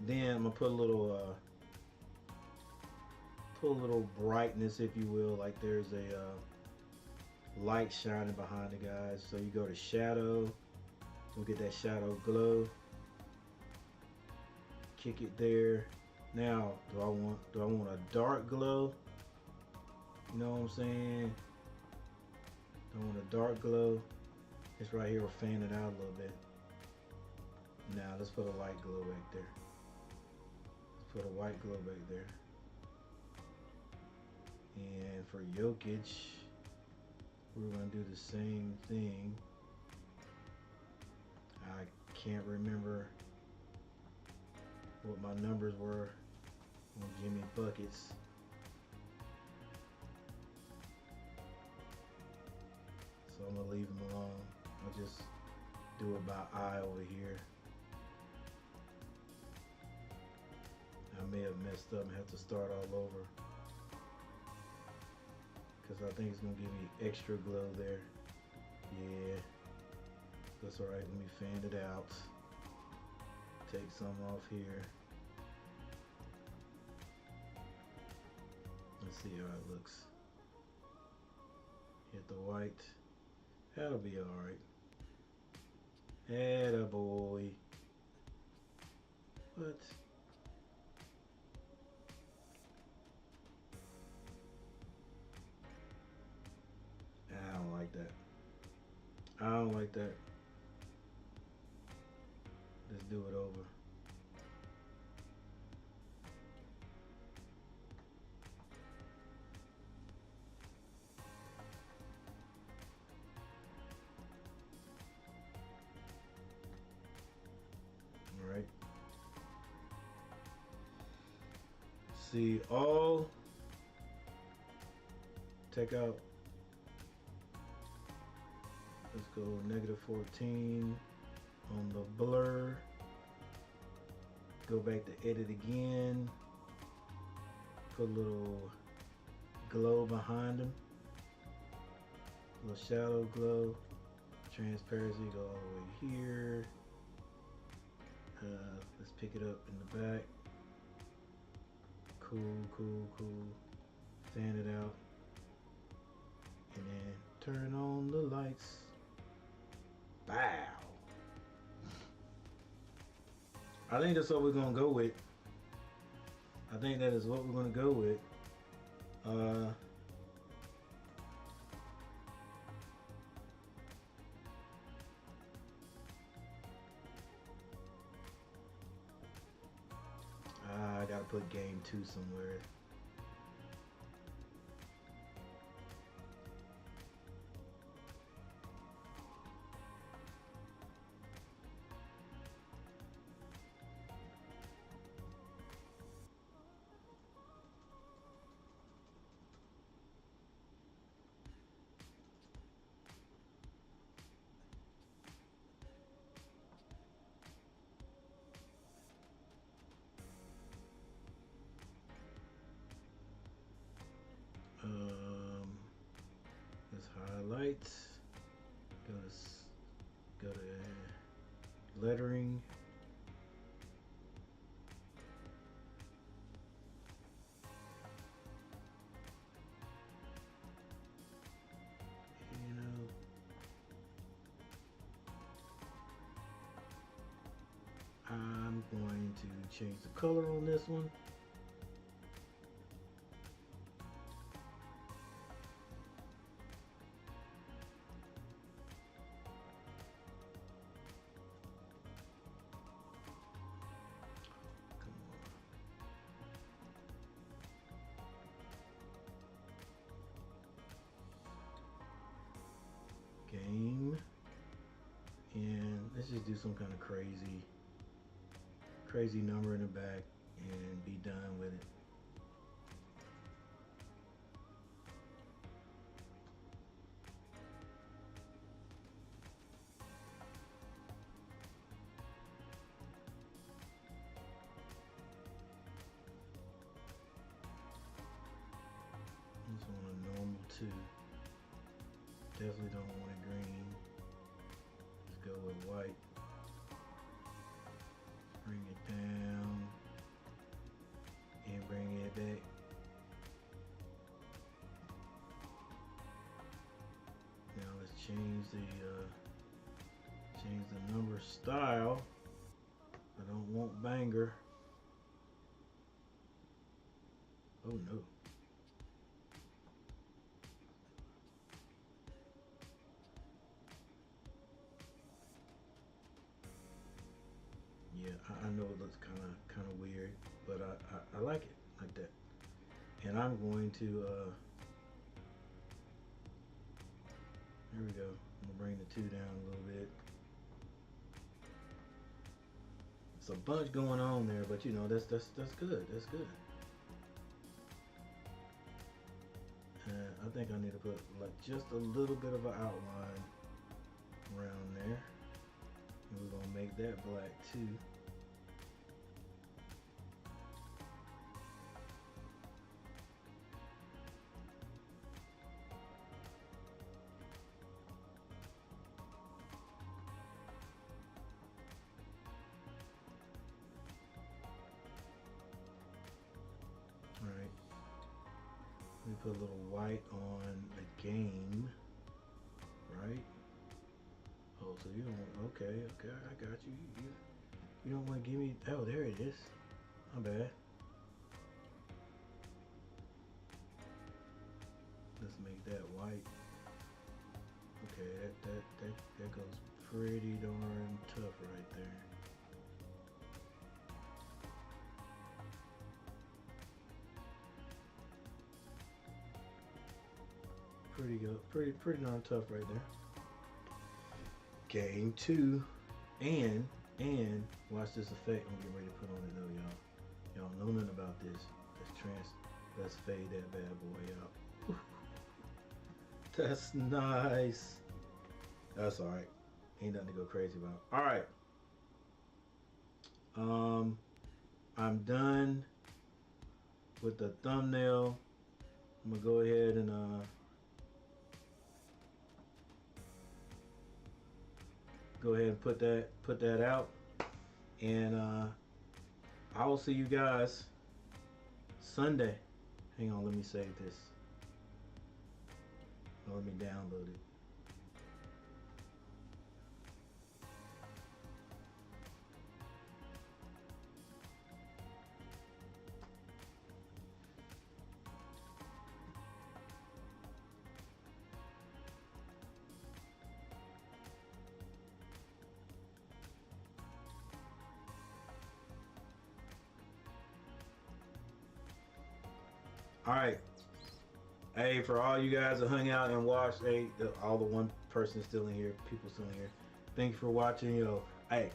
I'm gonna put a little brightness, if you will, like there's a light shining behind the guys. So you go to shadow, we'll get that shadow glow. Kick it there. Now, do I want a dark glow? You know what I'm saying? Do I want a dark glow? It's right here. We'll fan it out a little bit. Now let's put a light glow back there. Let's put a white glow back there. And for Jokic, we're gonna do the same thing. I can't remember what my numbers were on Jimmy buckets. So I'm gonna leave them alone. I'll just do it by eye over here. I may have messed up and have to start all over, because I think it's gonna give me extra glow there. Yeah, that's all right. Let me fan it out. Take some off here. Let's see how it looks. Hit the white. That'll be all right. Atta boy. What? I don't like that. I don't like that. Let's do it over. All right. See all. Take out. Let's go -14 on the blur. Go back to edit again. Put a little glow behind them. A little shadow glow. Transparency, go all the way here. Let's pick it up in the back. Cool, cool, cool. Fan it out. And then turn on the lights. Bow. I think that's what we're gonna go with. I think that is what we're gonna go with. I gotta put game 2 somewhere. Let's highlight. Go to lettering. You know, I'm going to change the color on this one. Game, and let's just do some kind of crazy number in the back and be done with it. This one a normal 2. Definitely don't want it green. Let's go with white. Bring it down and bring it back. Now let's change the number style. I don't want banger. Oh no. Yeah, I know it looks kind of weird, but I like it like that. And I'm going to here we go. I'm gonna bring the 2 down a little bit. It's a bunch going on there, but you know that's good. That's good. I think I need to put like just a little bit of an outline around there. And we're gonna make that black too. Alright. Let me put a little white on the game. Right? Oh, so you don't, okay, I got you. You don't want to give me, oh, there it is. My bad. Let's make that white. Okay, that goes pretty darn tough right there. Pretty good, pretty darn tough right there. Game 2, and watch this effect I'm getting ready to put on it though, y'all. Y'all know nothing about this. Let's fade that bad boy out. That's nice. That's all right. Ain't nothing to go crazy about. All right. I'm done with the thumbnail. I'm gonna go ahead and put that out, and I will see you guys Sunday. Hang on, let me save this. Let me download it. All right. Hey, for all you guys that hung out and watched, hey, all the one person still in here, people still in here. Thank you for watching. Yo, hey,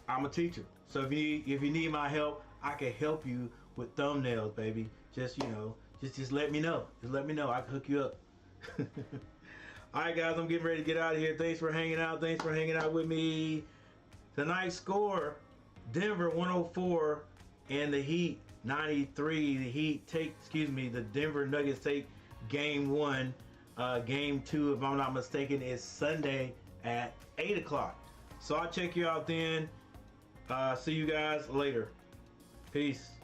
I'm a teacher, so if you need my help, I can help you with thumbnails, baby. Just just let me know. Just let me know. I can hook you up. All right, guys, I'm getting ready to get out of here. Thanks for hanging out. Thanks for hanging out with me. Tonight's score: Denver 104 and the Heat 93. The Heat the Denver Nuggets take game 1. Game 2, if I'm not mistaken, is Sunday at 8 o'clock. So I'll check you out then. See you guys later. Peace.